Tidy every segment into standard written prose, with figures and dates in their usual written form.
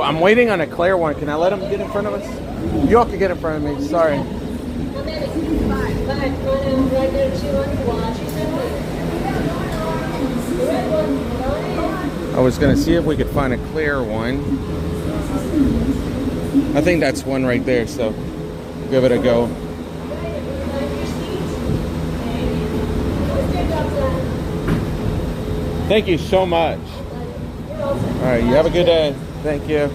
I'm waiting on a clear one. Can I let him get in front of us? You all can get in front of me. Sorry. I was going to see if we could find a clear one. I think that's one right there, so give it a go. Thank you so much. All right, you have a good day. Thank you.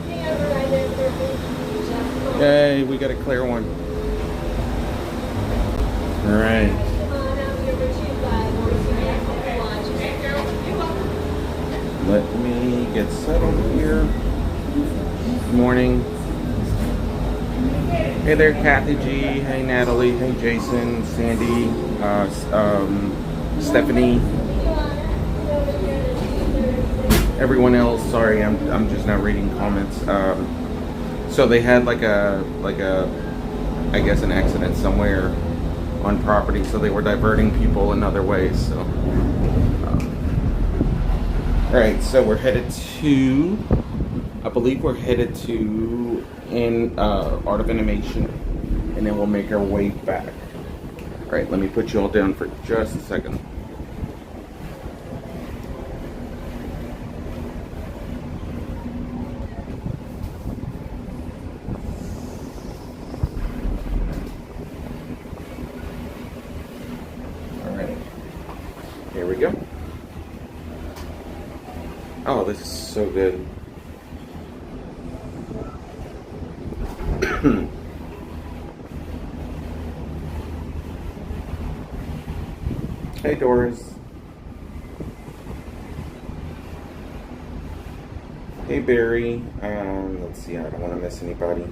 Yay, we got a clear one. All right. Let me get settled here. Good morning. Hey there, Cathy G. Hey, Natalie. Hey, Jason, Sandy, Stefanie. Everyone else, sorry, I'm just not reading comments. So they had like a I guess an accident somewhere on property, so they were diverting people in other ways. So, all right, so we're headed to, I believe we're headed to Art of Animation, and then we'll make our way back. All right, let me put you all down for just a second. Here we go. Oh, this is so good. Hey, Doris. Hey, Barry. Let's see, I don't want to miss anybody.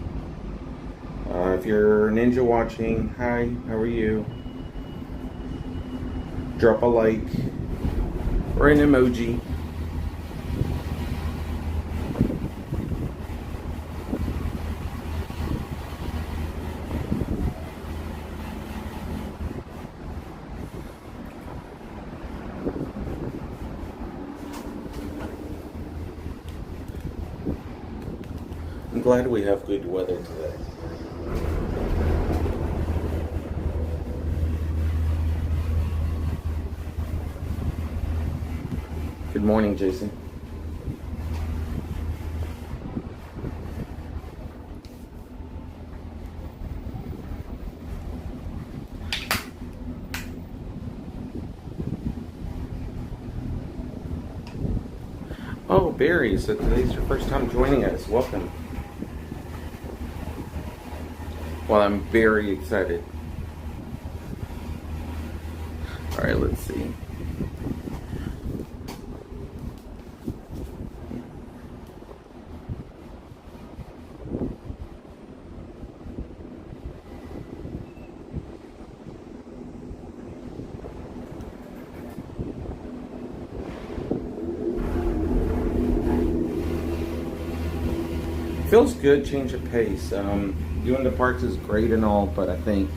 If you're Ninja watching, hi, how are you? Drop a like or an emoji. I'm glad we have good weather today. Good morning, Jason. Oh, Barry, so today's your first time joining us. Welcome. Well, I'm very excited. All right, let's see. Feels good, change of pace. Doing the parks is great and all, but I think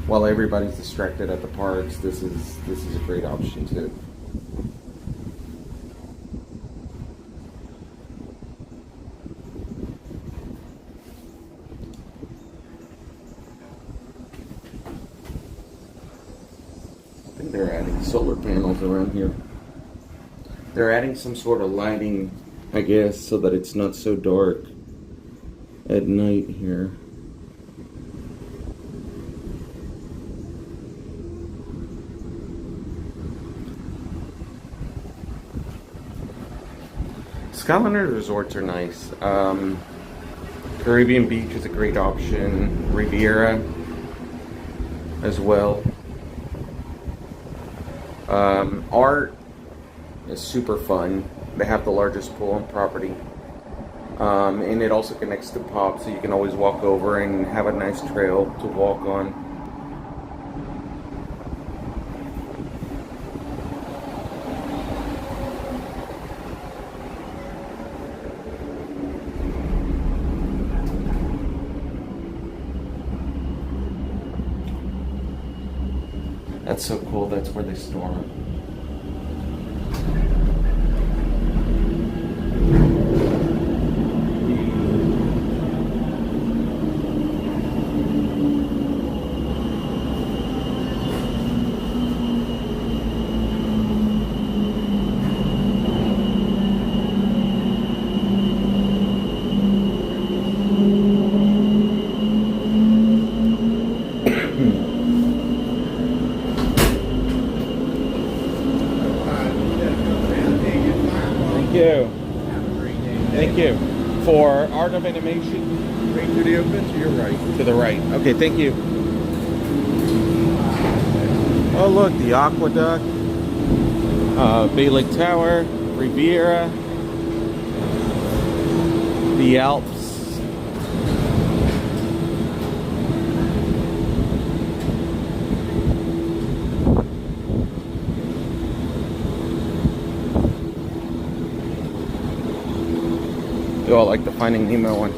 while everybody's distracted at the parks, this is a great option too. I think they're adding solar panels around here. They're adding some sort of lighting, I guess, so that it's not so dark at night here. Skyliner resorts are nice. Caribbean Beach is a great option. Riviera as well. Art is super fun. They have the largest pool on property. And it also connects to Pop, so you can always walk over and have a nice trail to walk on. That's so cool, that's where they store them. Thank you. For Art of Animation. Straight to the open to your right. To the right. Okay, thank you. Oh look, the Aqueduct, Bay Lake Tower, Riviera, the Alps. You all like the Finding Nemo one.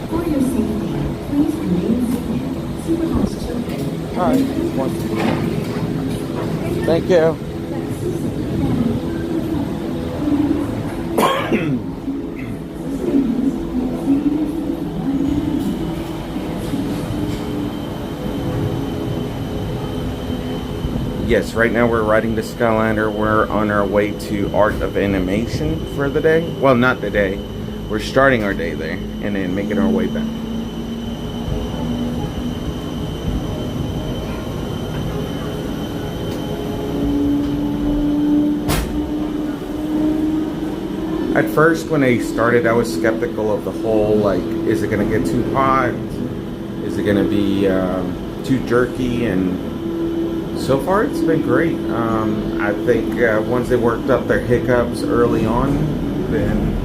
For your safety, please remain seated. Supervised children. All right. Thank you. Yes, right now we're riding the Skyliner. We're on our way to Art of Animation for the day. Well, not the day. We're starting our day there and then making our way back. At first, when they started, I was skeptical of the whole, like, is it going to get too hot? Is it going to be too jerky? And so far, it's been great. I think once they worked up their hiccups early on, then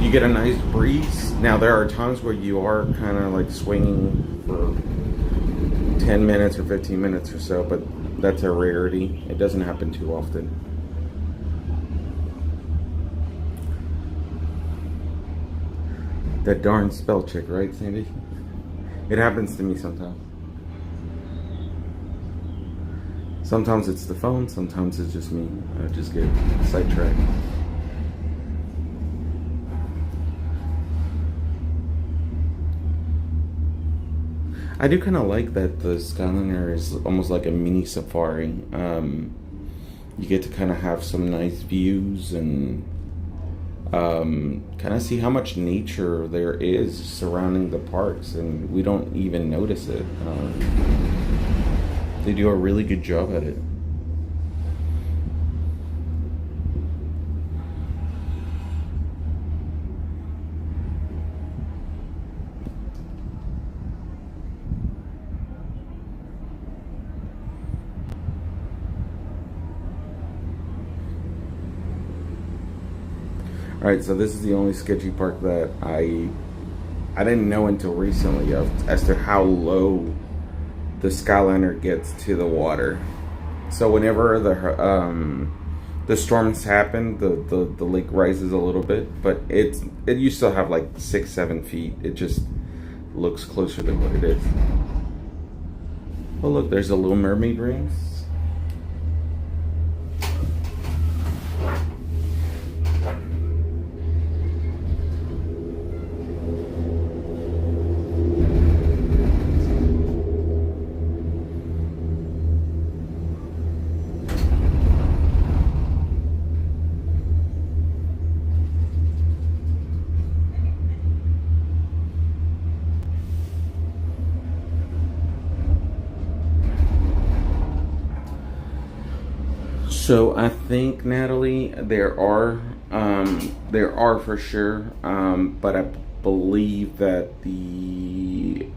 you get a nice breeze. Now, there are times where you are kind of like swinging for 10 minutes or 15 minutes or so, but that's a rarity. It doesn't happen too often. That darn spell check, right, Sandy? It happens to me sometimes. Sometimes it's the phone, sometimes it's just me. I just get sidetracked. I do kind of like that the Skyliner is almost like a mini safari. You get to kind of have some nice views and kind of see how much nature there is surrounding the parks, and we don't even notice it. They do a really good job at it. Alright, so this is the only sketchy park that I didn't know until recently as to how low the Skyliner gets to the water. So whenever the storms happen, the lake rises a little bit, but it used to have like 6-7 feet. It just looks closer than what it is. Oh look, there's a Little Mermaid rings. So I think, Natalie, there are for sure, but I believe that they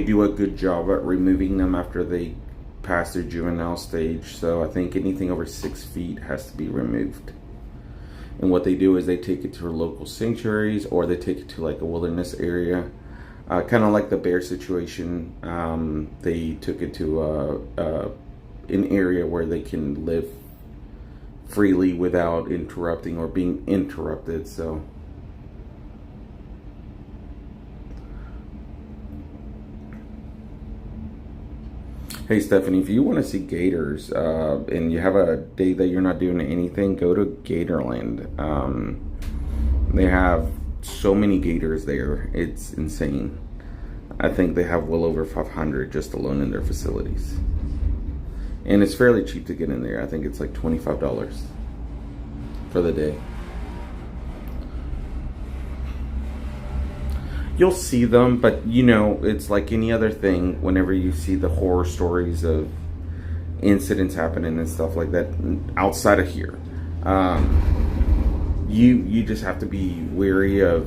do a good job at removing them after they pass their juvenile stage. So I think anything over 6 feet has to be removed. And what they do is they take it to local sanctuaries, or they take it to like a wilderness area, kind of like the bear situation. They took it to an area where they can live freely without interrupting or being interrupted. So hey Stefanie, if you want to see gators and you have a day that you're not doing anything, go to Gatorland. They have so many gators there, it's insane. I think they have well over 500 just alone in their facilities. And it's fairly cheap to get in there. I think it's like $25 for the day. You'll see them, but you know, it's like any other thing. Whenever you see the horror stories of incidents happening and stuff like that outside of here. You just have to be wary of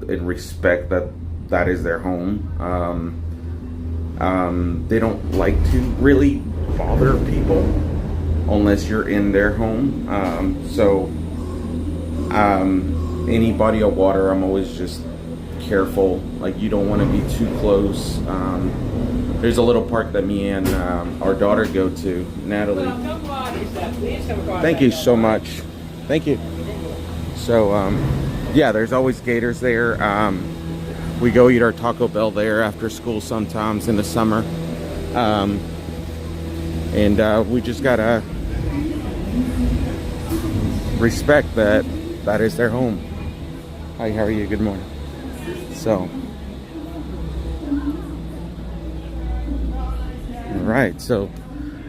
and respect that is their home. They don't like to really bother people unless you're in their home. Any body of water, I'm always just careful. Like, you don't want to be too close. There's a little park that me and our daughter go to, Natalie. Thank you so much. Thank you. So, yeah, there's always gators there. We go eat our Taco Bell there after school sometimes in the summer. We just gotta respect that is their home. Hi, how are you? Good morning. So, all right, so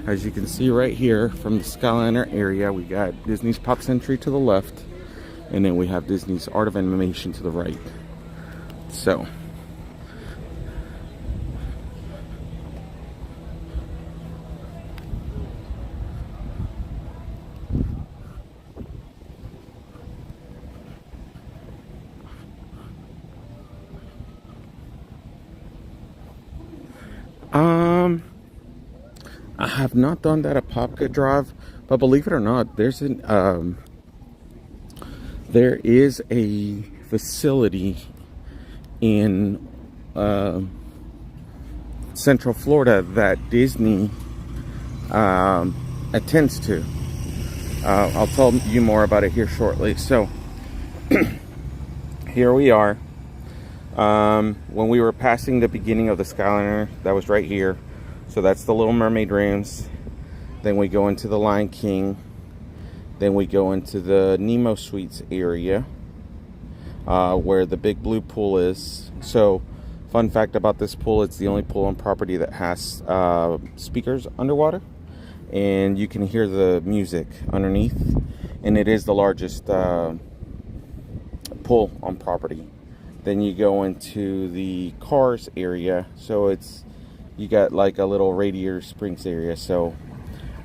as you can see right here from the Skyliner area, we got Disney's Pop Century to the left, and then we have Disney's Art of Animation to the right. So, I have not done that at Popka Drive, but believe it or not, there is a facility in Central Florida that Disney attends to. I'll tell you more about it here shortly. So here we are. When we were passing the beginning of the Skyliner, that was right here. So that's the Little Mermaid rooms. Then we go into the Lion King. Then we go into the Nemo Suites area, where the big blue pool is. So, fun fact about this pool, it's the only pool on property that has speakers underwater. And you can hear the music underneath. And it is the largest pool on property. Then you go into the Cars area. So you got like a little Radiator Springs area. So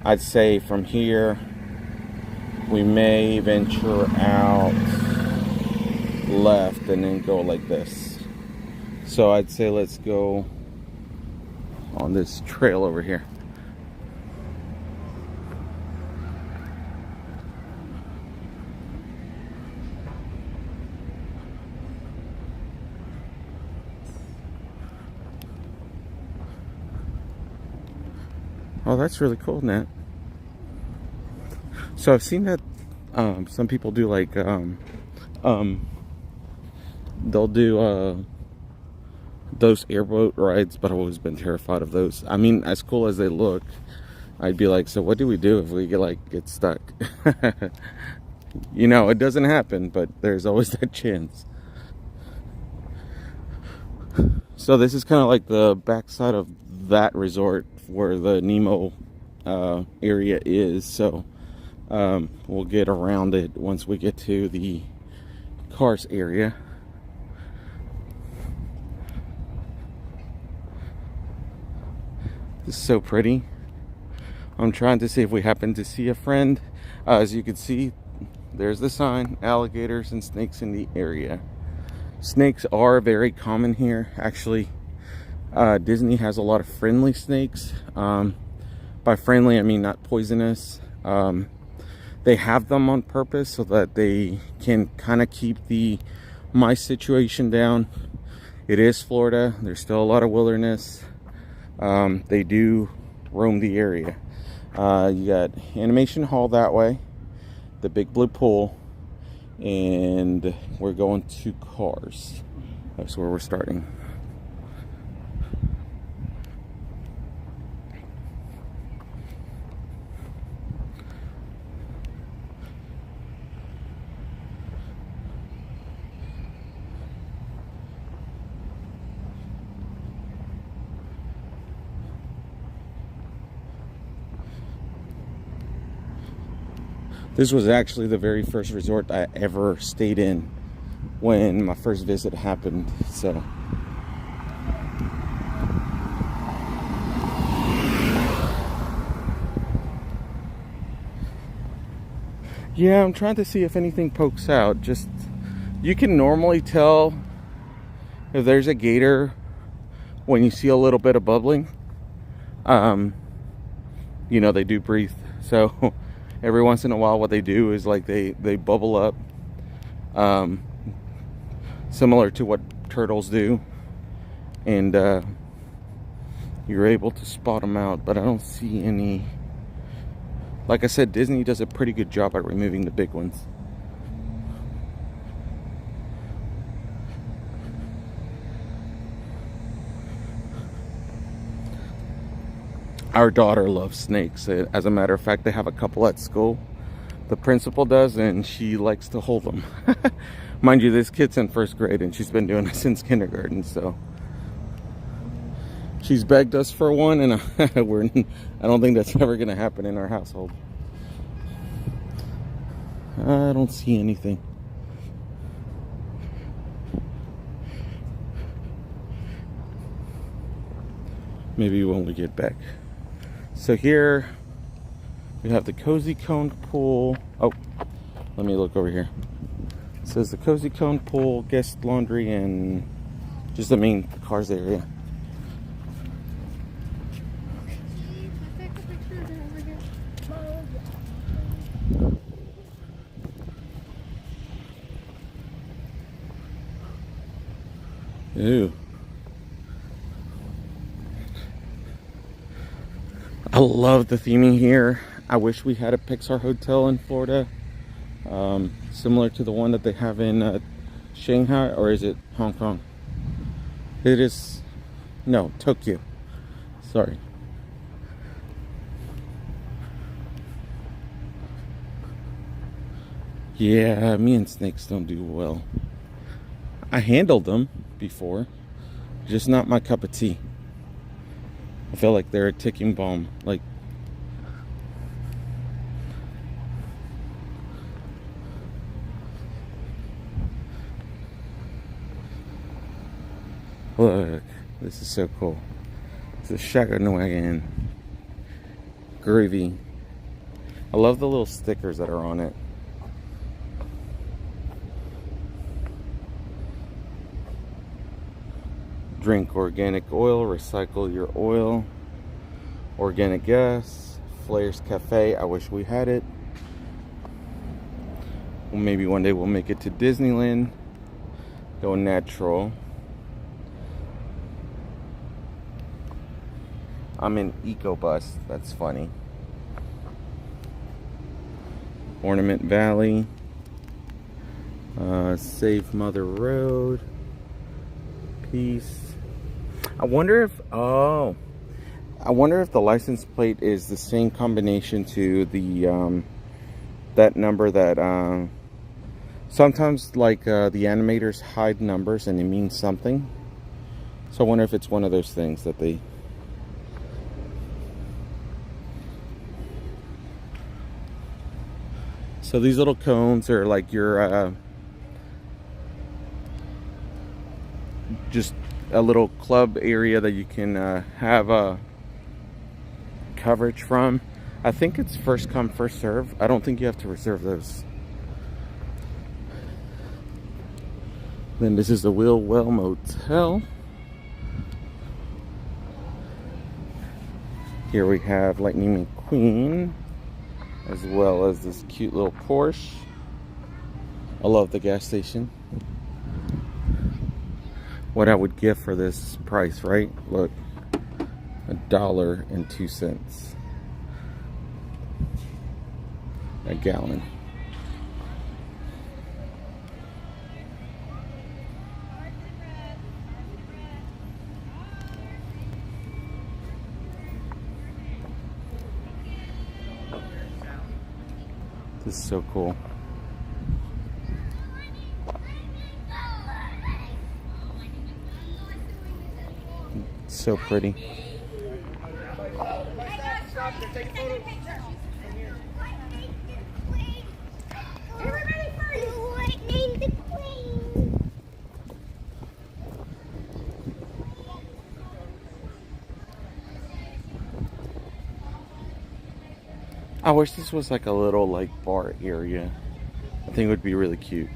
I'd say from here we may venture out left and then go like this. So I'd say let's go on this trail over here. Oh, that's really cool, Nat. So I've seen that some people do like they'll do those airboat rides, but I've always been terrified of those. I mean, as cool as they look, I'd be like, so what do we do if we get stuck? You know, it doesn't happen, but there's always that chance. So this is kind of like the backside of that resort where the Nemo area is. So we'll get around it once we get to the Cars area. This is so pretty. I'm trying to see if we happen to see a friend. As you can see, there's the sign, alligators and snakes in the area. Snakes are very common here. Actually, Disney has a lot of friendly snakes. By friendly, I mean not poisonous. They have them on purpose so that they can kind of keep the mice situation down. It is Florida. There's still a lot of wilderness. They do roam the area. You got Animation Hall that way, the big blue pool, and we're going to Cars. That's where we're starting. This was actually the very first resort I ever stayed in when my first visit happened. So Yeah, I'm trying to see if anything pokes out. Just, you can normally tell if there's a gator when you see a little bit of bubbling. You know, they do breathe. So every once in a while what they do is like they bubble up. Similar to what turtles do. And you're able to spot them out, but I don't see any. Like I said, Disney does a pretty good job at removing the big ones. Our daughter loves snakes. As a matter of fact, they have a couple at school. The principal does, and she likes to hold them. Mind you, this kid's in 1st grade, and she's been doing it since kindergarten, so she's begged us for one, and I don't think that's ever going to happen in our household. I don't see anything. Maybe when we get back. So here we have the Cozy Cone Pool. Oh, let me look over here. It says the Cozy Cone Pool, guest laundry, and just the main cars area. Ew. I love the theming here. I wish we had a Pixar hotel in Florida, similar to the one that they have in Shanghai, or is it Hong Kong? It is, no, Tokyo. Sorry. Yeah, me and snakes don't do well. I handled them before, just not my cup of tea. I feel like they're a ticking bomb. Like, look, this is so cool. It's a shotgun wagon. Groovy. I love the little stickers that are on it. Drink organic oil, recycle your oil, organic gas, Flair's Cafe. I wish we had it. Well, maybe one day we'll make it to Disneyland. Go natural. I'm in EcoBus. That's funny. Ornament Valley. Save Mother Road. Peace. I wonder if the license plate is the same combination to the that number that sometimes, like, the animators hide numbers and it means something. So I wonder if it's one of those things that they. So these little cones are like your just a little club area that you can have coverage from. I think it's first come, first serve. I don't think you have to reserve those. Then this is the Will Well Motel. Here we have Lightning McQueen, as well as this cute little Porsche. I love the gas station. What I would give for this price, right? Look, $1.02 a gallon. This is so cool. So pretty. I wish this was like a little like bar area. I think it would be really cute.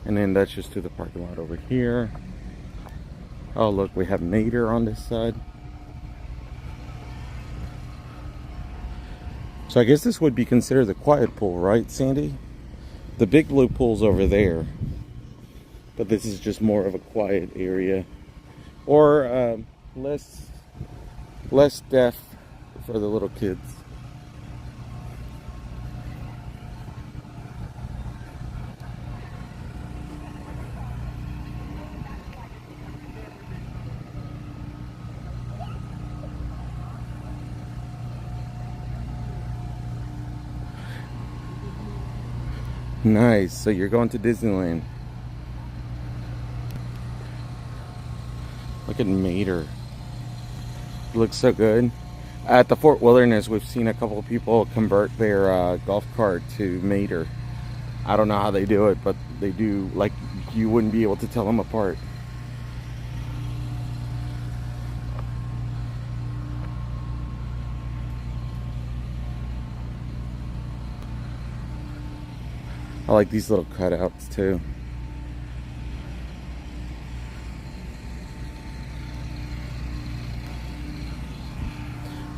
And then that's just to the parking lot over here. Oh look, we have Mater on this side. So I guess this would be considered the quiet pool, right, Sandy? The big blue pool's over there. But this is just more of a quiet area. Or less deaf for the little kids. Nice. So you're going to Disneyland. Look at Mater. It looks so good. At the Fort Wilderness, we've seen a couple of people convert their golf cart to Mater. I don't know how they do it, but they do. Like, you wouldn't be able to tell them apart. I like these little cutouts too.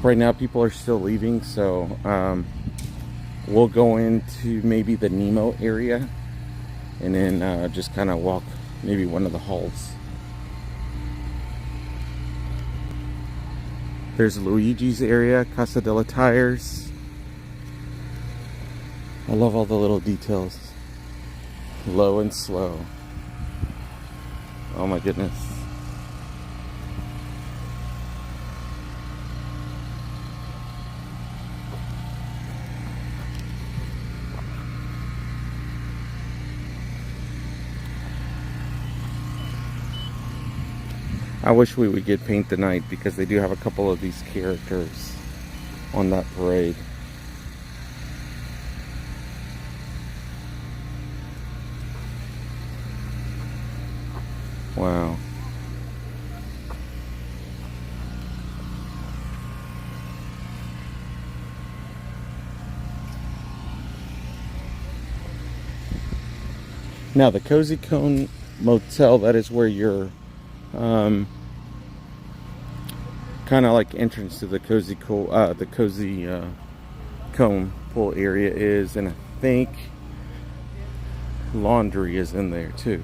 Right now people are still leaving, so we'll go into maybe the Nemo area and then just kind of walk maybe one of the halls. There's Luigi's area, Casa de la Tires. I love all the little details. Low and slow. Oh my goodness. I wish we would get paint the night because they do have a couple of these characters on that parade. Wow. Now the Cozy Cone Motel, that is where you're kind of like entrance to the Cozy Cone pool area is, and I think laundry is in there too.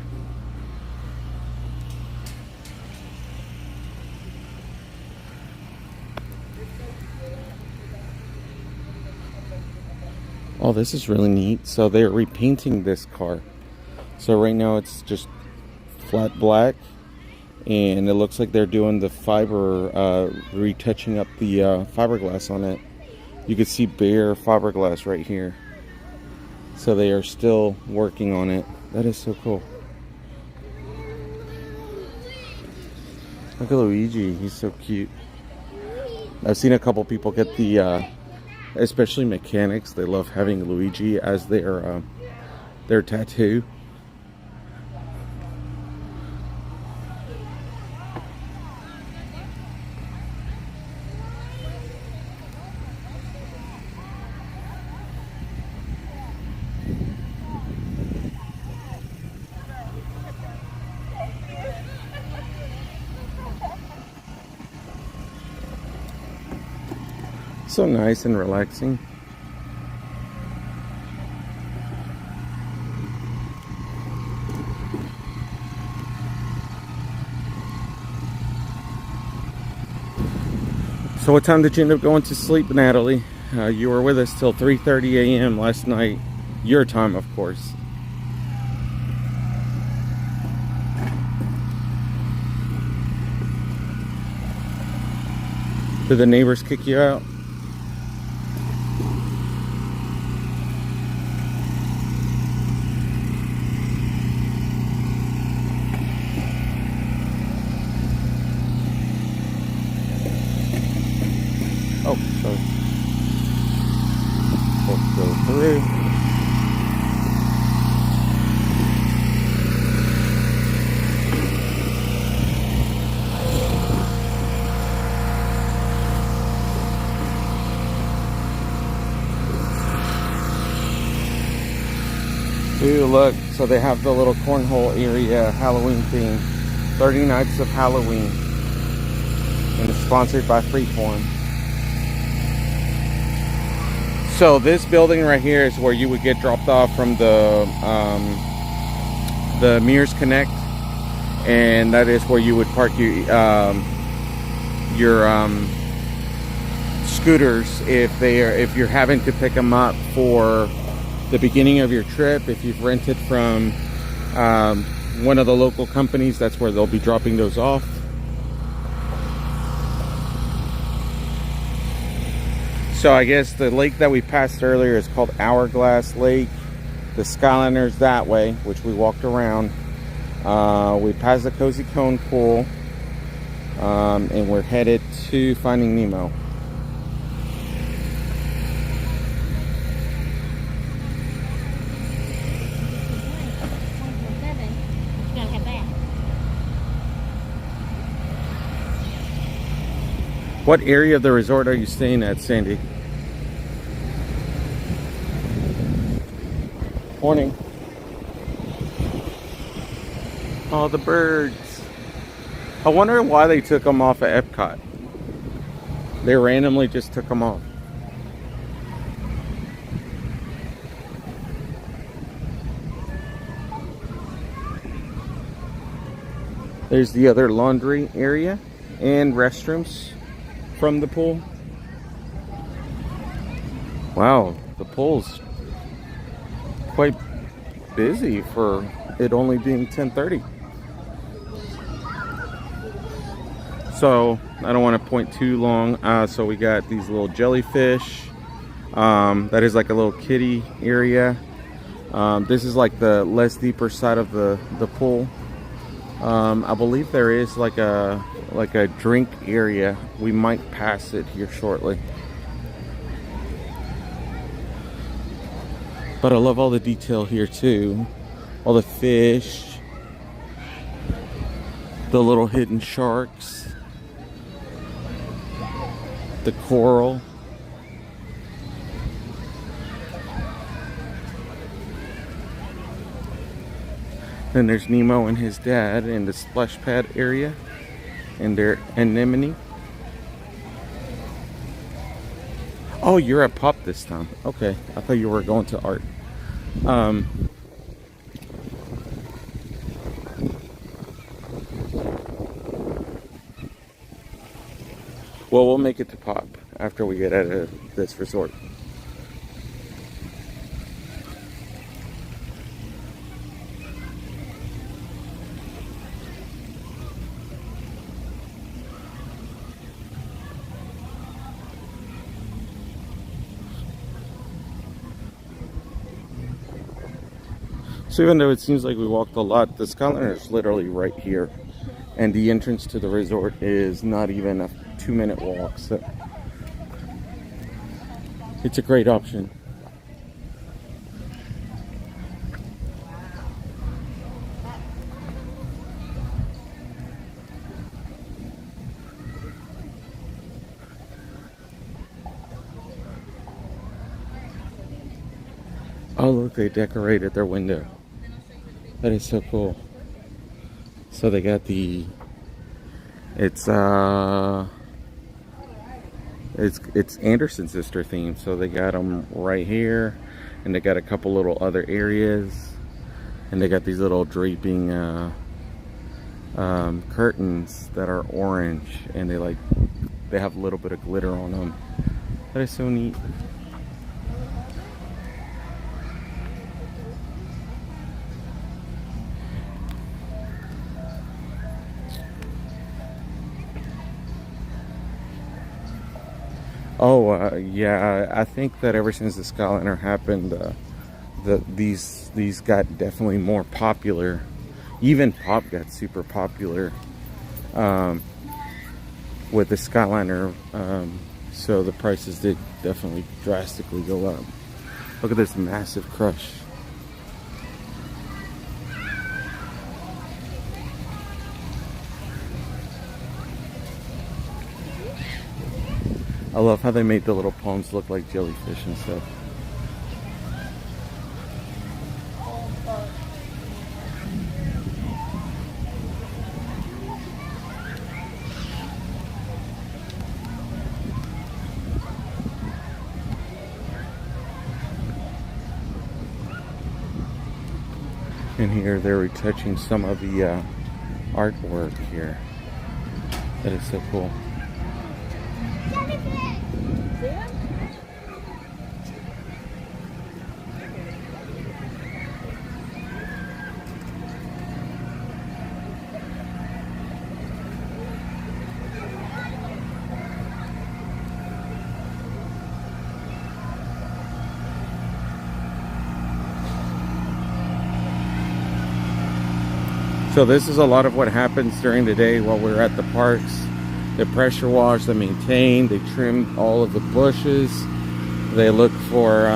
Oh, this is really neat. So they're repainting this car. So right now it's just flat black, and it looks like they're doing the fiber, retouching up the fiberglass on it. You can see bare fiberglass right here. So they are still working on it. That is so cool. Look at Luigi, he's so cute. I've seen a couple people get the especially mechanics, they love having Luigi as their tattoo. So nice and relaxing. So what time did you end up going to sleep, Natalie? You were with us till 3:30 a.m. last night. Your time, of course. Did the neighbors kick you out? Oh, sorry. look, so they have the little cornhole area, Halloween theme, 30 Nights of Halloween, and it's sponsored by Freeform. So this building right here is where you would get dropped off from the Mears Connect, and that is where you would park your scooters if you're having to pick them up for the beginning of your trip. If you've rented from one of the local companies, that's where they'll be dropping those off. So I guess the lake that we passed earlier is called Hourglass Lake. The Skyliner is that way, which we walked around. We passed the Cozy Cone Pool, and we're headed to Finding Nemo. What area of the resort are you staying at, Sandy? Morning. Oh, the birds. I wonder why they took them off at Epcot. They randomly just took them off. There's the other laundry area and restrooms from the pool. Wow, the pool's quite busy for it only being 10:30. So I don't want to point too long. So we got these little jellyfish. That is like a little kiddie area. This is like the less deeper side of the pool. I believe there is like a drink area. We might pass it here shortly. But I love all the detail here too. All the fish, the little hidden sharks, the coral. Then there's Nemo and his dad in the splash pad area and their anemone. Oh, you're at Pop this time. Okay, I thought you were going to art. Well, we'll make it to Pop after we get out of this resort. So even though it seems like we walked a lot, the Skyliner is literally right here. And the entrance to the resort is not even a 2-minute walk. So it's a great option. Oh look, they decorated their window. That is so cool. So they got it's Anderson sister theme. So they got them right here, and they got a couple little other areas, and they got these little draping curtains that are orange, and they have a little bit of glitter on them. That is so neat. Oh, yeah, I think that ever since the Skyliner happened, these got definitely more popular. Even Pop got super popular with the Skyliner, so the prices did definitely drastically go up. Look at this massive crush. I love how they made the little palms look like jellyfish and stuff. And here they're retouching some of the artwork here. That is so cool. So this is a lot of what happens during the day while we're at the parks. They pressure wash, they maintain, they trim all of the bushes. They look for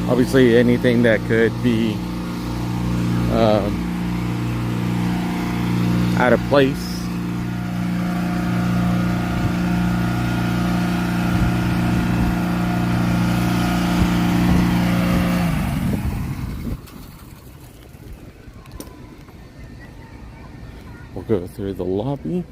obviously anything that could be out of place. We'll go through the lobby.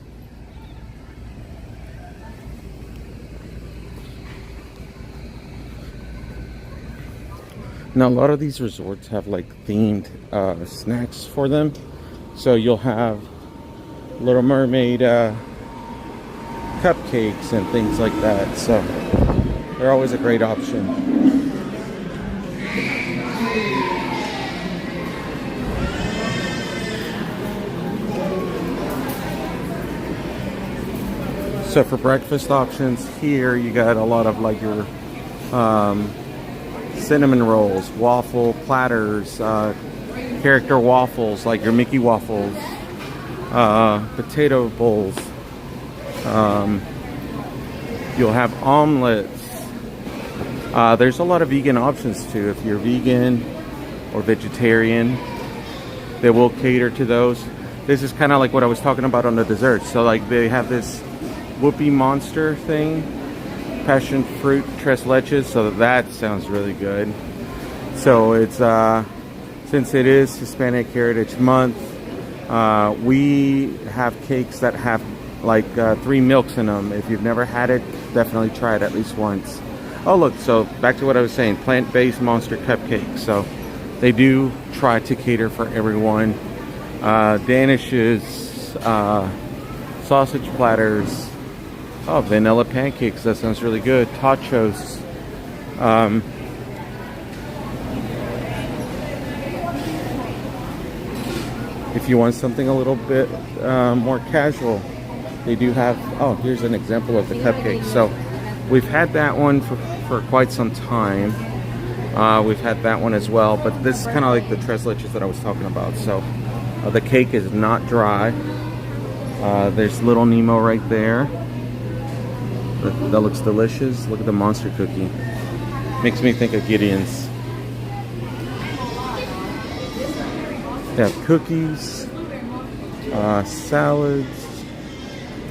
Now a lot of these resorts have like themed snacks for them. So you'll have Little Mermaid cupcakes and things like that. So they're always a great option. So for breakfast options here, you got a lot of like your cinnamon rolls, waffle platters, character waffles like your Mickey waffles, potato bowls. You'll have omelets. There's a lot of vegan options too. If you're vegan or vegetarian, they will cater to those. This is kind of like what I was talking about on the desserts. So like they have this Whoopie Monster thing, passion fruit tres leches, so that sounds really good. So it's since it is Hispanic Heritage Month, we have cakes that have like 3 milks in them. If you've never had it, definitely try it at least once. Oh look, so back to what I was saying, plant-based monster cupcakes. So they do try to cater for everyone. Danishes, sausage platters. Oh, vanilla pancakes. That sounds really good. Tachos. If you want something a little bit more casual, they do have... Oh, here's an example of the cupcakes. So we've had that one for quite some time. We've had that one as well. But this is kind of like the tres leches that I was talking about. So the cake is not dry. There's little Nemo right there. That looks delicious. Look at the monster cookie. Makes me think of Gideon's. They have cookies, salads.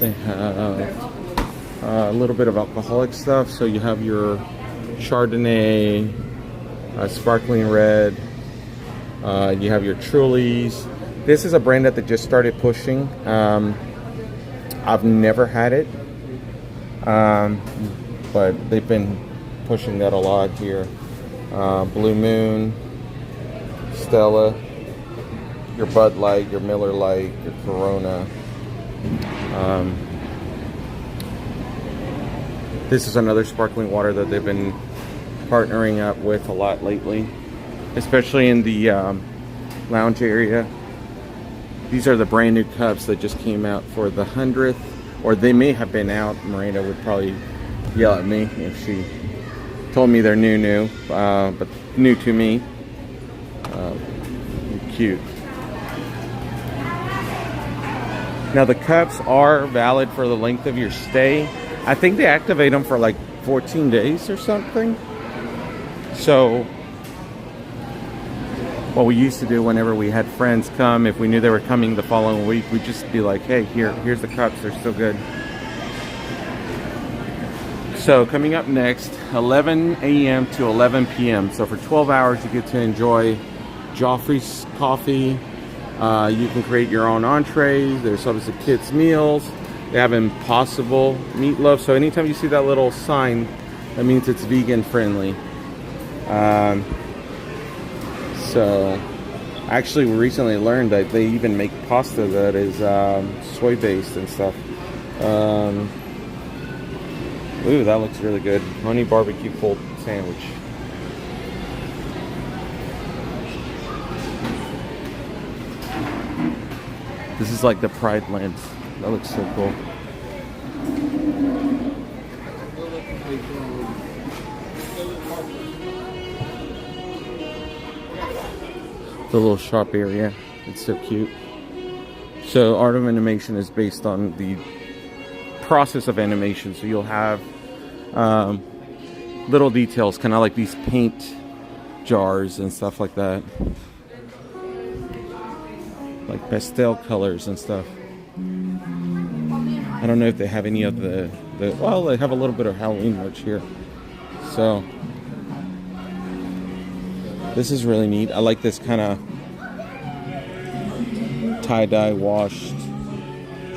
They have a little bit of alcoholic stuff. So you have your Chardonnay, sparkling red. You have your Trulies. This is a brand that they just started pushing. I've never had it. But they've been pushing that a lot here. Blue Moon, Stella, your Bud Light, your Miller Lite, your Corona. This is another sparkling water that they've been partnering up with a lot lately, especially in the lounge area. These are the brand new cups that just came out for the 100th. Or they may have been out. Miranda would probably yell at me if she told me they're new, but new to me. Cute. Now the cups are valid for the length of your stay. I think they activate them for like 14 days or something. So what we used to do whenever we had friends come, if we knew they were coming the following week, we'd just be like, hey, here's the cups, they're still good. So coming up next, 11 a.m. to 11 p.m. So for 12 hours you get to enjoy Joffrey's coffee. You can create your own entrees. There's obviously kids meals. They have Impossible meatloaf. So anytime you see that little sign, that means it's vegan friendly. So Actually, we recently learned that they even make pasta that is soy based and stuff. Ooh, that looks really good. Honey barbecue pulled sandwich. This is like the Pride lens. That looks so cool. The little shop area. It's so cute. So art of animation is based on the process of animation. So you'll have little details, kind of like these paint jars and stuff like that. Like pastel colors and stuff. I don't know if they have any of the well, they have a little bit of Halloween merch here. So this is really neat. I like this kind of tie-dye washed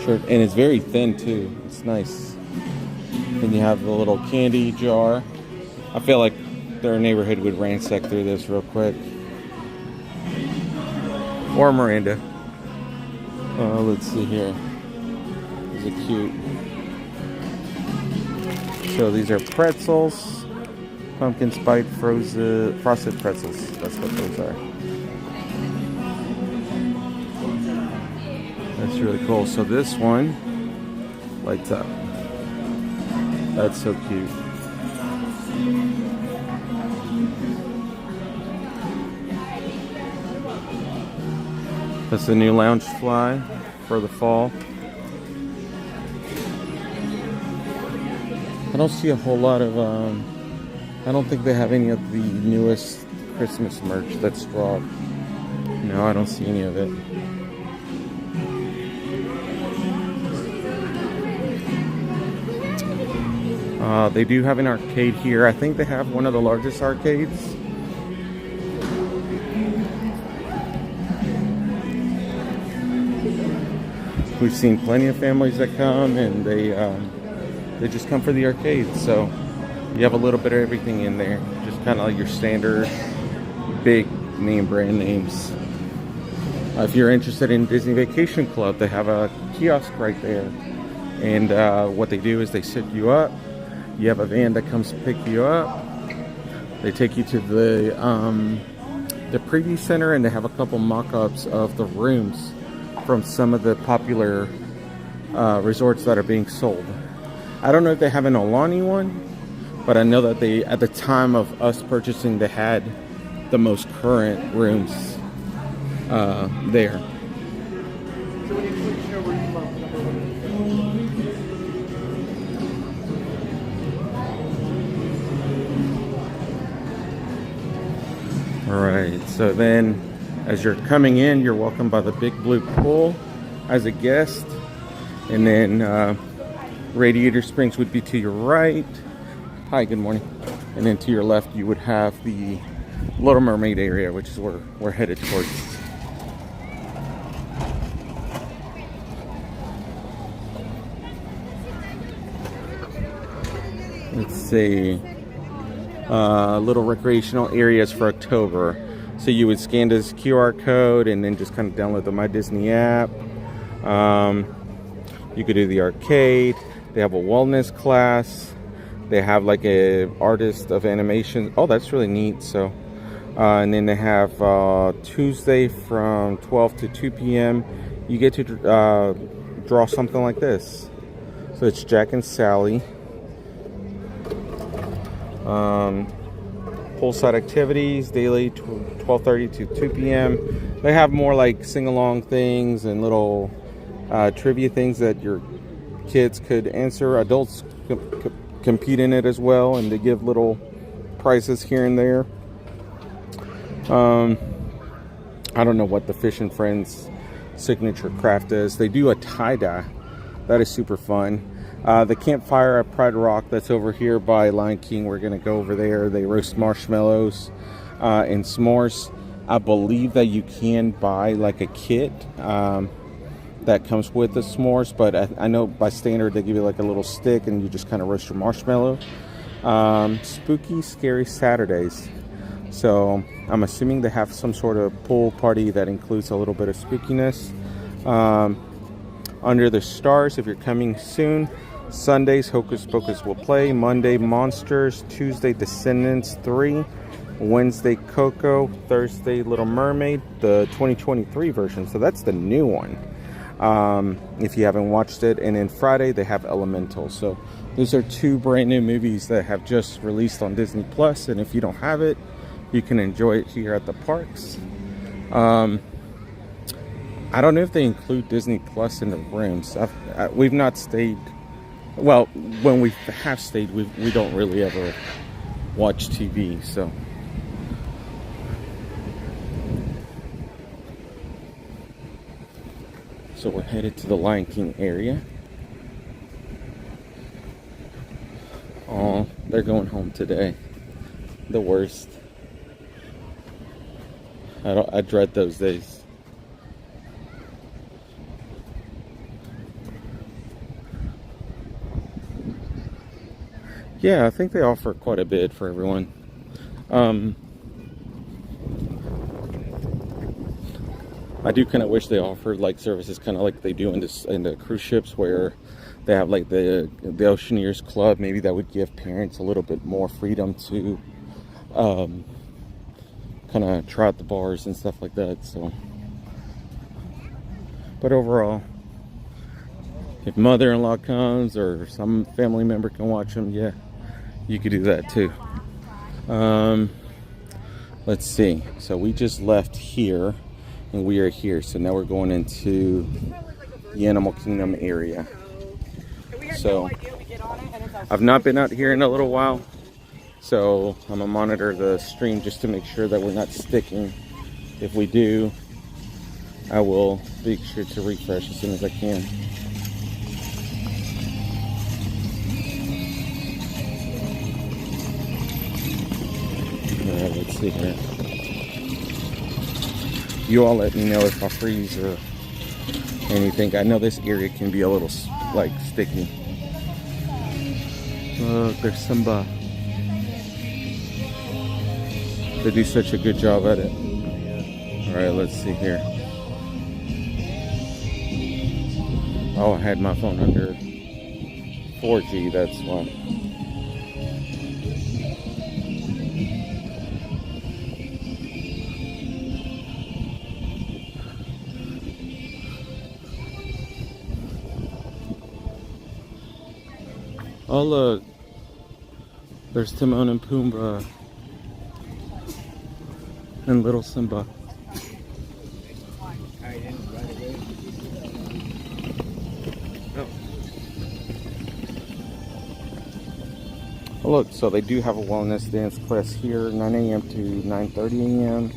shirt, and it's very thin too. It's nice. Then you have the little candy jar. I feel like their neighborhood would ransack through this real quick. Or Miranda. Let's see here. These are cute. So these are pretzels. Pumpkin spice frosted pretzels. That's what those are. That's really cool. So this one lights up. That's so cute. That's the new lounge fly for the fall. I don't see a whole lot of I don't think they have any of the newest Christmas merch that's dropped. No, I don't see any of it. They do have an arcade here. I think they have one of the largest arcades. We've seen plenty of families that come, and they just come for the arcade. So you have a little bit of everything in there, just kind of like your standard big name brand names. If you're interested in Disney Vacation Club, they have a kiosk right there, and what they do is they set you up. You have a van that comes pick you up. They take you to the preview center, and they have a couple mock-ups of the rooms from some of the popular resorts that are being sold. I don't know if they have an Aulani one, but I know that they, at the time of us purchasing, they had the most current rooms there. Alright, so then as you're coming in, you're welcomed by the big blue pool as a guest. And then Radiator Springs would be to your right. Hi, good morning. And then to your left, you would have the Little Mermaid area, which is where we're headed towards. Let's see. Little recreational areas for October. So you would scan this QR code and then just kind of download the My Disney app. You could do the arcade. They have a wellness class. They have like a artist of animation. Oh, that's really neat. So, and then they have Tuesday from 12 to 2 p.m. You get to draw something like this. So it's Jack and Sally. Poolside activities daily 12:30 to 2 p.m. They have more like sing-along things and little trivia things that your kids could answer. Adults compete in it as well, and they give little prizes here and there. I don't know what the Fish and Friends signature craft is. They do a tie-dye. That is super fun. The campfire at Pride Rock that's over here by Lion King, we're going to go over there. They roast marshmallows and s'mores. I believe that you can buy like a kit that comes with the s'mores, but I know by standard they give you like a little stick and you just kind of roast your marshmallow. Spooky Scary Saturdays. So I'm assuming they have some sort of pool party that includes a little bit of spookiness. Under the Stars, if you're coming soon, Sundays Hocus Pocus will play, Monday Monsters, Tuesday Descendants 3, Wednesday Coco, Thursday Little Mermaid, the 2023 version, so that's the new one, if you haven't watched it. And then Friday they have Elemental. So those are 2 brand new movies that have just released on Disney Plus, and if you don't have it, you can enjoy it here at the parks. I don't know if they include Disney Plus in the rooms. We've not stayed. Well, when we have stayed, we don't really ever watch TV. So we're headed to the Lion King area. Oh, they're going home today. The worst. I dread those days. Yeah, I think they offer quite a bit for everyone. I do kind of wish they offered like services kind of like they do in the cruise ships, where they have like the Oceaneers Club. Maybe that would give parents a little bit more freedom to kind of try out the bars and stuff like that. So, but overall, if mother-in-law comes or some family member can watch them, yeah, you could do that too. Let's see. So we just left here and we are here. So now we're going into the Animal Kingdom area. So I've not been out here in a little while, so I'm gonna monitor the stream just to make sure that we're not sticking. If we do, I will be sure to refresh as soon as I can. Alright, let's see here. You all let me know if I freeze or anything. I know this area can be a little like sticky. Look, there's Simba. They do such a good job at it. Alright, let's see here. Oh, I had my phone under 4G, that's why. Oh look, there's Timon and Pumbaa and little Simba. Oh look, so they do have a wellness dance class here, 9 a.m. to 9:30 a.m.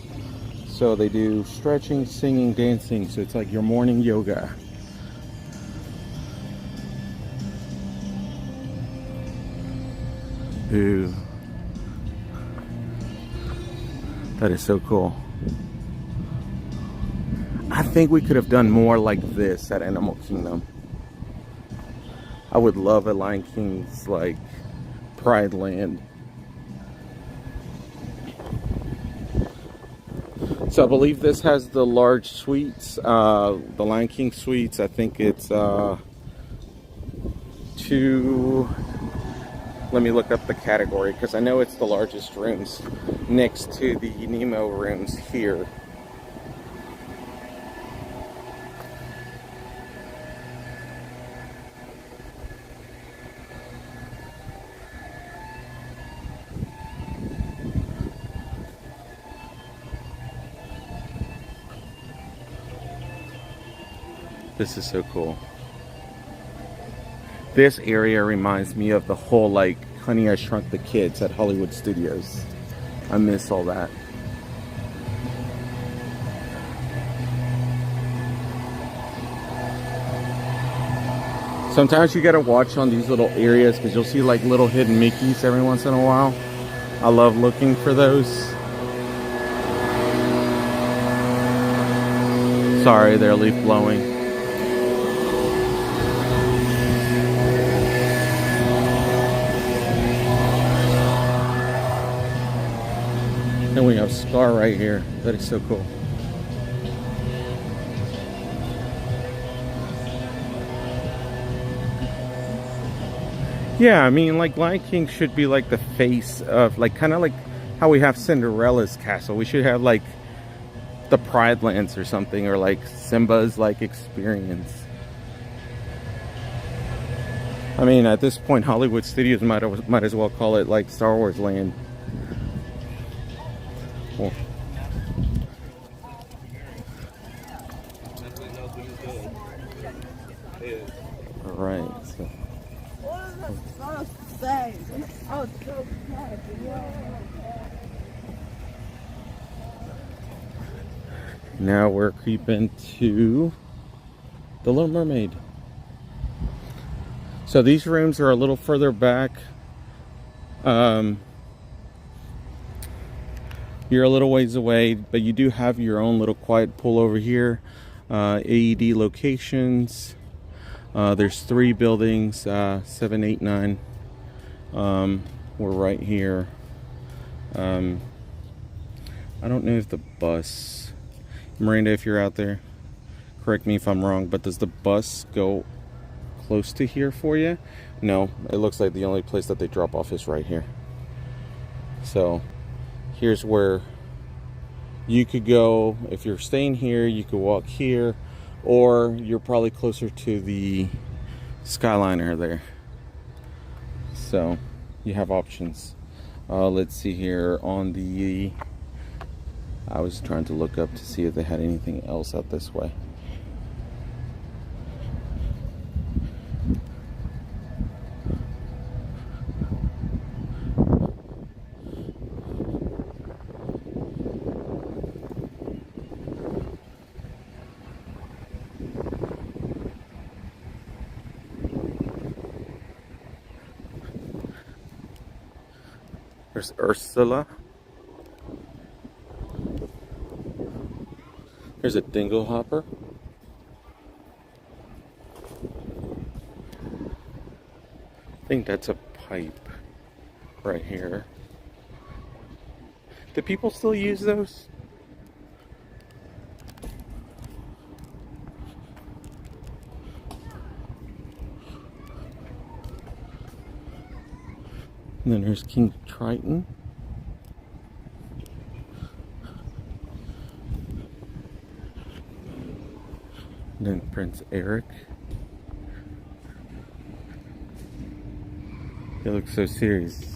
So they do stretching, singing, dancing, so it's like your morning yoga. Ooh. That is so cool. I think we could have done more like this at Animal Kingdom. I would love a Lion King's like Pride Land. So I believe this has the large suites, the Lion King suites. I think it's 2. Let me look up the category because I know it's the largest rooms next to the Nemo rooms here. This is so cool. This area reminds me of the whole like Honey, I Shrunk the Kids at Hollywood Studios. I miss all that. Sometimes you gotta watch on these little areas because you'll see like little hidden Mickeys every once in a while. I love looking for those. Sorry, they're leaf blowing. And we have Scar right here. That is so cool. Yeah, I mean, like Lion King should be like the face of, like, kind of like how we have Cinderella's castle. We should have like the Pride Lands or something, or like Simba's like experience. I mean, at this point, Hollywood Studios might as well call it like Star Wars Land. Well, all right. So. Now we're creeping to the Little Mermaid. So these rooms are a little further back. You're a little ways away, but you do have your own little quiet pool over here. AED locations. There's 3 buildings, 7, 8, 9. We're right here. I don't know if the bus, Miranda, if you're out there, correct me if I'm wrong, but does the bus go close to here for you? No, it looks like the only place that they drop off is right here. So here's where you could go. If you're staying here, you could walk here, or you're probably closer to the Skyliner there. So you have options. Let's see here on the, I was trying to look up to see if they had anything else out this way. There's Ursula. There's a dingle hopper. I think that's a pipe right here. Do people still use those? And then there's King Triton. And then Prince Eric. He looks so serious.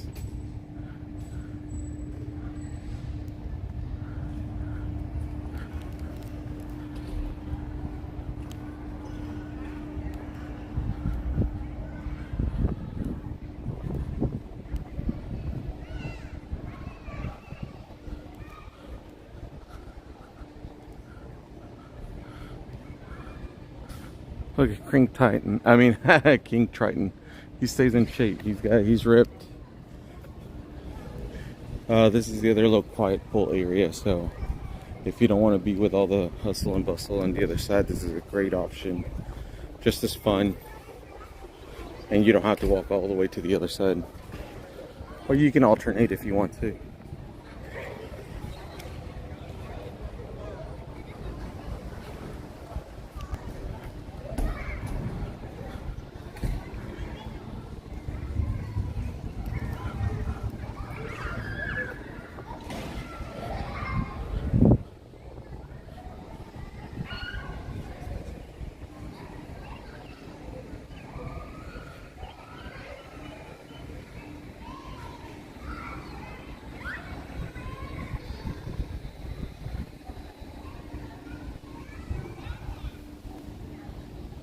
Look at King Triton. I mean, King Triton. He stays in shape. He's ripped. This is the other little quiet pool area. So, if you don't want to be with all the hustle and bustle on the other side, this is a great option. Just as fun, and you don't have to walk all the way to the other side. Or you can alternate if you want to.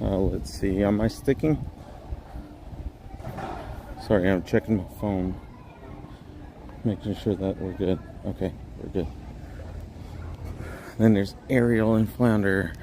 Let's see, am I sticking? Sorry, I'm checking my phone. Making sure that we're good. Okay, we're good. Then there's Ariel and Flounder.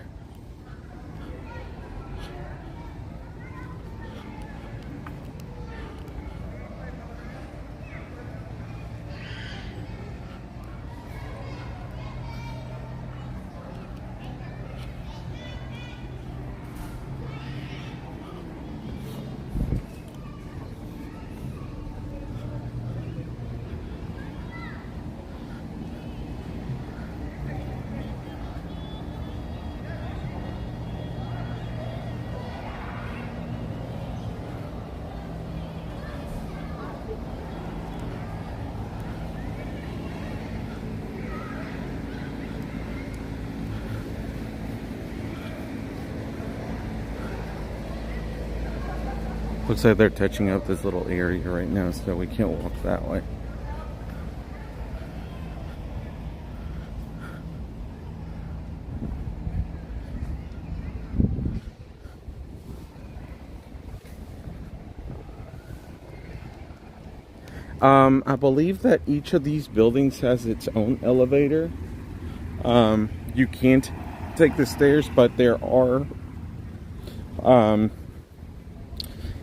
Looks like they're touching up this little area right now, so we can't walk that way. I believe that each of these buildings has its own elevator. You can't take the stairs, but there are,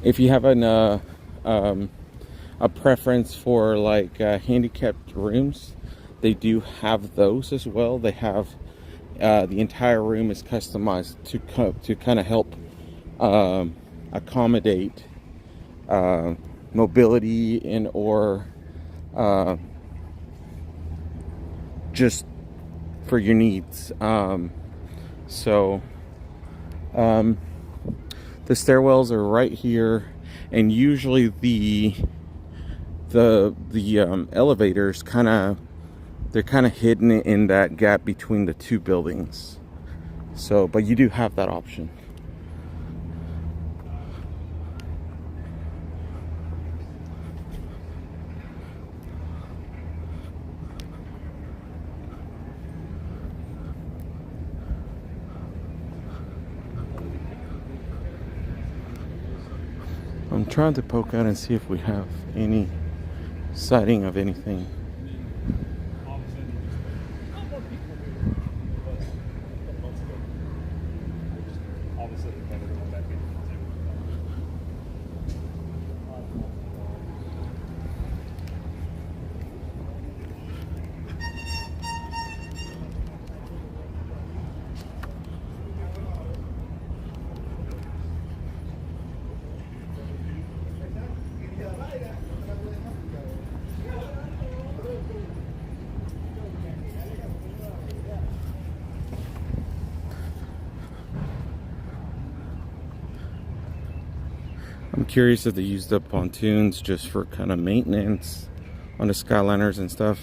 if you have a preference for like handicapped rooms, they do have those as well. They have the entire room is customized to kind of help accommodate mobility and or just for your needs. The stairwells are right here, and usually the elevators they're kind of hidden in that gap between the two buildings. So, but you do have that option. I'm trying to poke out and see if we have any sighting of anything. I'm curious if they used up pontoons just for kind of maintenance on the Skyliners and stuff.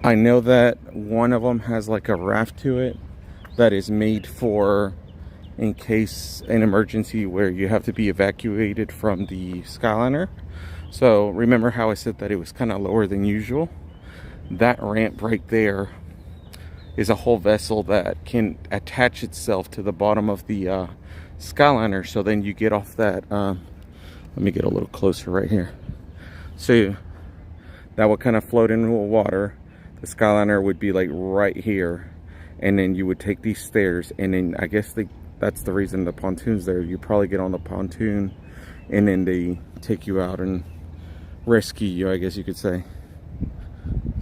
I know that one of them has like a raft to it that is made for in case an emergency where you have to be evacuated from the Skyliner. So remember how I said that it was kind of lower than usual? That ramp right there is a whole vessel that can attach itself to the bottom of the Skyliner, so then you get off that let me get a little closer right here. So that would kind of float into the water. The Skyliner would be like right here, and then you would take these stairs, and then I guess that's the reason the pontoon's there. You probably get on the pontoon and then they take you out and rescue you, I guess you could say.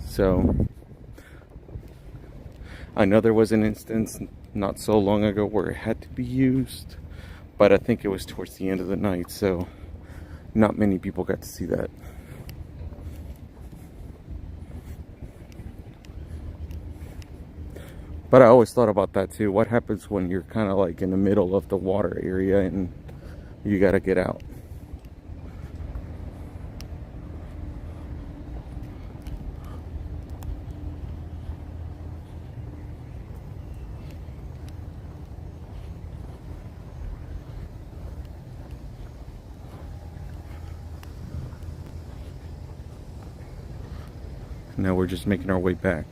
So I know there was an instance not so long ago where it had to be used, but I think it was towards the end of the night, so not many people got to see that. But I always thought about that too. What happens when you're kind of like in the middle of the water area and you got to get out? Now we're just making our way back.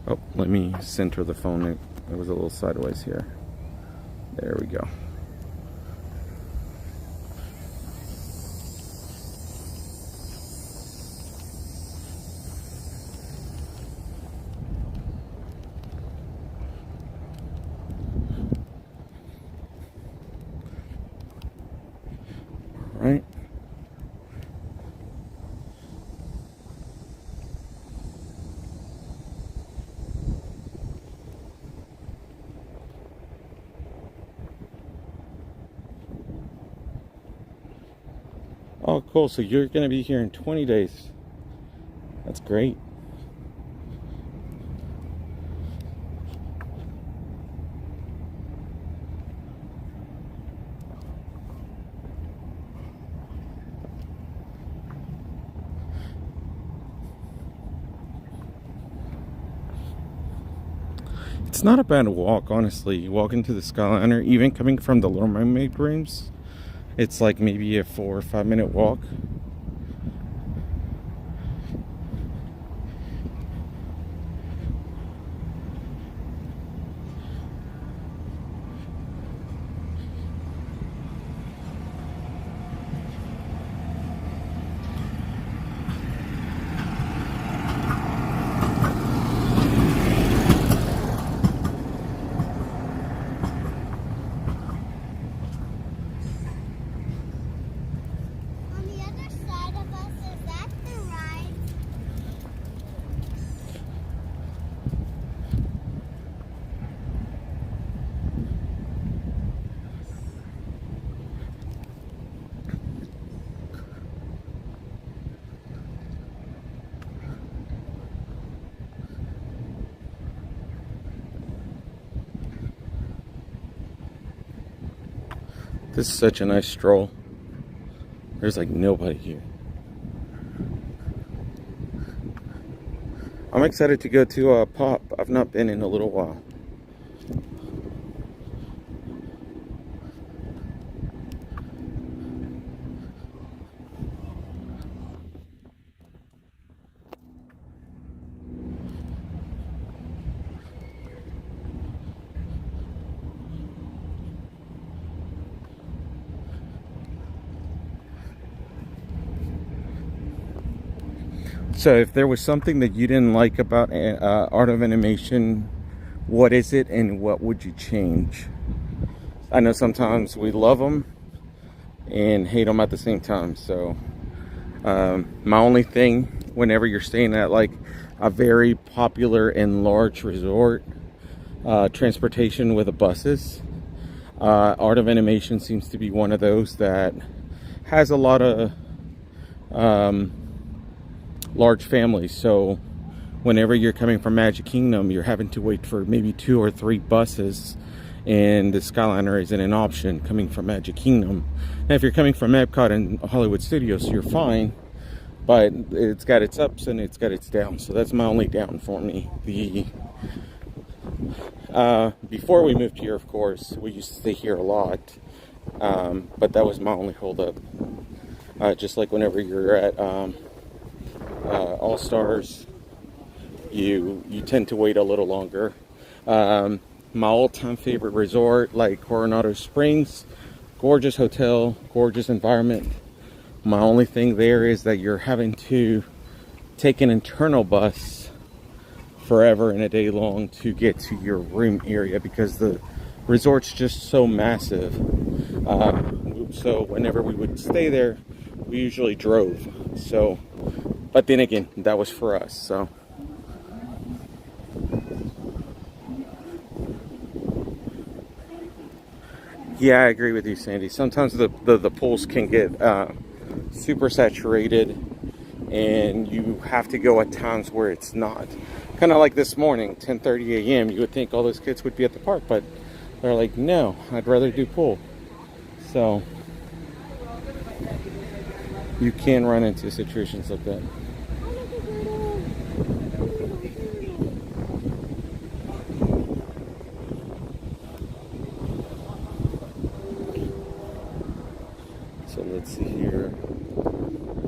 Oh, let me center the phone. It was a little sideways here. There we go. All right. Oh, cool. So you're going to be here in 20 days. That's great. It's not a bad walk, honestly. You walk into the Skyliner, even coming from the Little Mermaid rooms, it's like maybe a 4 or 5 minute walk. On the other side of us, is that the ride? This is such a nice stroll. There's like nobody here. I'm excited to go to Pop. I've not been in a little while. So if there was something that you didn't like about Art of Animation, what is it and what would you change? I know sometimes we love them and hate them at the same time. So my only thing, whenever you're staying at like a very popular and large resort, transportation with the buses, Art of Animation seems to be one of those that has a lot of large families. So whenever you're coming from Magic Kingdom, you're having to wait for maybe 2 or 3 buses, and the Skyliner isn't an option coming from Magic Kingdom. Now if you're coming from Epcot and Hollywood Studios, you're fine, but it's got its ups and it's got its downs. So that's my only down for me. The before we moved here, of course, we used to stay here a lot, but that was my only holdup. Just like whenever you're at All Stars, you tend to wait a little longer. My all-time favorite resort, like Coronado Springs, gorgeous hotel, gorgeous environment. My only thing there is that you're having to take an internal bus forever and a day long to get to your room area because the resort's just so massive. So whenever we would stay there, we usually drove. So, but then again, that was for us. So. Yeah, I agree with you, Sandy. Sometimes the pools can get super saturated, and you have to go at times where it's not. Kind of like this morning, 10:30 a.m. You would think all those kids would be at the park, but they're like, no, I'd rather do pool. So you can run into situations like that. So let's see here.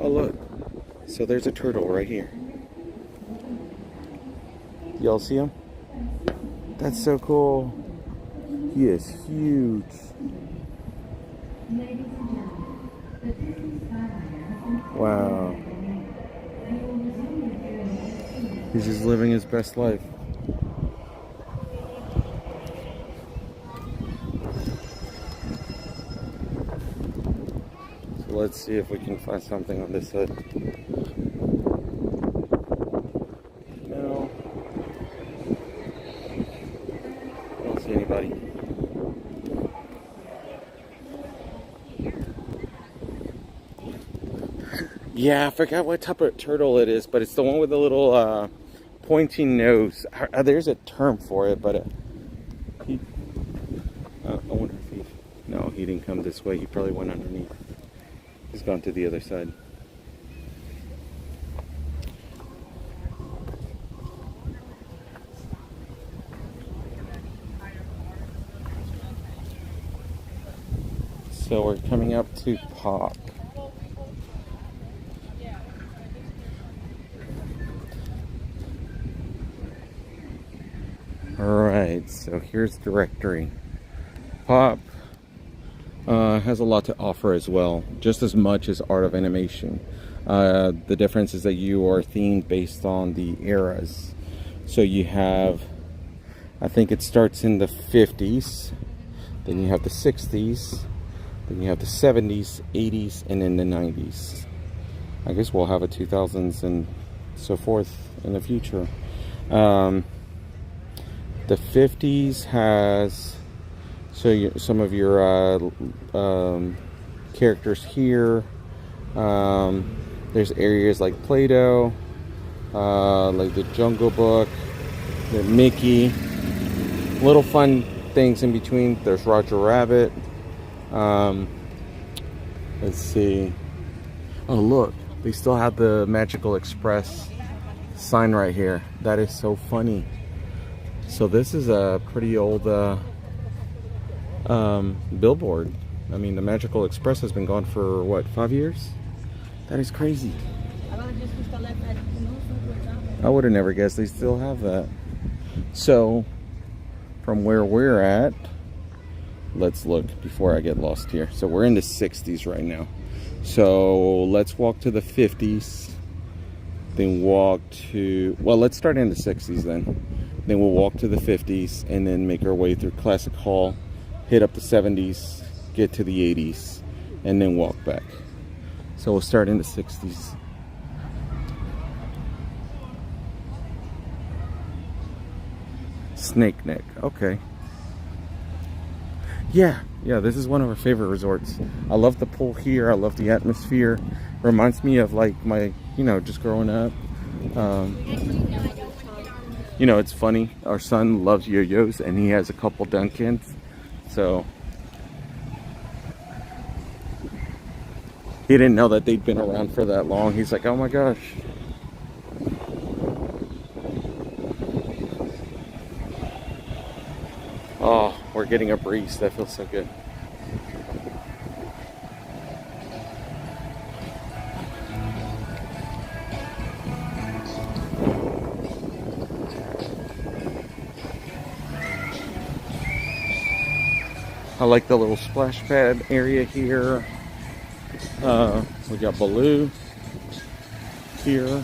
Oh look, so there's a turtle right here. Y'all see him? That's so cool. He is huge. Wow. He's just living his best life. So let's see if we can find something on this side. No. I don't see anybody. Yeah, I forgot what type of turtle it is, but it's the one with the little pointing nose. There's a term for it, but I wonder if he... No, he didn't come this way. He probably went underneath. He's gone to the other side. So we're coming up to Pop. Alright, so here's the directory. Pop has a lot to offer as well, just as much as Art of Animation. The difference is that you are themed based on the eras. So you have, I think it starts in the 50s, then you have the 60s, then you have the 70s, 80s, and then the 90s. I guess we'll have a 2000s and so forth in the future. The 50s has some of your characters here. There's areas like Play-Doh, like the Jungle Book, the Mickey. Little fun things in between. There's Roger Rabbit. Let's see. Oh, look. They still have the Magical Express sign right here. That is so funny. So this is a pretty old billboard. I mean, the Magical Express has been gone for, what, 5 years? That is crazy. I would have never guessed they still have that. So, from where we're at, let's look before I get lost here. So we're in the 60s right now. So let's walk to the 50s. Then walk to, well, let's start in the 60s then. Then we'll walk to the 50s and then make our way through Classic Hall, hit up the 70s, get to the 80s, and then walk back. So we'll start in the 60s. Snake Neck, okay. Yeah, this is one of our favorite resorts. I love the pool here. I love the atmosphere. Reminds me of like my, just growing up. It's funny. Our son loves yo-yos and he has a couple Duncans. So he didn't know that they'd been around for that long. He's like, oh my gosh. Oh, we're getting a breeze. That feels so good. I like the little splash pad area here. We got Baloo here.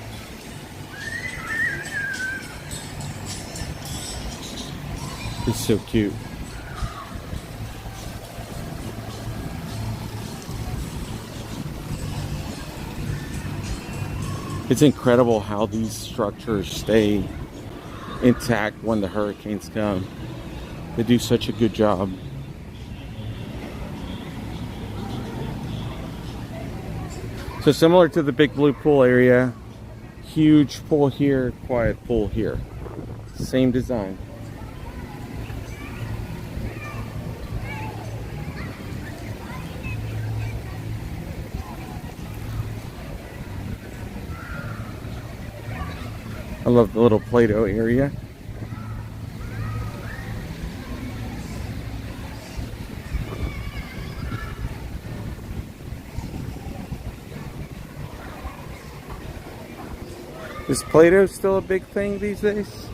It's so cute. It's incredible how these structures stay intact when the hurricanes come. They do such a good job. So similar to the big blue pool area, huge pool here, quiet pool here. Same design. I love the little Play-Doh area. Is Play-Doh still a big thing these days?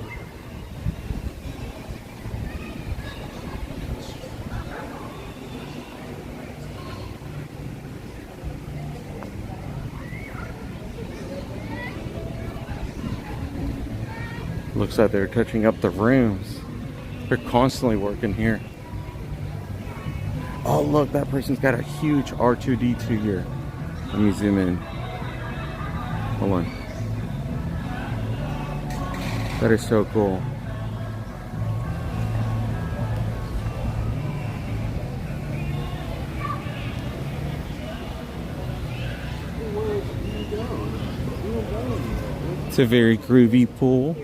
Looks like they're touching up the rooms. They're constantly working here. Oh look, that person's got a huge R2-D2 here. Let me zoom in. Hold on. That is so cool. It's a very groovy pool.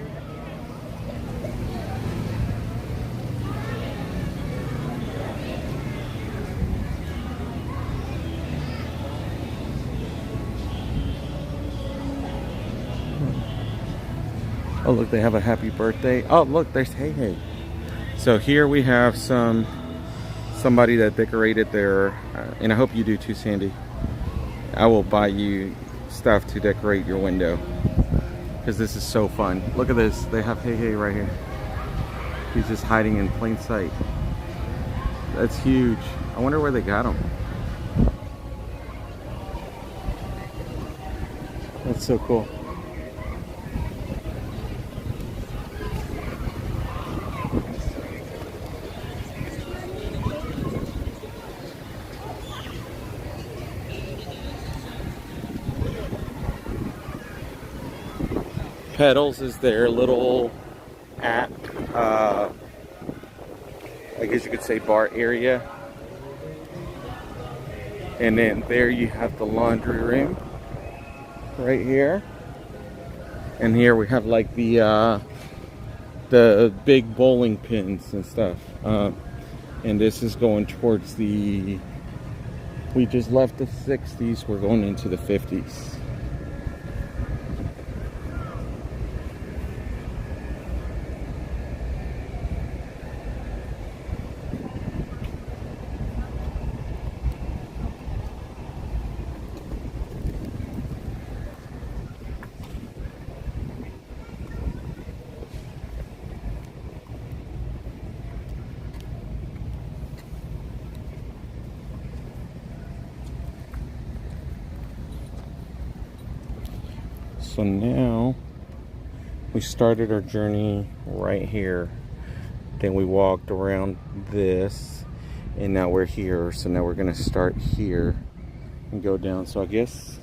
Oh look, they have a happy birthday. Oh look, there's Hey Hey. So here we have some somebody that decorated their, and I hope you do too, Sandy. I will buy you stuff to decorate your window because this is so fun. Look at this. They have Hey Hey right here. He's just hiding in plain sight. That's huge. I wonder where they got him. That's so cool. Pedals is their little app, I guess you could say bar area. And then there you have the laundry room right here. And here we have like the big bowling pins and stuff. And this is going towards the, we just left the 60s, we're going into the 50s. So now we started our journey right here. Then we walked around this and now we're here. So now we're gonna start here and go down. So I guess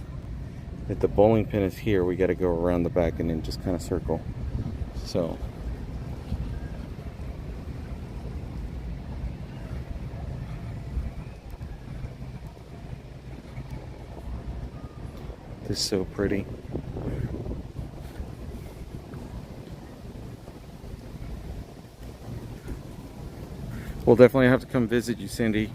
if the bowling pin is here, we gotta go around the back and then just kind of circle. So this is so pretty. We'll definitely have to come visit you, Cindy.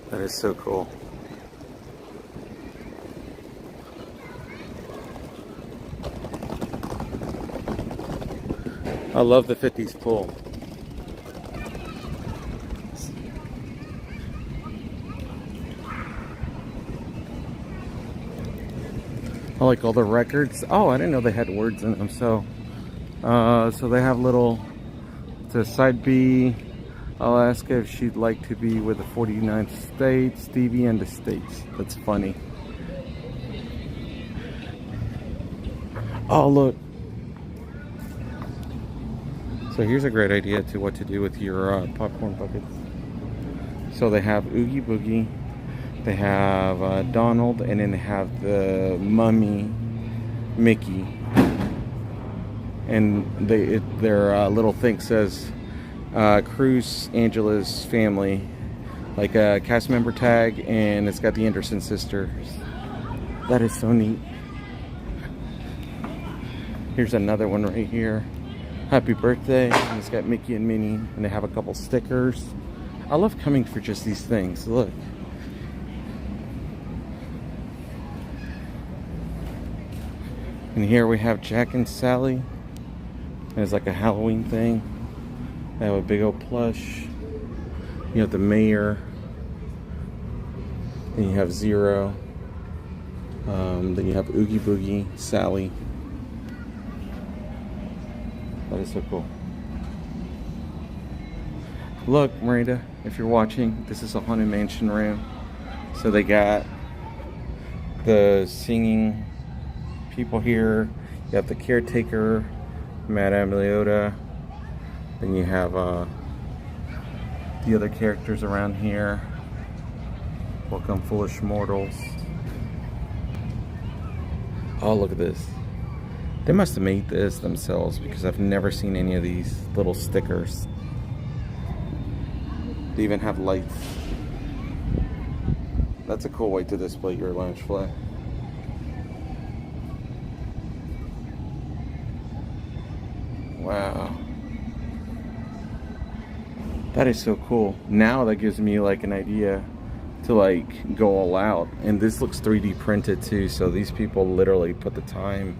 That is so cool. I love the 50s pool. I like all the records. Oh, I didn't know they had words in them. So they have little, to side B, I'll ask her if she'd like to be with the 49th state, Stevie and the States. That's funny. Oh, look. So here's a great idea to what to do with your popcorn buckets. So they have Oogie Boogie, they have Donald, and then they have the Mummy Mickey. And their little thing says Cruz Angela's family, like a cast member tag, and it's got the Anderson sisters. That is so neat. Here's another one right here. Happy birthday. And it's got Mickey and Minnie, and they have a couple stickers. I love coming for just these things. Look. And here we have Jack and Sally. And it's like a Halloween thing. They have a big old plush. You have the mayor. Then you have Zero. Then you have Oogie Boogie, Sally. That is so cool. Look, Miranda, if you're watching, this is a Haunted Mansion room. So they got the singing people here. You have the caretaker, Madame Leota. Then you have the other characters around here. Welcome, foolish mortals. Oh, look at this. They must have made this themselves because I've never seen any of these little stickers. They even have lights. That's a cool way to display your lounge flag. Wow. That is so cool. Now that gives me like an idea to like go all out. And this looks 3D printed too, so these people literally put the time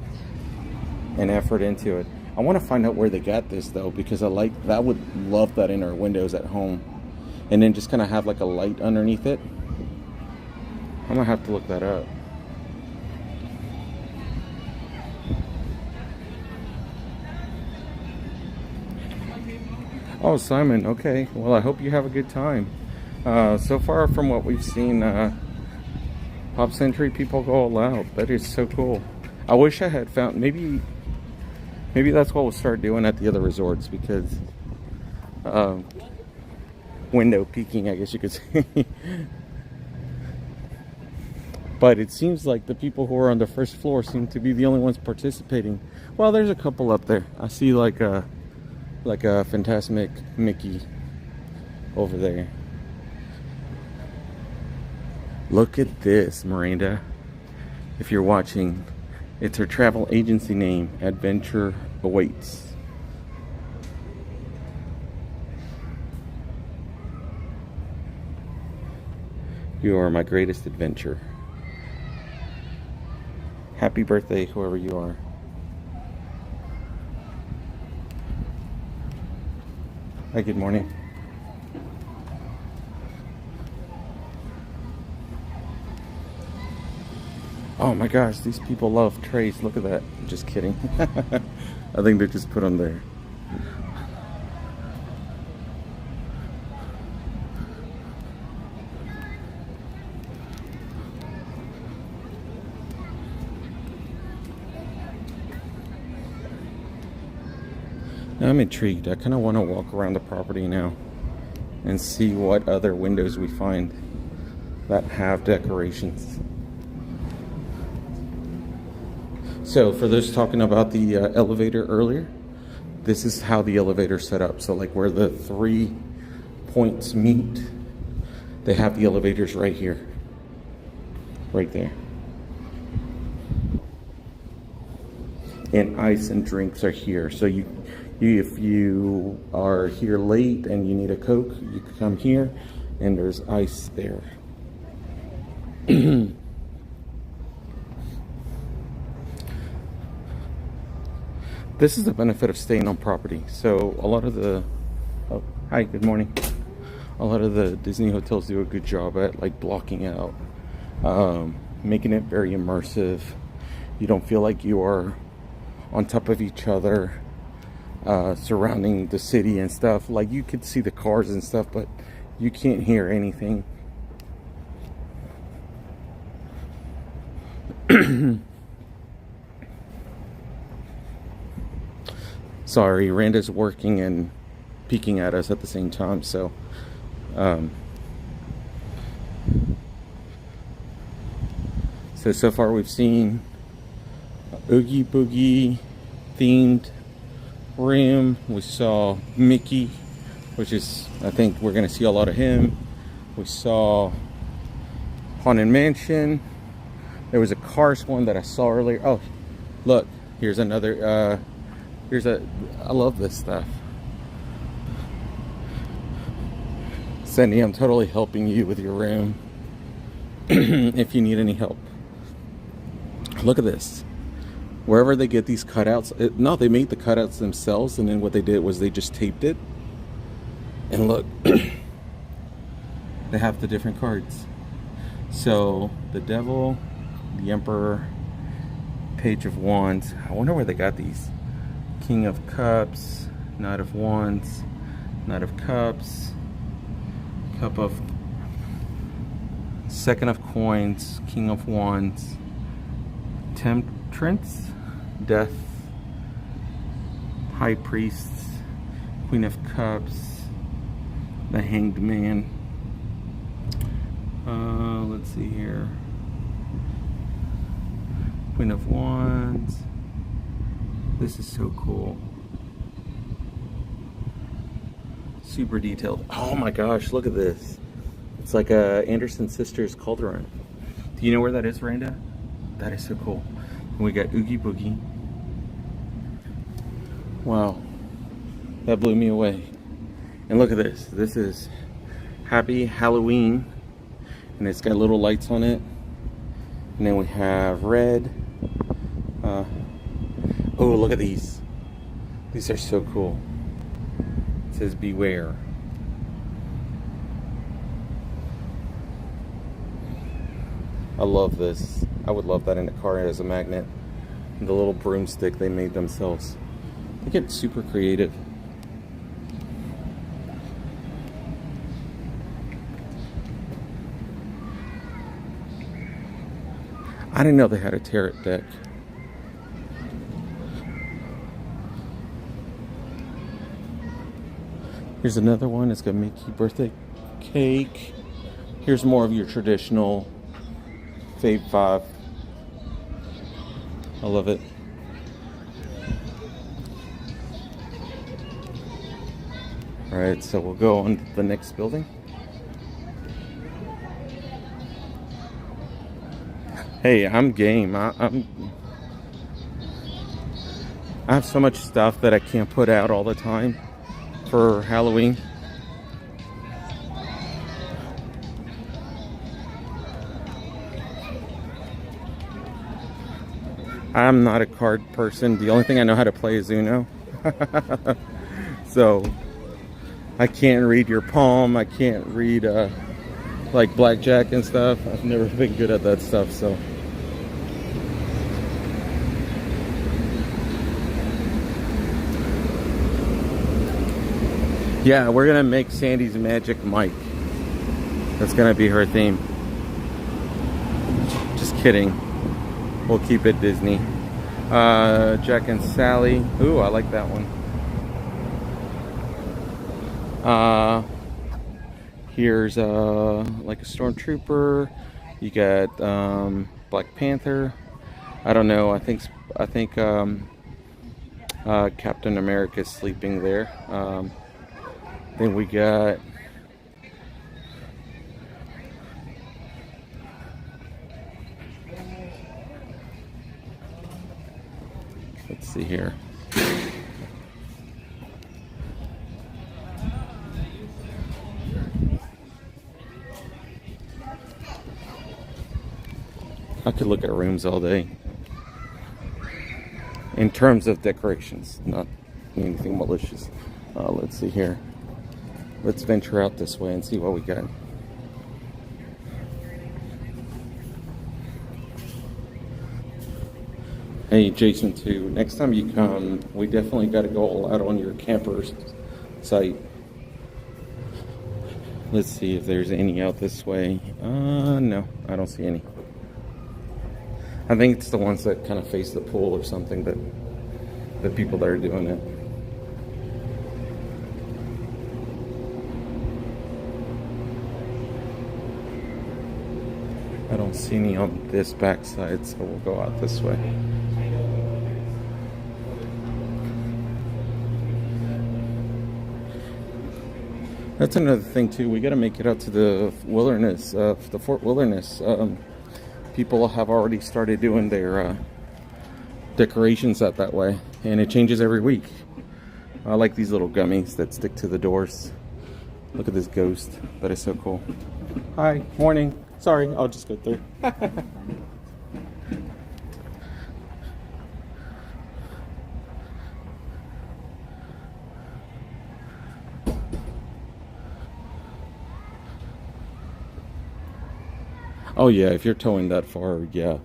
and effort into it. I want to find out where they got this though, because I would love that in our windows at home. And then just kind of have like a light underneath it. I'm gonna have to look that up. Oh, Simon, okay. Well, I hope you have a good time. So far from what we've seen, Pop Century people go all out. That is so cool. I wish I had found, maybe that's what we'll start doing at the other resorts, because window peeking, I guess you could say. But it seems like the people who are on the first floor seem to be the only ones participating. Well, there's a couple up there. I see like a Fantasmic Mickey over there. Look at this, Miranda. If you're watching, it's her travel agency name, Adventure Awaits. You are my greatest adventure. Happy birthday, whoever you are. Hi, good morning. Oh my gosh, these people love trays. Look at that. Just kidding. I think they just put them there. Now I'm intrigued. I kind of want to walk around the property now and see what other windows we find that have decorations. So for those talking about the elevator earlier, this is how the elevator's set up. So like where the 3 points meet, they have the elevators right here, right there. And ice and drinks are here. So if you are here late and you need a Coke, you can come here and there's ice there. This is the benefit of staying on property. So a lot of the, oh, hi, good morning. A lot of the Disney hotels do a good job at like blocking out, making it very immersive. You don't feel like you are on top of each other, surrounding the city and stuff. Like you could see the cars and stuff, but you can't hear anything. Sorry, Randa's working and peeking at us at the same time, so so far we've seen Oogie Boogie themed room. We saw Mickey, which is, I think we're gonna see a lot of him. We saw Haunted Mansion. There was a Cars one that I saw earlier. Oh, look, here's another, I love this stuff. Cindy, I'm totally helping you with your room if you need any help. Look at this. Wherever they get these cutouts, no, they made the cutouts themselves, and then what they did was they just taped it. And look, they have the different cards. So the Devil, the Emperor, Page of Wands. I wonder where they got these. King of Cups, Knight of Wands, Knight of Cups, Cup of, Second of Coins, King of Wands, Temperance, Death, High Priest, Queen of Cups, The Hanged Man. Let's see here. Queen of Wands. This is so cool. Super detailed. Oh my gosh, look at this. It's like a Anderson Sisters cauldron. Do you know where that is, Randa? That is so cool. And we got Oogie Boogie. Wow. That blew me away. And look at this. This is Happy Halloween. And it's got little lights on it. And then we have red. Oh, look at these. These are so cool. It says beware. I love this. I would love that in a car as a magnet. And the little broomstick they made themselves. They get super creative. I didn't know they had a tarot deck. Here's another one. It's got Mickey birthday cake. Here's more of your traditional Fave 5. I love it. Alright, so we'll go on to the next building. Hey, I'm game. I have so much stuff that I can't put out all the time for Halloween. I'm not a card person. The only thing I know how to play is Uno. So I can't read your palm. I can't read like blackjack and stuff. I've never been good at that stuff, so. Yeah, we're gonna make Sandy's Magic Mike. That's gonna be her theme. Just kidding. We'll keep it Disney. Jack and Sally. Ooh, I like that one. Here's like a stormtrooper. You got Black Panther. I don't know. I think Captain America's sleeping there. Then we got let's see here. I could look at rooms all day. In terms of decorations, not anything malicious. Let's see here. Let's venture out this way and see what we got. Hey, Jason, too. Next time you come, we definitely got to go all out on your camper's site. Let's see if there's any out this way. No, I don't see any. I think it's the ones that kind of face the pool or something, that the people that are doing it. I don't see any on this backside, so we'll go out this way. That's another thing too. We got to make it out to the wilderness, the Fort Wilderness. People have already started doing their decorations out that way, and it changes every week. I like these little gummies that stick to the doors. Look at this ghost. That is so cool. Hi, morning. Sorry, I'll just go through. Oh yeah, if you're towing that far, yeah,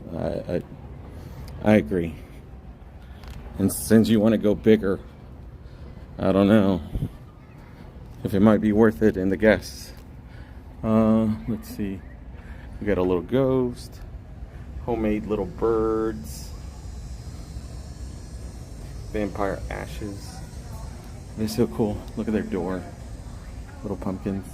I agree. And since you want to go bigger, I don't know if it might be worth it in the gas. Let's see. We got a little ghost, homemade little birds, vampire ashes. They're so cool. Look at their door. Little pumpkins.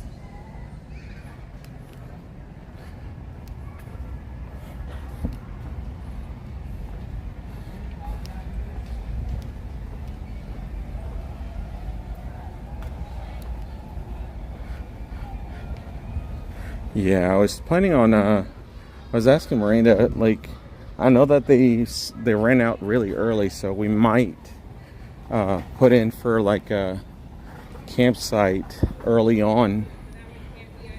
Yeah, I was planning on I was asking Miranda, like, I know that they ran out really early, so we might put in for like a campsite early on.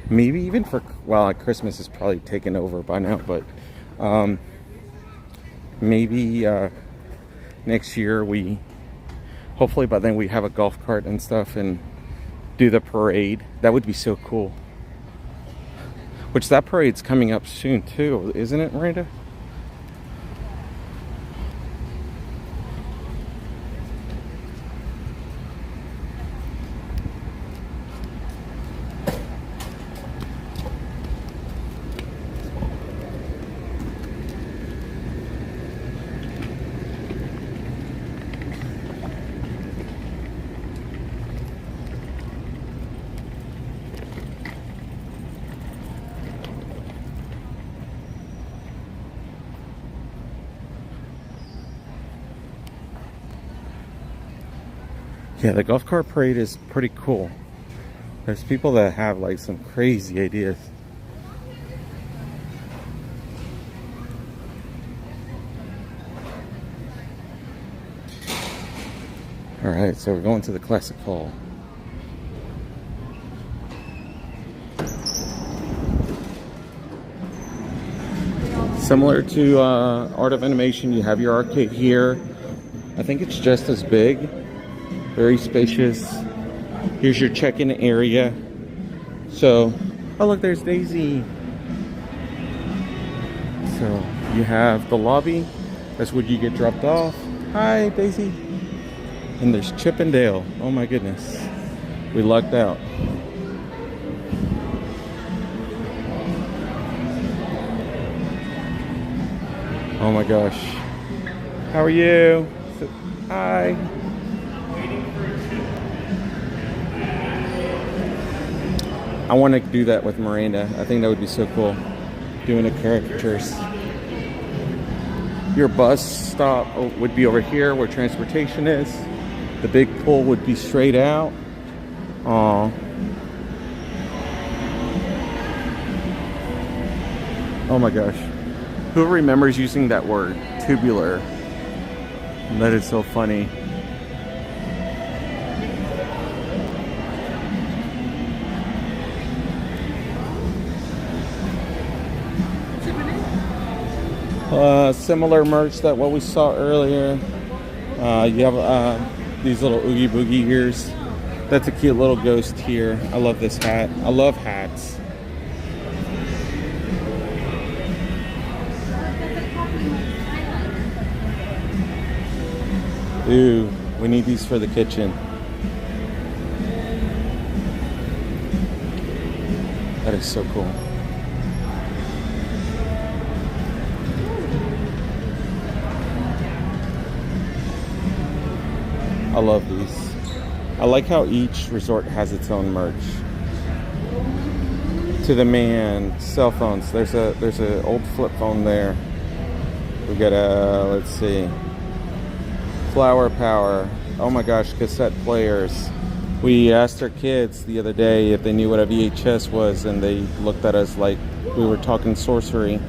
Maybe even for, well, like Christmas is probably taken over by now, but maybe next year hopefully by then we have a golf cart and stuff and do the parade. That would be so cool. Which that parade's coming up soon too, isn't it, Miranda? Yeah, the golf cart parade is pretty cool. There's people that have like some crazy ideas. Alright, so we're going to the Classic Hall. Similar to Art of Animation, you have your arcade here. I think it's just as big. Very spacious. Here's your check-in area. So, oh look, there's Daisy. So, you have the lobby. That's where you get dropped off. Hi, Daisy. And there's Chip and Dale. Oh my goodness. We lucked out. Oh my gosh. How are you? Hi. I want to do that with Miranda. I think that would be so cool. Doing the caricatures. Your bus stop would be over here where transportation is. The big pool would be straight out. Aww. Oh my gosh. Who remembers using that word? Tubular. That is so funny. Similar merch that what we saw earlier. You have these little Oogie Boogie ears. That's a cute little ghost here. I love this hat. I love hats. Ooh, we need these for the kitchen. That is so cool. I love these. I like how each resort has its own merch. To the man, cell phones. There's a old flip phone there. We got a, let's see, Flower Power. Oh my gosh, cassette players. We asked our kids the other day if they knew what a VHS was, and they looked at us like we were talking sorcery.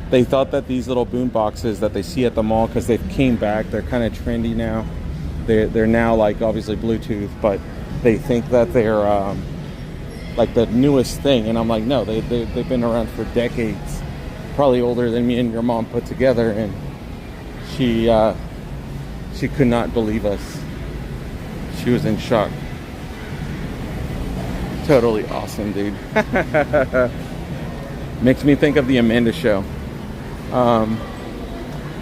They thought that these little boom boxes that they see at the mall, because they came back, they're kind of trendy now. They're now like obviously Bluetooth, but they think that they're like the newest thing. And I'm like, no, they've been around for decades, probably older than me and your mom put together. And she could not believe us. She was in shock. Totally awesome, dude. Makes me think of the Amanda Show.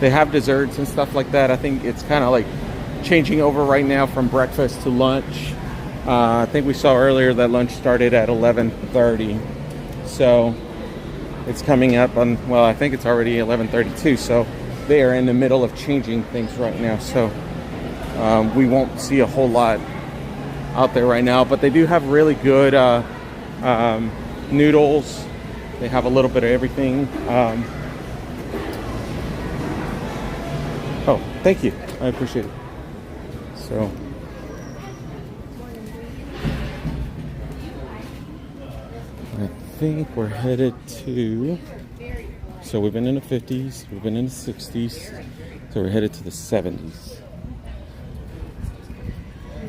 They have desserts and stuff like that. I think it's kind of like changing over right now from breakfast to lunch. I think we saw earlier that lunch started at 11:30. So it's coming up on, well, I think it's already 11:32. So they are in the middle of changing things right now. So we won't see a whole lot out there right now, but they do have really good noodles. They have a little bit of everything. Oh, thank you. I appreciate it. So, I think we're headed to, so we've been in the 50s, we've been in the 60s, so we're headed to the 70s.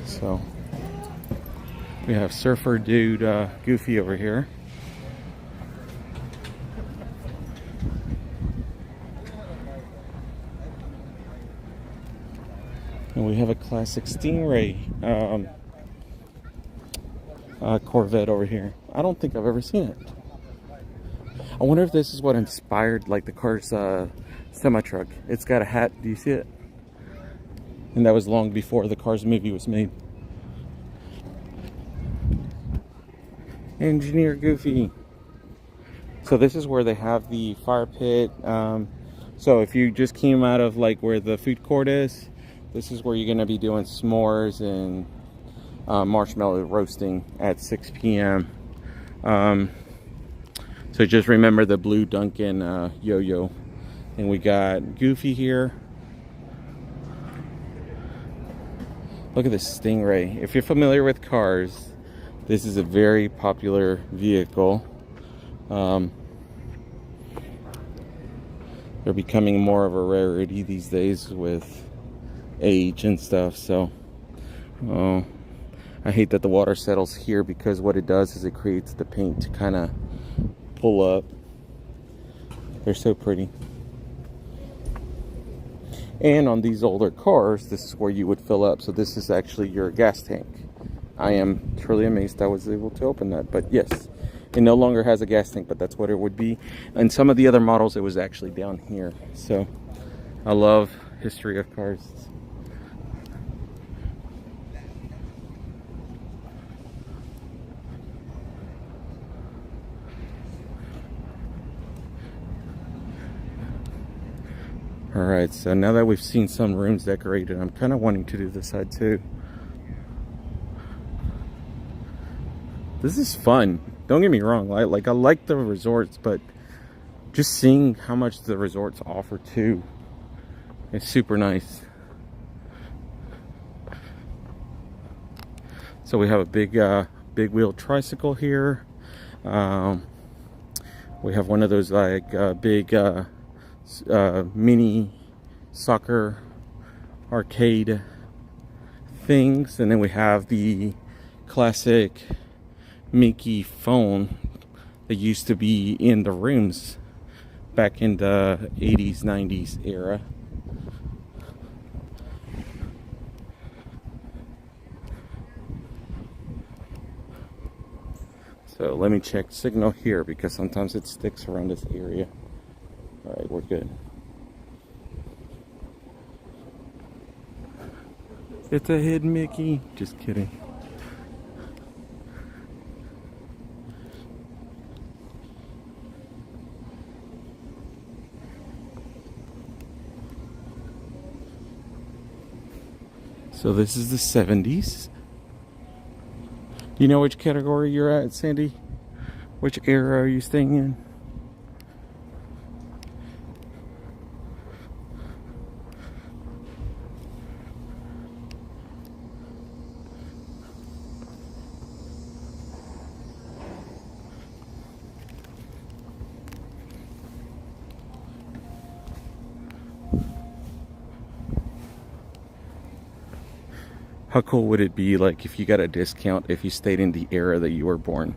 So, we have surfer dude Goofy over here. And we have a classic Stingray Corvette over here. I don't think I've ever seen it. I wonder if this is what inspired like the Cars semi-truck. It's got a hat. Do you see it? And that was long before the Cars movie was made. Engineer Goofy. So this is where they have the fire pit. So if you just came out of like where the food court is, this is where you're going to be doing s'mores and marshmallow roasting at 6 p.m. So just remember the blue Dunkin' yo-yo. And we got Goofy here. Look at this Stingray. If you're familiar with Cars, this is a very popular vehicle. They're becoming more of a rarity these days with age and stuff. So I hate that the water settles here, because what it does is it creates the paint to kind of pull up. They're so pretty. And on these older cars, this is where you would fill up. So this is actually your gas tank. I am truly amazed I was able to open that. But yes, it no longer has a gas tank, but that's what it would be. And some of the other models, it was actually down here. So I love history of cars. Alright, so now that we've seen some rooms decorated, I'm kind of wanting to do this side too. This is fun. Don't get me wrong. I like the resorts, but just seeing how much the resorts offer too is super nice. So we have a big wheel tricycle here. We have one of those like big mini soccer arcade things, and then we have the classic Mickey phone that used to be in the rooms back in the 80s 90s era. So let me check signal here, because sometimes it sticks around this area. Alright, we're good. It's a hidden Mickey. Just kidding. So this is the 70s. Do you know which category you're at, Sandy? Which era are you staying in? How cool would it be like if you got a discount if you stayed in the era that you were born?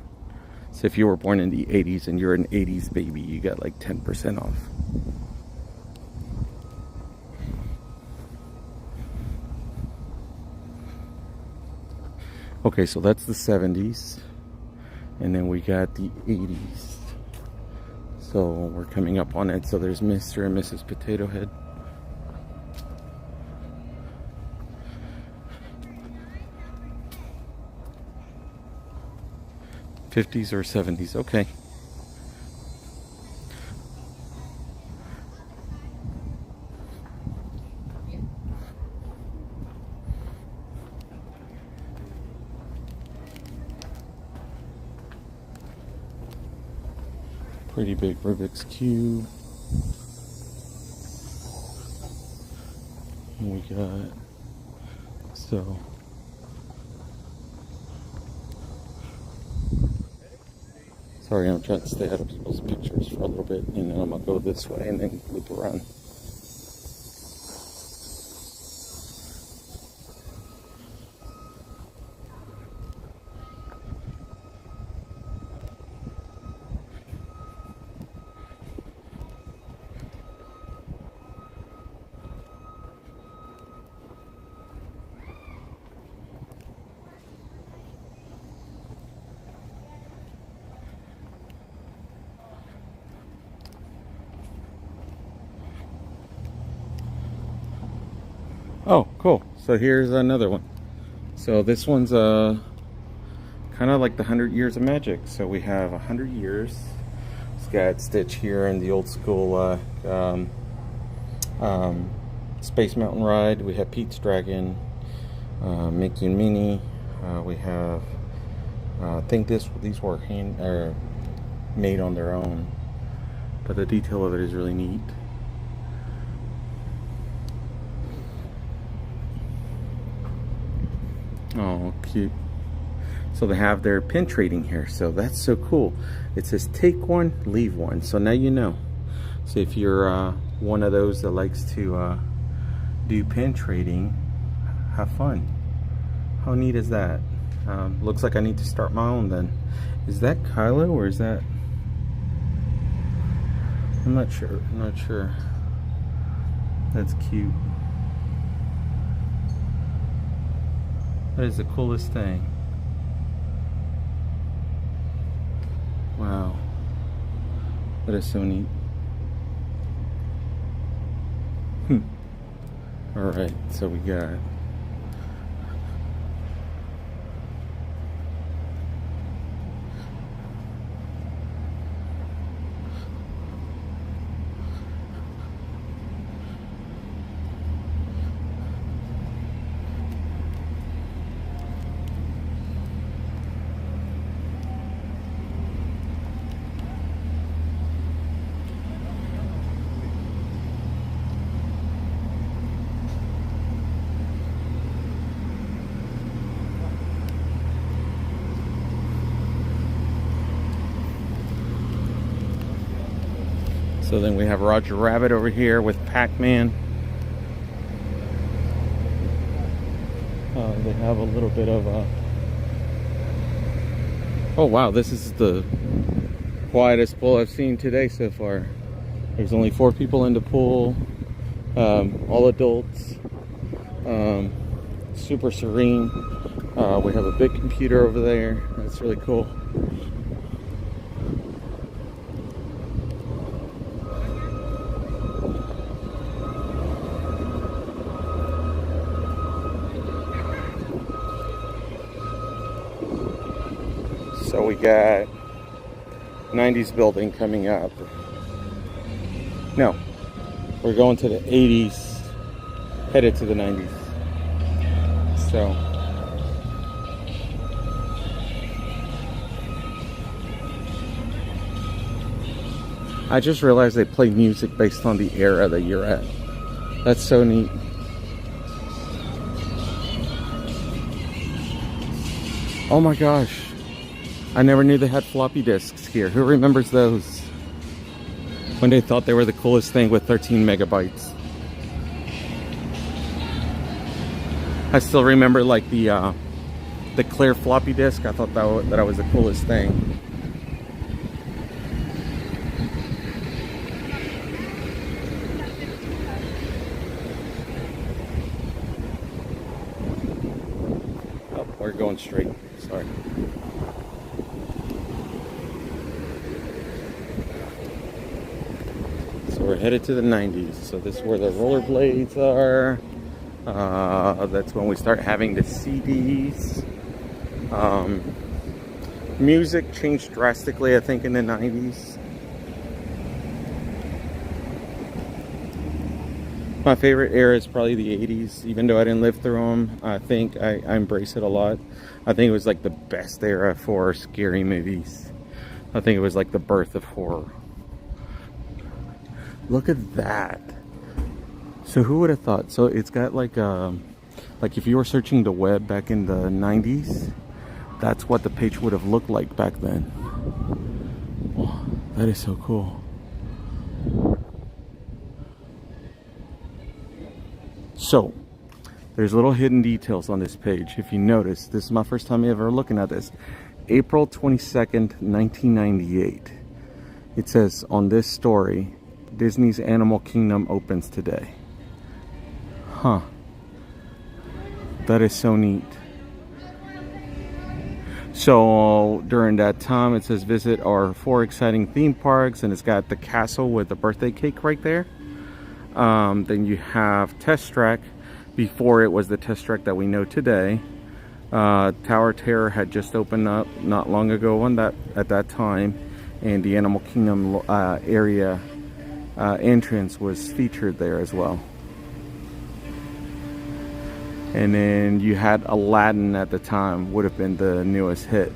So if you were born in the 80s and you're an 80s baby, you got like 10% off. Okay, so that's the 70s. And then we got the 80s. So we're coming up on it. So there's Mr. and Mrs. Potato Head. '50s or '70s, okay. Pretty big Rubik's Cube. And we got, so, sorry, I'm trying to stay out of people's pictures for a little bit, and then I'm gonna go this way and then loop around. Oh, cool. So here's another one. So this one's kind of like the 100 Years of Magic. So we have 100 years. It's got Stitch here in the old school Space Mountain ride. We have Pete's Dragon, Mickey and Minnie. We have, I think these were made on their own, but the detail of it is really neat. Oh, cute. So they have their pin trading here, so that's so cool. It says take one, leave one. So now you know. So if you're one of those that likes to do pin trading, have fun. How neat is that? Looks like I need to start my own then. Is that Kylo or is that? I'm not sure. I'm not sure. That's cute. That is the coolest thing. Wow. That is so neat. Alright, so we got so then we have Roger Rabbit over here with Pac-Man. They have a little bit of a... Oh wow, this is the quietest pool I've seen today so far. There's only 4 people in the pool, all adults, super serene. We have a big computer over there. That's really cool. So we got 90s building coming up. No, we're going to the 80s, headed to the 90s. So I just realized they play music based on the era that you're at. That's so neat. Oh my gosh. I never knew they had floppy disks here. Who remembers those? When they thought they were the coolest thing with 13 megabytes. I still remember like the clear floppy disk. I thought that was the coolest thing. Oh, we're going straight. Sorry. We're headed to the 90s, so this is where the rollerblades are. That's when we start having the CDs. Music changed drastically, I think, in the 90s. My favorite era is probably the 80s, even though I didn't live through them. I think I embrace it a lot. I think it was like the best era for scary movies. I think it was like the birth of horror. Look at that. So who would have thought? So it's got like if you were searching the web back in the 90s, that's what the page would have looked like back then. Oh, that is so cool. So there's little hidden details on this page. If you notice, this is my first time ever looking at this. April 22nd, 1998. It says on this story, Disney's Animal Kingdom opens today. Huh. That is so neat. So during that time, it says visit our 4 exciting theme parks, and it's got the castle with the birthday cake right there. Then you have Test Track. Before it was the Test Track that we know today. Tower Terror had just opened up not long ago at that time, and the Animal Kingdom area entrance was featured there as well. And then you had Aladdin at the time, would have been the newest hit.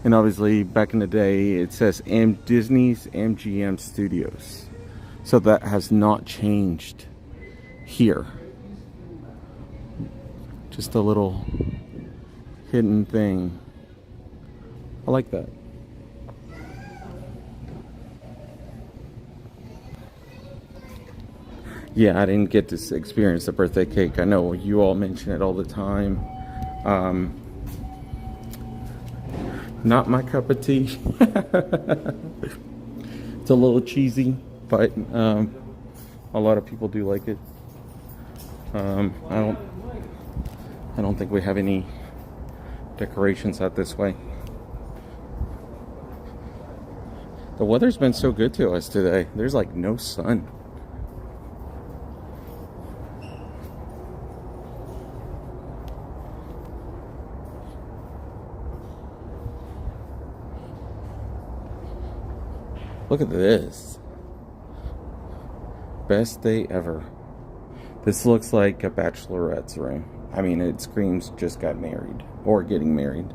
And obviously back in the day it says Disney's MGM Studios. So that has not changed here. Just a little hidden thing. I like that. Yeah, I didn't get to experience the birthday cake. I know you all mention it all the time. Not my cup of tea. It's a little cheesy, but a lot of people do like it. I don't think we have any decorations out this way. The weather's been so good to us today. There's like no sun. Look at this. Best day ever. This looks like a bachelorette's room. I mean, it screams just got married or getting married.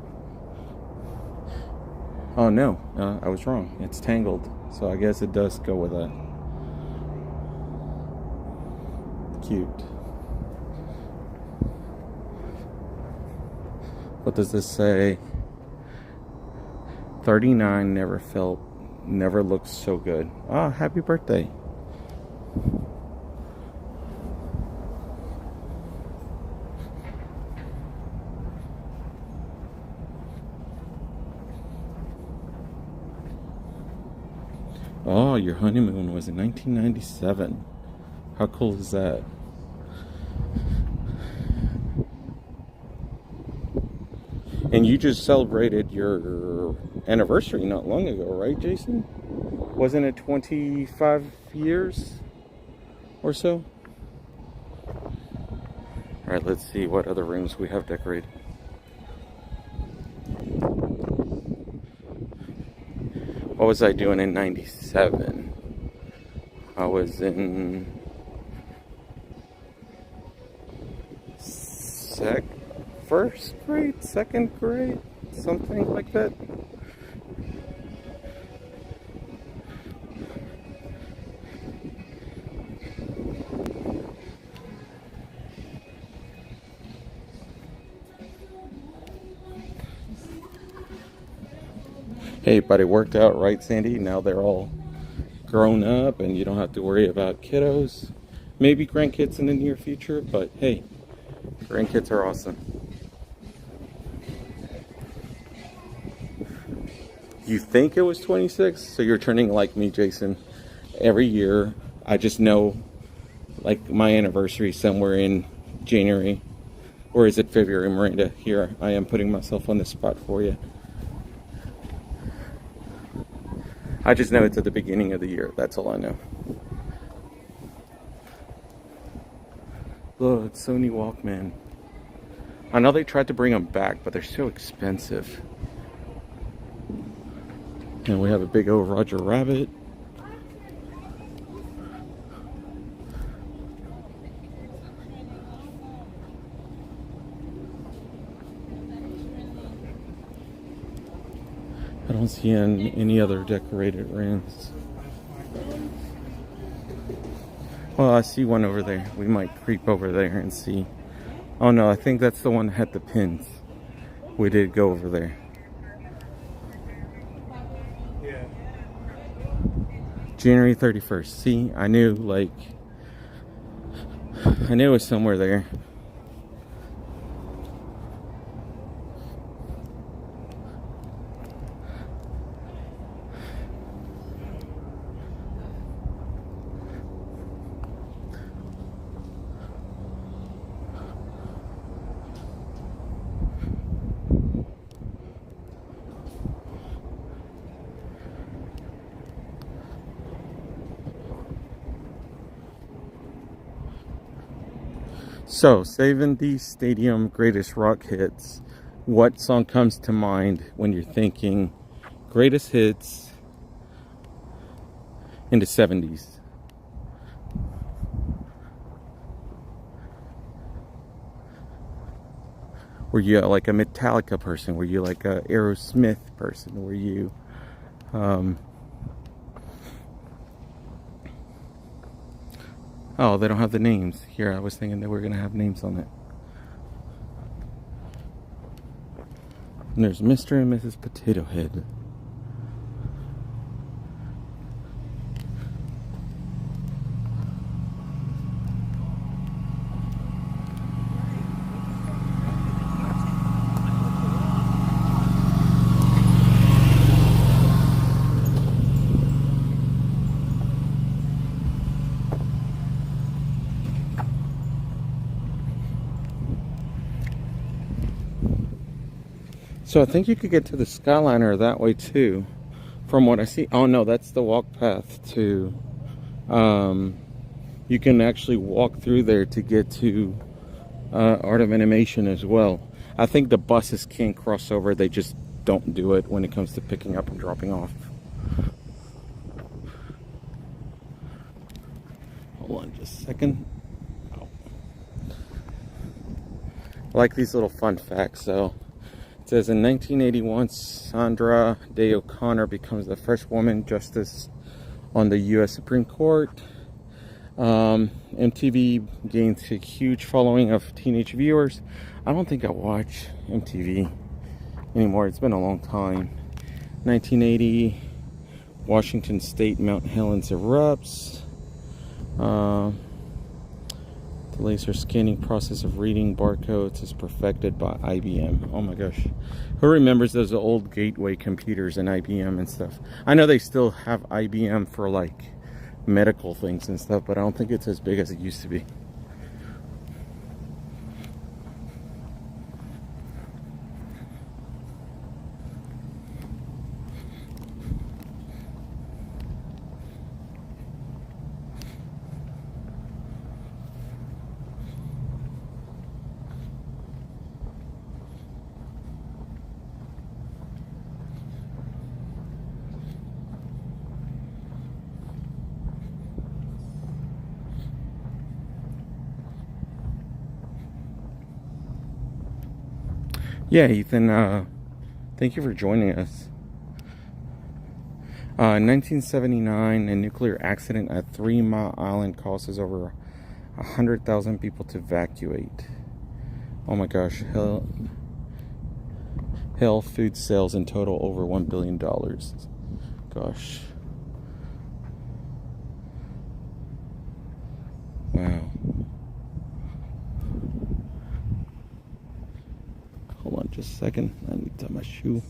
Oh no, I was wrong. It's tangled. So I guess it does go with that. Cute. What does this say? 39 never looked so good. Ah, happy birthday. Oh, your honeymoon was in 1997. How cool is that? And you just celebrated your anniversary not long ago, right, Jason? Wasn't it 25 years or so? All right, let's see what other rooms we have decorated. What was I doing in 97? I was in first grade, second grade, something like that. Hey, but it worked out, right, Sandy? Now they're all grown up and you don't have to worry about kiddos. Maybe grandkids in the near future, but hey, grandkids are awesome. You think it was 26? So you're turning like me, Jason. Every year, I just know like my anniversary somewhere in January. Or is it February, Miranda? Here, I am putting myself on the spot for you. I just know it's at the beginning of the year. That's all I know. Look, Sony Walkman. I know they tried to bring them back, but they're so expensive. And we have a big old Roger Rabbit. I don't see any other decorated rims. Well, I see one over there. We might creep over there and see. Oh no, I think that's the one that had the pins. We did go over there. Yeah. January 31st. See, I knew it was somewhere there. So, saving the stadium greatest rock hits. What song comes to mind when you're thinking greatest hits in the 70s? Were you like a Metallica person? Were you like a Aerosmith person? Were you oh, they don't have the names. Here, I was thinking they were going to have names on it. And there's Mr. and Mrs. Potato Head. So I think you could get to the Skyliner that way too, from what I see. Oh no, that's the walk path to, you can actually walk through there to get to Art of Animation as well. I think the buses can't cross over, they just don't do it when it comes to picking up and dropping off. Hold on just a second. Oh. I like these little fun facts though. It says in 1981, Sandra Day O'Connor becomes the first woman justice on the U.S. Supreme Court. MTV gains a huge following of teenage viewers. I don't think I watch MTV anymore. It's been a long time. 1980, Washington State Mount Helens erupts. The laser scanning process of reading barcodes is perfected by IBM. Oh my gosh. Who remembers those old gateway computers and IBM and stuff? I know they still have IBM for like medical things and stuff, but I don't think it's as big as it used to be. Yeah, Ethan, thank you for joining us. 1979, a nuclear accident at 3 Mile Island causes over 100,000 people to evacuate. Oh my gosh, hell food sales in total over $1 billion. Gosh. Wow. Hold on just a second. I need to tie my shoe.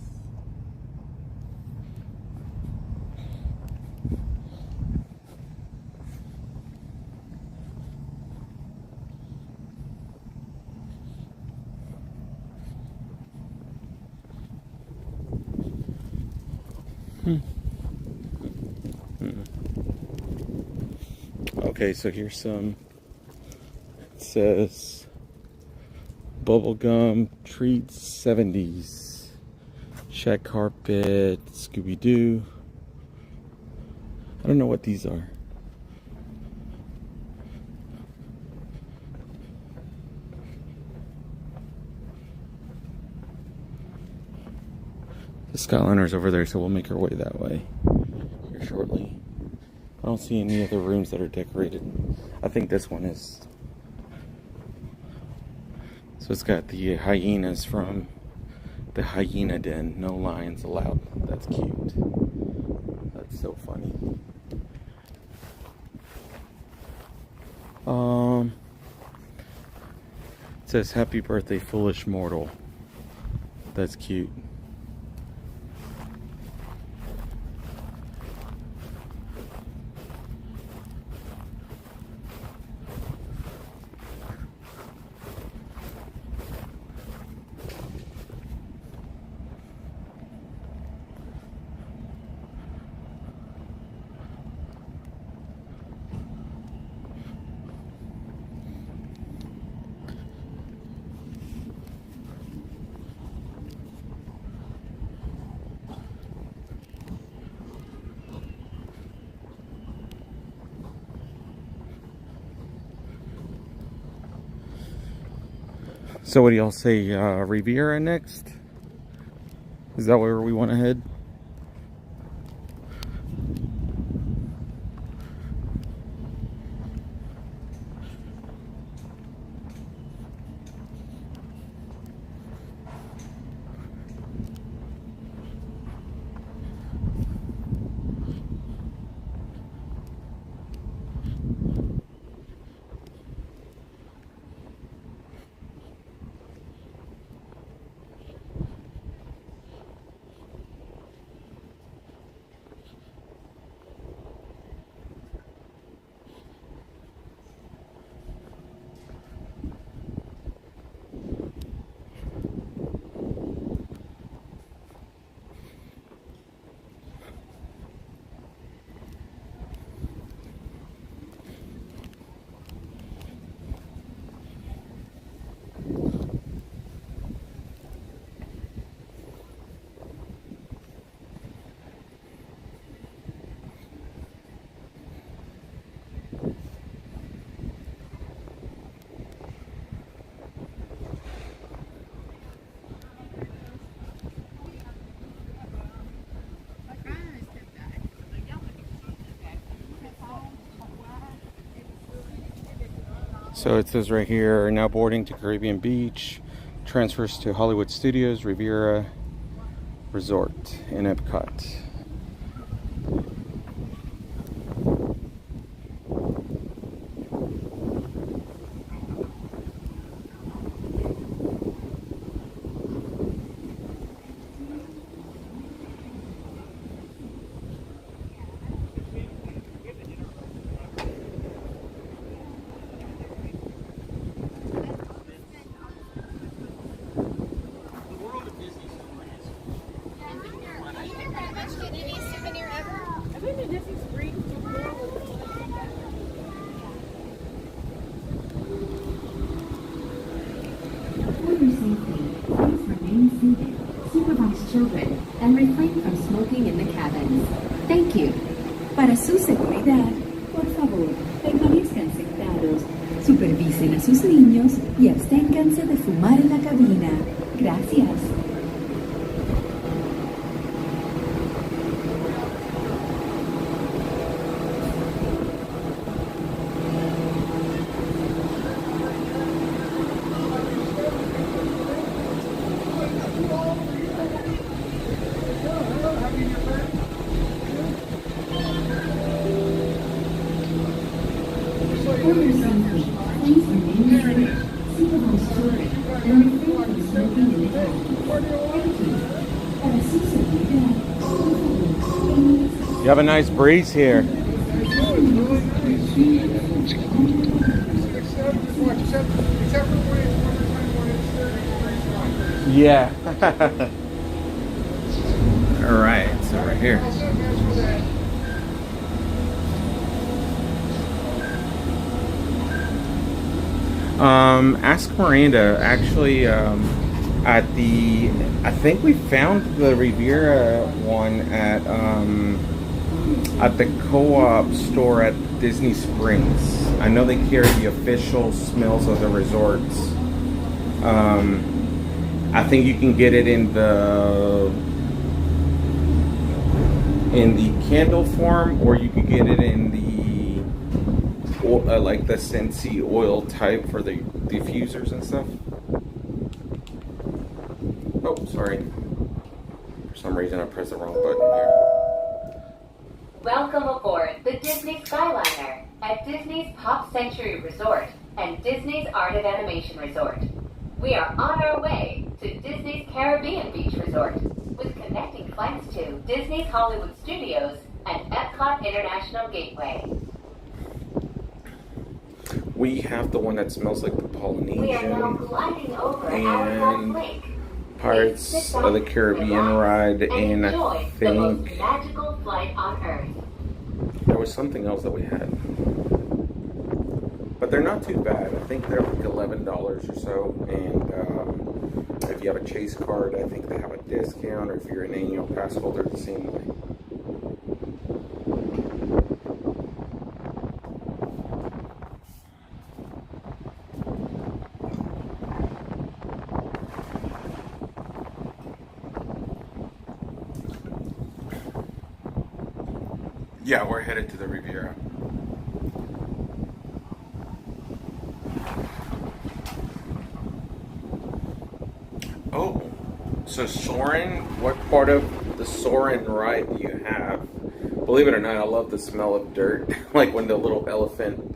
Okay, so here's some. It says bubblegum treats 70s, check carpet, Scooby-Doo. I don't know what these are. The Skyliner's over there, so we'll make our way that way here shortly. I don't see any other rooms that are decorated. I think this one is. So it's got the hyenas from the hyena den. No lions allowed. That's cute. That's so funny. It says happy birthday, foolish mortal. That's cute. So what do y'all say, Riviera next? Is that where we want to head? So it says right here, now boarding to Caribbean Beach, transfers to Hollywood Studios, Riviera Resort in Epcot. Children and refrain from smoking in the cabins. Thank you. Para su seguridad, por favor, permanezcan sentados, supervisen a sus niños y absténganse de fumar en la cabina. Gracias. You have a nice breeze here. Yeah. All right, so we're here. Ask Miranda. Actually, at the, I think we found the Riviera one at the co-op store at Disney Springs. I know they carry the official smells of the resorts. I think you can get it in the in the candle form, or you could get it in the like the Scentsy oil type for the diffusers and stuff. Oh, sorry. For some reason I pressed the wrong button here. Welcome aboard the Disney Skyliner at Disney's Pop Century Resort and Disney's Art of Animation Resort. We are on our way to Disney's Caribbean Beach Resort with connecting flights to Disney's Hollywood Studios and Epcot International Gateway. We have the one that smells like the We are now Polynesian gliding over and Hourglass Lake. Pirates of the Caribbean ride, and I enjoy the most think magical flight on Earth. there was something else that we had. But they're not too bad. I think they're like $11 or so, and if you have a Chase card, I think they have a discount, or if you're an annual pass holder, the same way. Yeah, we're headed to the Riviera. Oh, so Soarin', what part of the Soarin' ride do you have? Believe it or not, I love the smell of dirt. Like when the little elephant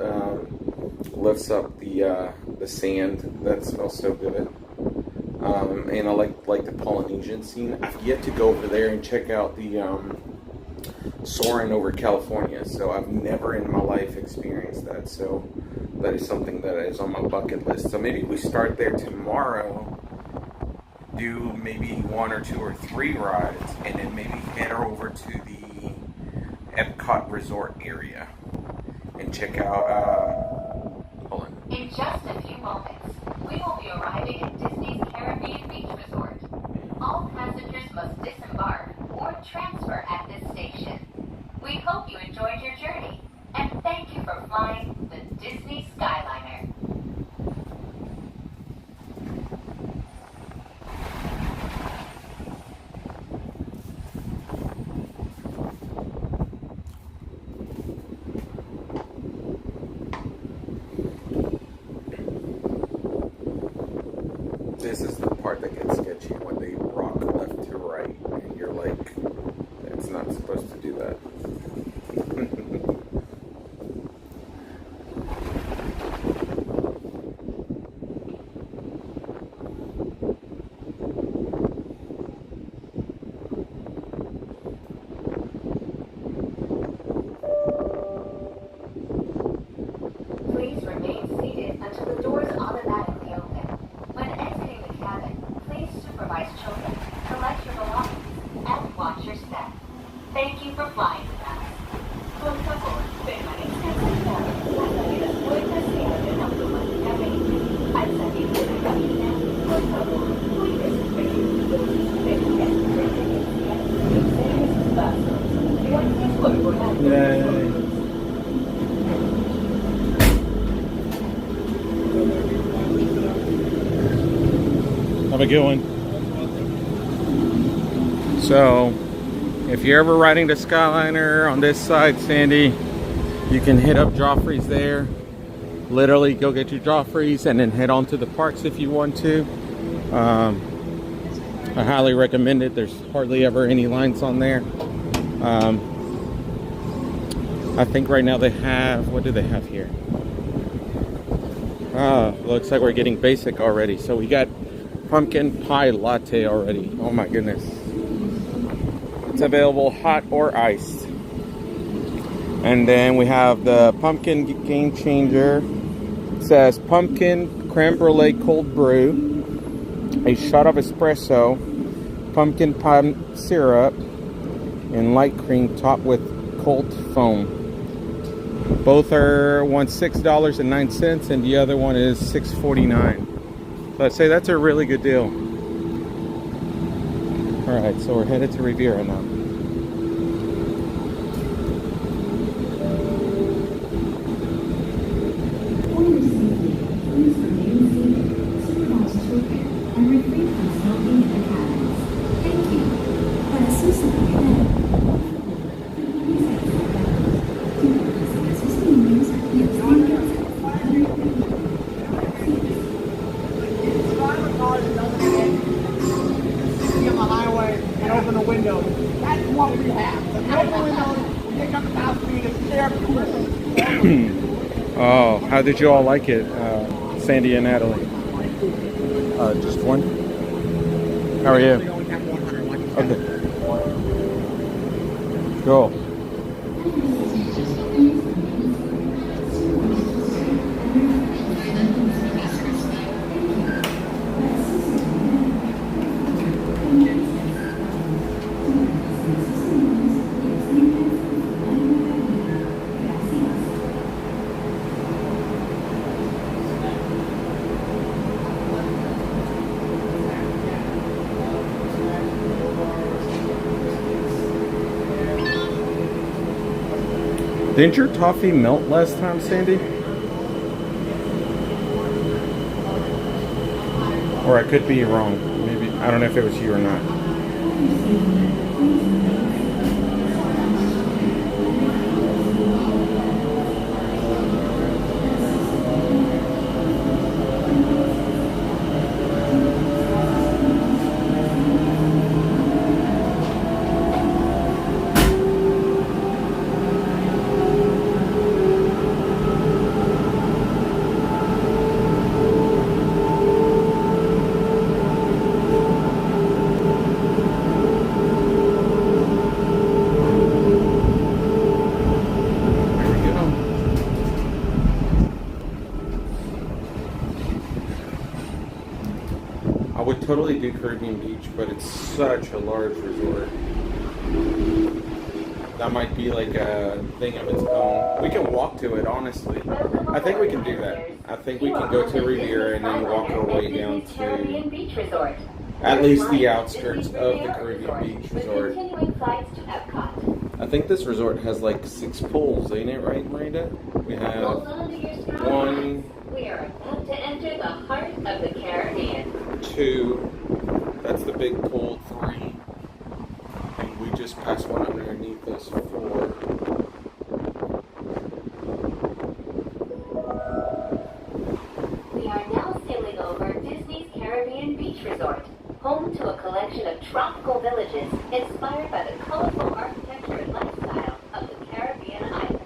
lifts up the sand. That smells so good. And I like the Polynesian scene. I've yet to go over there and check out the Soarin' over California, so I've never in my life experienced that. So that is something that is on my bucket list. So maybe we start there tomorrow, do maybe 1 or 2 or 3 rides, and then maybe head over to the Epcot Resort area and check out. Hold on. In just a few moments, we will be arriving at Disney's Caribbean Beach Resort. All passengers must disembark or transfer at this station. We hope you enjoyed your journey, and thank you for flying the Disney Skyliner. This is the part that gets sketchy when they rock left to right, and you're like, it's not supposed to do that. Please remain seated until the doors automatically open. When exiting the cabin, please supervise children, collect your belongings, and watch your step. Thank you for flying with us. Por favor, permanezca sentado hasta que las puertas se abren automáticamente. Al salir de la cabina, por favor, cuide sus vehículos, permita su pertenencia y observe sus pasos. Gracias por volar con nosotros. Have a good one. So, if you're ever riding the Skyliner on this side, Sandy, you can hit up Joffrey's there. Literally go get your Joffrey's and then head on to the parks if you want to. I highly recommend it. There's hardly ever any lines on there. I think right now they have, what do they have here? Looks like we're getting basic already. So we got pumpkin pie latte already. Oh my goodness. It's available hot or iced. And then we have the pumpkin game changer. It says pumpkin creme brulee cold brew, a shot of espresso, pumpkin pie syrup, and light cream topped with cold foam. Both are one $6.09 and the other one is $6.49. So I'd say that's a really good deal. Alright, so we're headed to Riviera now. For your safety, please remain seated, supervise children, and refrain from smoking in the cabins. Thank you. Para su seguridad, por favor, Oh, how did you all like it, Sandy and Natalie? Just one? How are you? Okay. Cool. Didn't your toffee melt last time, Sandy? Or I could be wrong. Maybe, I don't know if it was you or not. Totally do Caribbean Beach, but it's such a large resort. That might be like a thing of its own. We can walk to it, honestly. I think we can do that. I think we can go to Riviera and then walk our way down to at least the outskirts of the Caribbean Beach Resort. I think this resort has like 6 pools, ain't it right, Miranda? We have 1. We are about to enter the heart of the Caribbean. 2, that's the big pool. 3, and we just passed one underneath us. 4. We are now sailing over Disney's Caribbean Beach Resort, home to a collection of tropical villages inspired by the colorful architecture and lifestyle of the Caribbean islands.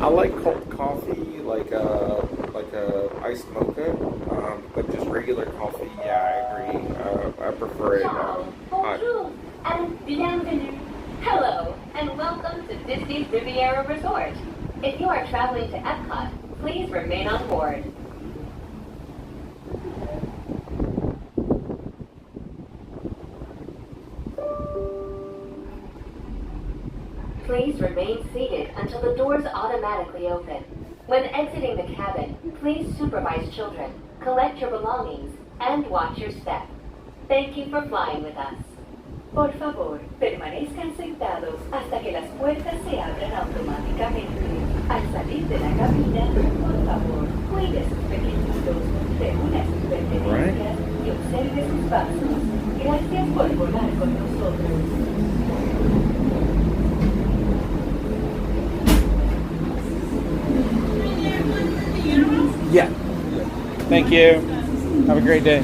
I like cold coffee, like a iced mocha, but just regular coffee. Yeah, I agree. I prefer it hot. Bonjour and bienvenue. Hello and welcome to Disney's Riviera Resort. If you are traveling to Epcot, please remain on board. Please remain seated until the doors automatically open. When exiting the cabin, please supervise children, collect your belongings, and watch your step. Thank you for flying with us. Por favor, permanezcan sentados hasta que las puertas se abran automáticamente. Al salir de la cabina, por favor, cuide sus pequeñitos, reúna sus pertenencias y observe sus pasos. Gracias por volar con nosotros. Yeah. Thank you. Have a great day.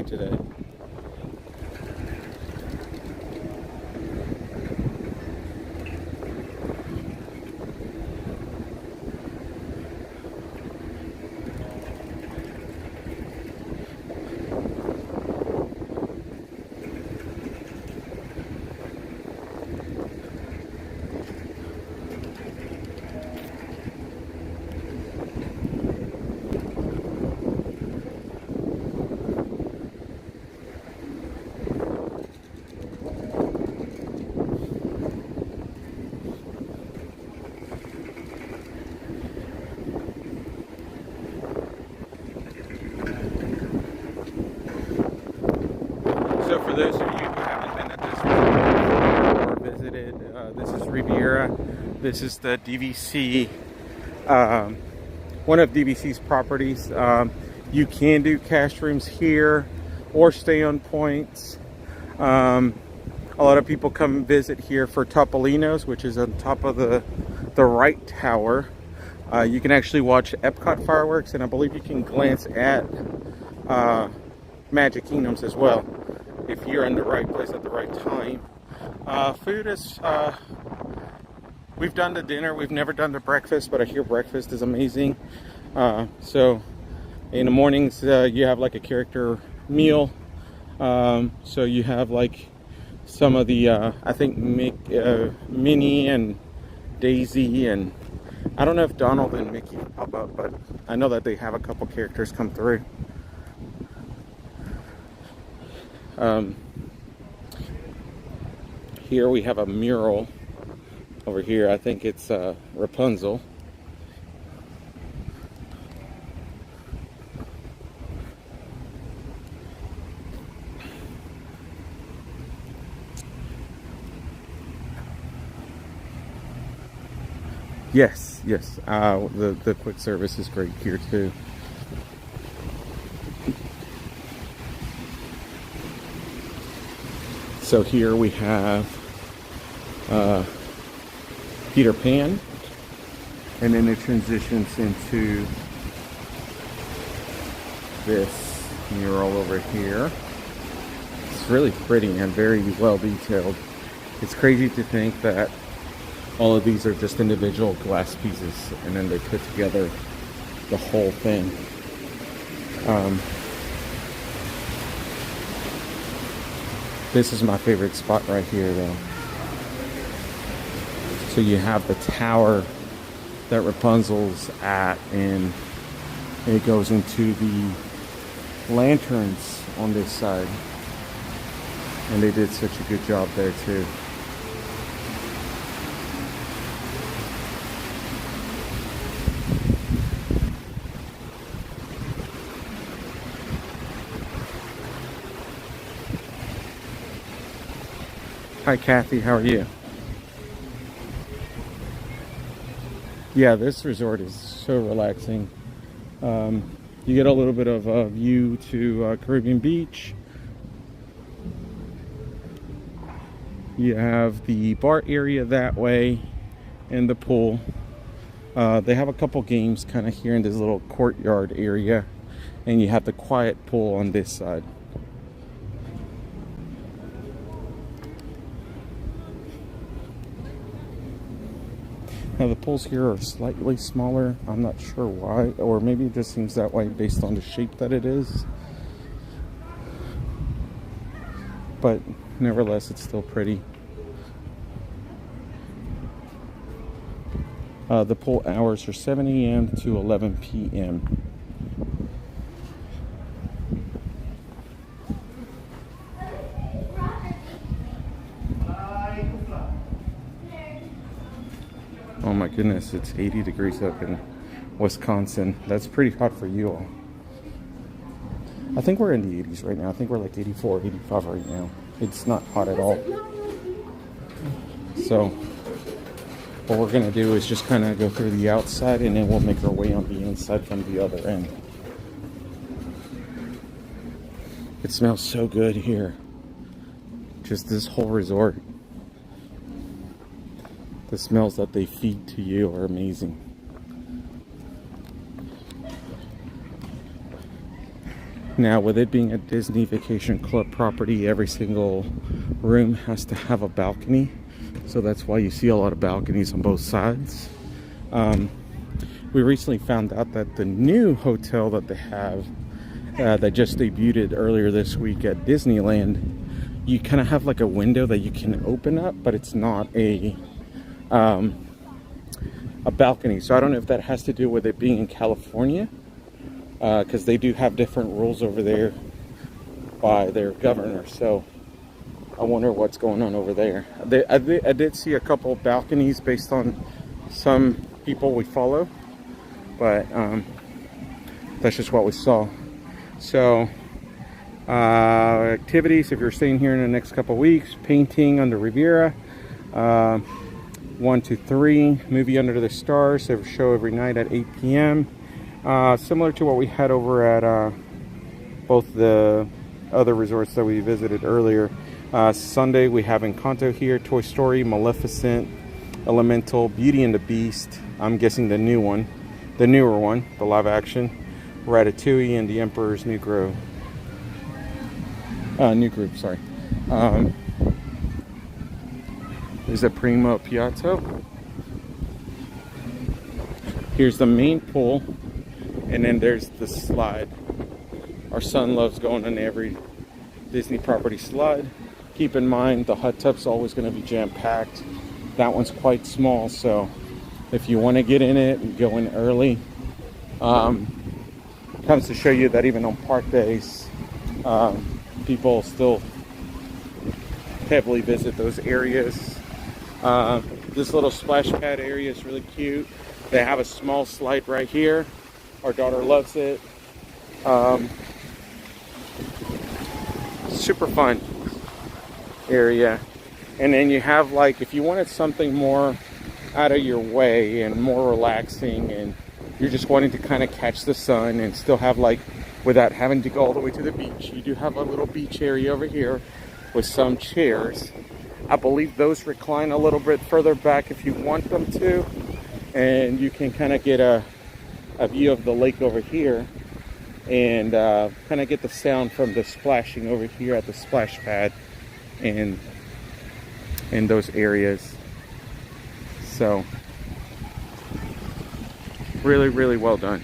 Today. For those of you who haven't been at this resort or visited, this is Riviera. This is the DVC, one of DVC's properties. You can do cash rooms here or stay on points. A lot of people come visit here for Topolino's, which is on top of the right tower. You can actually watch Epcot fireworks, and I believe you can glance at Magic Kingdoms as well if you're in the right place at the right time. Food is, we've done the dinner, we've never done the breakfast, but I hear breakfast is amazing. So in the mornings you have like a character meal. So you have like some of the I think Minnie and Daisy, and I don't know if Donald and Mickey pop up, but I know that they have a couple characters come through. Here we have a mural over here. I think it's Rapunzel. Yes, yes. The quick service is great here too. So here we have Peter Pan, and then it transitions into this mural over here. It's really pretty and very well detailed. It's crazy to think that all of these are just individual glass pieces, and then they put together the whole thing. This is my favorite spot right here, though. So you have the tower that Rapunzel's at, and it goes into the lanterns on this side. And they did such a good job there, too. Hi Cathy, how are you? Yeah, this resort is so relaxing. You get a little bit of a view to Caribbean Beach. You have the bar area that way and the pool. They have a couple games kind of here in this little courtyard area, and you have the quiet pool on this side. Now the pools here are slightly smaller. I'm not sure why, or maybe it just seems that way based on the shape that it is. But nevertheless, it's still pretty. The pool hours are 7 a.m. to 11 p.m. Oh my goodness, it's 80 degrees up in Wisconsin. That's pretty hot for you all. I think we're in the 80s right now. I think we're like 84, 85 right now. It's not hot at all. So what we're gonna do is just kind of go through the outside, and then we'll make our way on the inside from the other end. It smells so good here. Just this whole resort. The smells that they feed to you are amazing. Now, with it being a Disney Vacation Club property, every single room has to have a balcony. So that's why you see a lot of balconies on both sides. We recently found out that the new hotel that they have, that just debuted earlier this week at Disneyland, you kind of have like a window that you can open up, but it's not a balcony. So I don't know if that has to do with it being in California, because they do have different rules over there by their governor. So I wonder what's going on over there. I did see a couple of balconies based on some people we follow, but that's just what we saw. So Activities, if you're staying here in the next couple weeks, painting on the Riviera, 1 to 3, movie Under the Stars, they show every night at 8 p.m. Similar to what we had over at both the other resorts that we visited earlier. Sunday we have Encanto here, Toy Story, Maleficent, Elemental, Beauty and the Beast, I'm guessing the newer one, the live action, Ratatouille, and The Emperor's New Groove. Sorry. There's a Primo Piatto. Here's the main pool, and then there's the slide. Our son loves going on every Disney property slide. Keep in mind the hot tub's always going to be jam-packed. That one's quite small, so if you want to get in it and go in early, comes to show you that even on park days, people still heavily visit those areas. This little splash pad area is really cute. They have a small slide right here. Our daughter loves it. Super fun area. And then you have, like, if you wanted something more out of your way and more relaxing, and you're just wanting to kind of catch the sun and still have, like, without having to go all the way to the beach, you do have a little beach area over here with some chairs. I believe those recline a little bit further back if you want them to, and you can kind of get a view of the lake over here, and kind of get the sound from the splashing over here at the splash pad and in those areas. So really, really well done.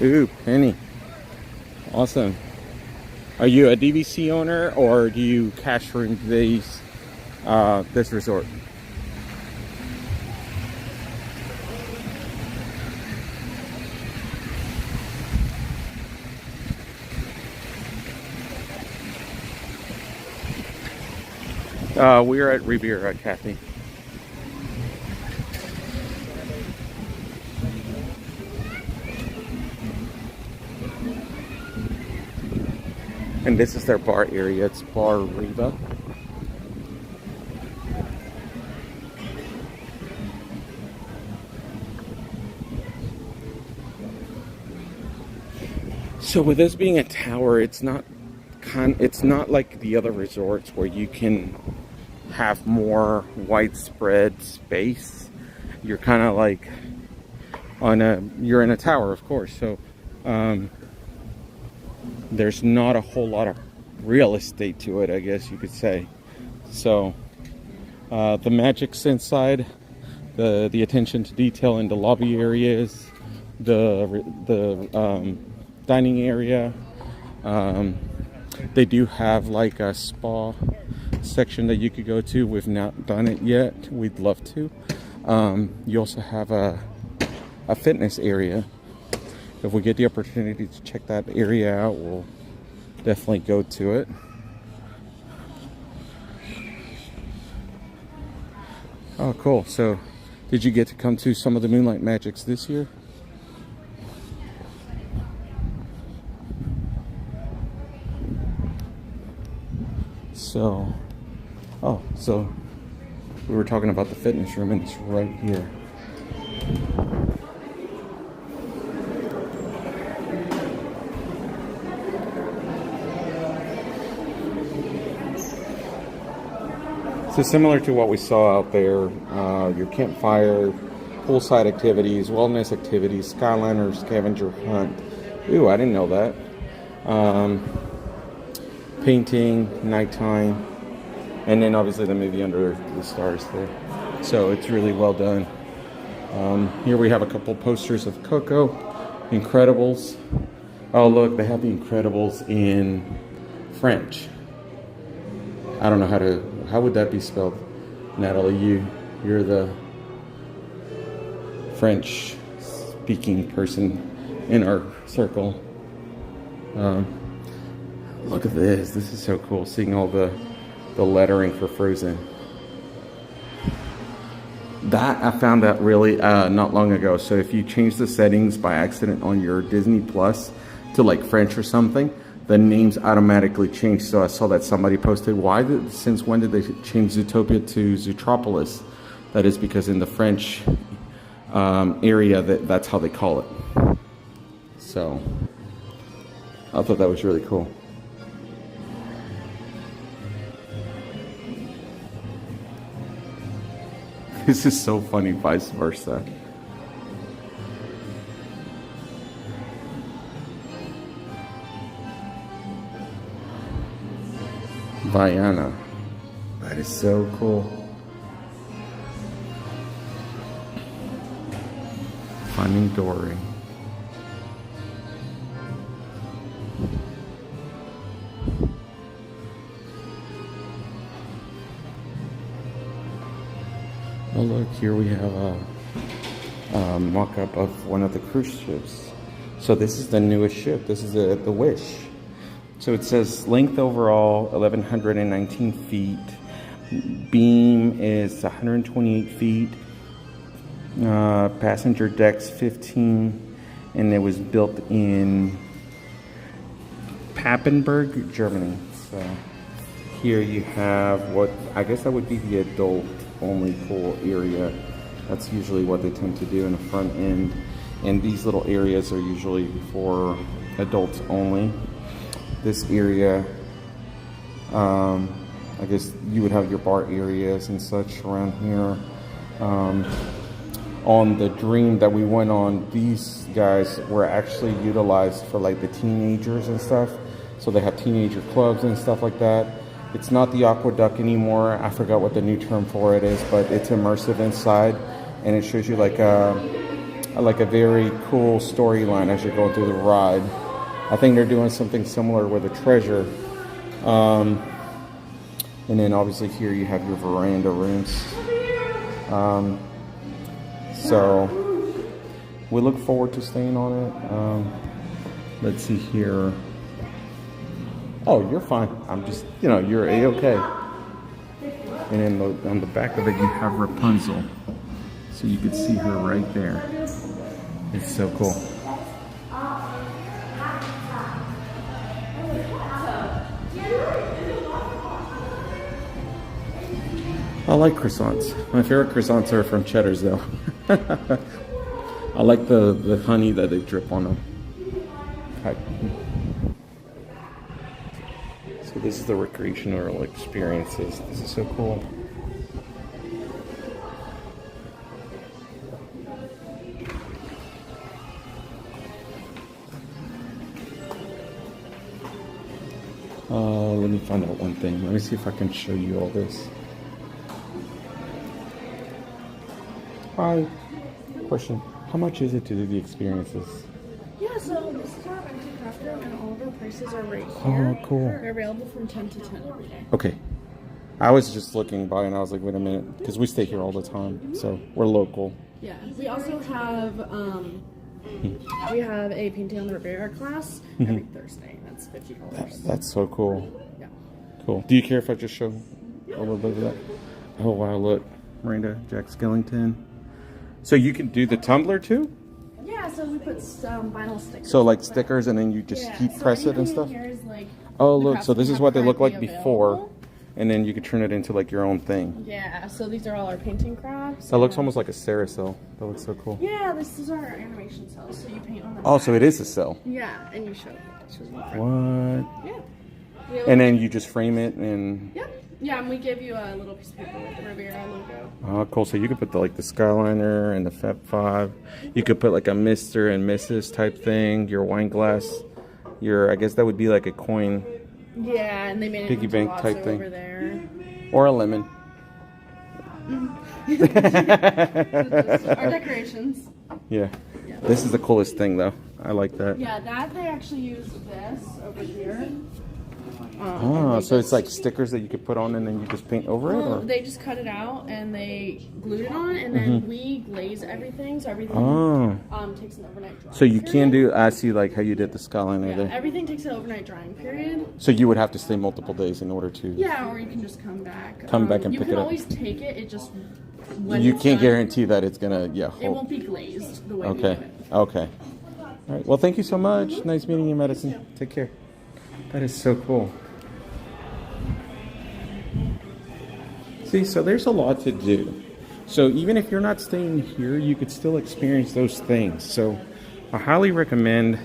Ooh, Penny. Awesome. Are you a DVC owner, or do you cash room these this resort? We're at Riviera, Cathy. And this is their bar area. It's Bar Riva. So with this being a tower, it's not like the other resorts where you can have more widespread space. You're kind of like you're in a tower, of course. So there's not a whole lot of real estate to it, I guess you could say. So the magic's inside, the attention to detail in the lobby areas, the dining area. They do have like a spa section that you could go to. We've not done it yet. We'd love to. You also have a fitness area. If we get the opportunity to check that area out, we'll definitely go to it. Oh, cool. So, did you get to come to some of the Moonlight Magics this year? So, so we were talking about the fitness room, and it's right here. So similar to what we saw out there, your campfire, poolside activities, wellness activities, Skyliner, scavenger hunt. Ooh, I didn't know that. Painting, nighttime, and then obviously the movie Under the Stars there. So it's really well done. Here we have a couple posters of Coco, Incredibles. Oh look, they have the Incredibles in French. I don't know how would that be spelled? Natalie, you're the French speaking person in our circle. Look at this. This is so cool, seeing all the lettering for Frozen. That I found out really not long ago. So if you change the settings by accident on your Disney Plus to like French or something, the names automatically change. So I saw that somebody posted, since when did they change Zootopia to Zootropolis? That is because in the French area, that's how they call it. So I thought that was really cool. This is so funny, vice versa. Viana. That is so cool. Finding Dory. Oh look, here we have a mock-up of one of the cruise ships. So this is the newest ship. This is the Wish. So it says length overall 1,119 feet. Beam is 128 feet. Passenger decks 15. And it was built in Papenburg, Germany. So here you have what I guess that would be the adult only pool area. That's usually what they tend to do in the front end, and these little areas are usually for adults only. This area, I guess you would have your bar areas and such around here. On the Dream that we went on, these guys were actually utilized for like the teenagers and stuff, so they have teenager clubs and stuff like that. It's not the aqueduct anymore. I forgot what the new term for it is, but it's immersive inside, and it shows you like a very cool storyline as you're going through the ride. I think they're doing something similar with the Treasure. And then obviously here you have your veranda rooms. So we look forward to staying on it. Let's see here. Oh, you're fine. I'm just, you're A-okay. And then on the back of it, you have Rapunzel. So you can see her right there. It's so cool. I like croissants. My favorite croissants are from Cheddar's, though. I like the honey that they drip on them. So this is the recreational experiences. This is so cool. Let me find out one thing. Let me see if I can show you all this. Hi. Question. How much is it to do the experiences? Yeah, so this is our empty craft room, and all of our prices are right here. Oh, cool. They're available from 10 to 10 every day. Okay. I was just looking by and I was like, wait a minute, because we stay here all the time, so we're local. Yeah. We also have a painting on the Riviera class every Thursday. That's $50. That's so cool. Yeah. Cool. Do you care if I just show a little bit of that? Oh wow, look. Miranda, Jack Skellington. So you can do the tumbler too? Yeah, so we put some vinyl stickers. So like stickers and then you just heat press it and stuff? Here is like Oh look, so this is what they look like currently before. available. And then you could turn it into like your own thing. Yeah, so these are all our painting crafts. That looks almost like a carousel. That looks so cool. Yeah, this is our animation cell, so you paint on the Oh, so back. it is a cell. Yeah, and you show it. What? Yeah. And then you just frame it and... Yep. Yeah, and we give you a little piece of paper with the Riviera logo. Oh, cool. So you could put the Skyliner and the Fab 5. You could put like a Mr. and Mrs. type thing, your wine glass, I guess that would be like a coin. Yeah, and they made Piggy it bank into type Lotso thing. over there. Or a lemon. Our decorations. Yeah. This is the coolest thing though. I like that. Yeah, that they actually use this over here. So it's like stickers that you could put on and then you just paint over it? Well, Or? they just cut it out and they glued it on, and then we glaze everything, so everything takes an overnight drying So you period. can do, I see like how you did the Skyliner Yeah, there. everything takes an overnight drying period. So you would have to stay multiple days in order to... Yeah, or you can just come back. Come back and you pick can it up. always take it. It just when You it's can't done, guarantee that it's gonna, yeah. it won't be glazed the way we do Okay. it. Okay. All right. Well, thank you so much. Nice meeting you, Madison. Take care. That is so cool. See, so there's a lot to do. So even if you're not staying here, you could still experience those things. So I highly recommend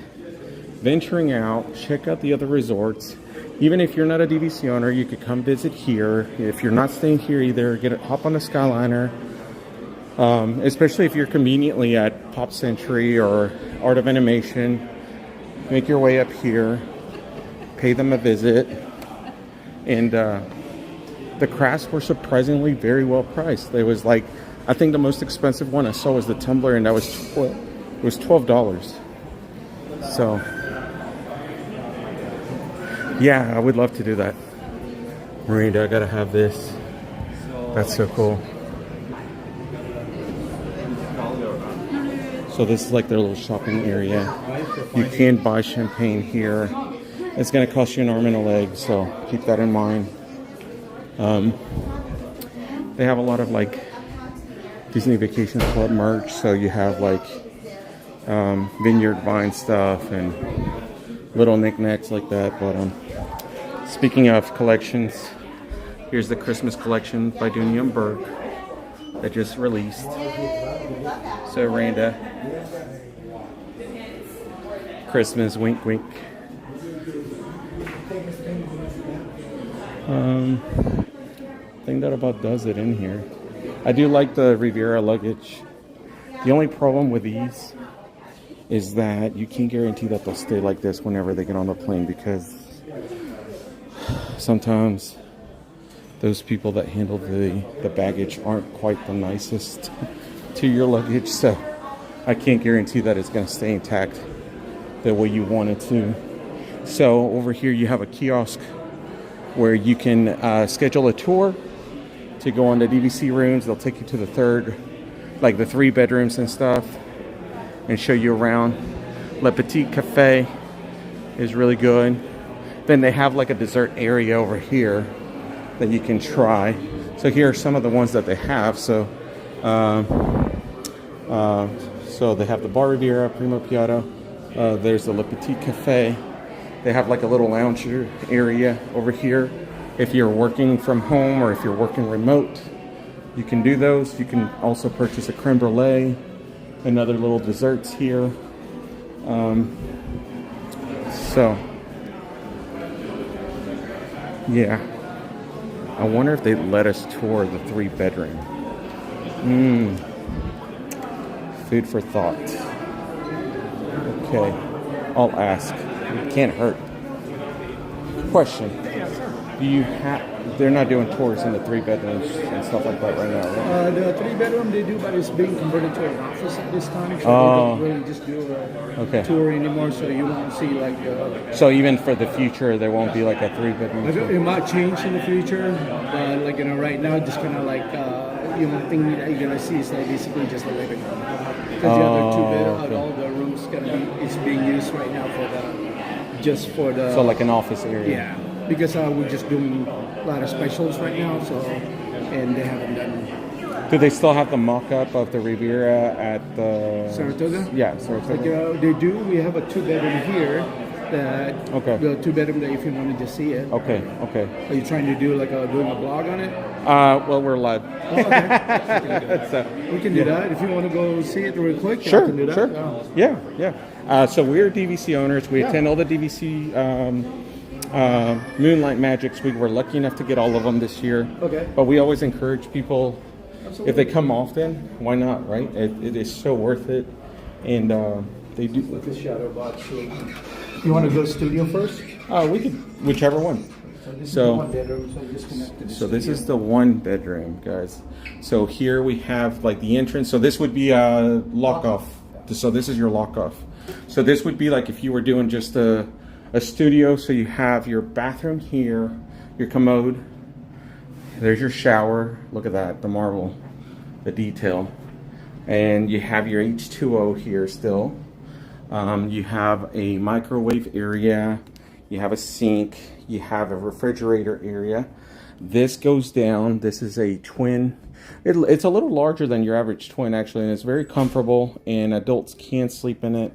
venturing out, check out the other resorts. Even if you're not a DVC owner, you could come visit here. If you're not staying here either, hop on the Skyliner. Especially if you're conveniently at Pop Century or Art of Animation, make your way up here, pay them a visit, and the crafts were surprisingly very well priced. It was like, I think the most expensive one I saw was the tumbler, and that was $12. So yeah, I would love to do that. Miranda, I gotta have this. That's so cool. So this is like their little shopping area. You can buy champagne here. It's gonna cost you an arm and a leg, so keep that in mind. They have a lot of like Disney Vacation Club merch, so you have like Vineyard Vine stuff and little knickknacks like that. But speaking of collections, here's the Christmas collection by Dunia and Burke that just released. So Randa, Christmas, wink wink. I think that about does it in here. I do like the Riviera luggage. The only problem with these is that you can't guarantee that they'll stay like this whenever they get on the plane, because sometimes those people that handle the baggage aren't quite the nicest to your luggage. So I can't guarantee that it's going to stay intact the way you want it to. So over here you have a kiosk where you can schedule a tour to go on the DVC rooms. They'll take you to the third, like the 3 bedrooms and stuff, and show you around. Le Petit Cafe is really good. Then they have like a dessert area over here that you can try. So here are some of the ones that they have. So so they have the Bar Riviera, Primo Piatto. There's the Le Petit Cafe. They have like a little lounge area over here. If you're working from home or if you're working remote, you can do those. You can also purchase a creme brulee and other little desserts here. So, yeah. I wonder if they let us tour the 3 bedroom. Food for thought. Okay, I'll ask. It can't hurt. Question. Do you have... They're not doing tours in the 3 bedrooms and stuff like that right now, right? The 3 bedroom they do, but it's being converted to an office at this time. So they don't really just do a tour anymore, so you won't see like... so even for the future, there won't be like a 3 bedroom tour? It might change in the future, but like, you know, right now, just kind of like, you know, thing that you're going to see is like basically just a living room. Because the other 2 bedrooms, all the rooms it's being used right now for the... So like an office area? Yeah. Because we're just doing a lot of specials right now, so, and they haven't done. Do they still have the mock-up of the Riviera at the... Saratoga? Yeah, Saratoga. Like, they do. We have a 2-bedroom here. That the 2-bedroom that if you wanted to see it. Okay. Are you trying to do like doing a blog on it? Well, we're live. Oh, okay. So, we can do that. If you want to go see it real quick, sure, I can do that. Sure. Oh. Yeah. So we're DVC owners. We attend all the DVC Moonlight Magics. We were lucky enough to get all of them this year. Okay. But we always encourage people, Absolutely. if they come often, why not, right? It is so worth it. And they do. Look at Shadow Box. You want to go studio first? We could, whichever one. So this is the 1 bedroom, guys. So here we have like the entrance. So this would be a lock off. So this is your lock off. So this would be like if you were doing just a studio. So you have your bathroom here, your commode. There's your shower. Look at that, the marble, the detail. And you have your H2O here still. You have a microwave area. You have a sink. You have a refrigerator area. This goes down. This is a twin. It's a little larger than your average twin, actually, and it's very comfortable, and adults can sleep in it.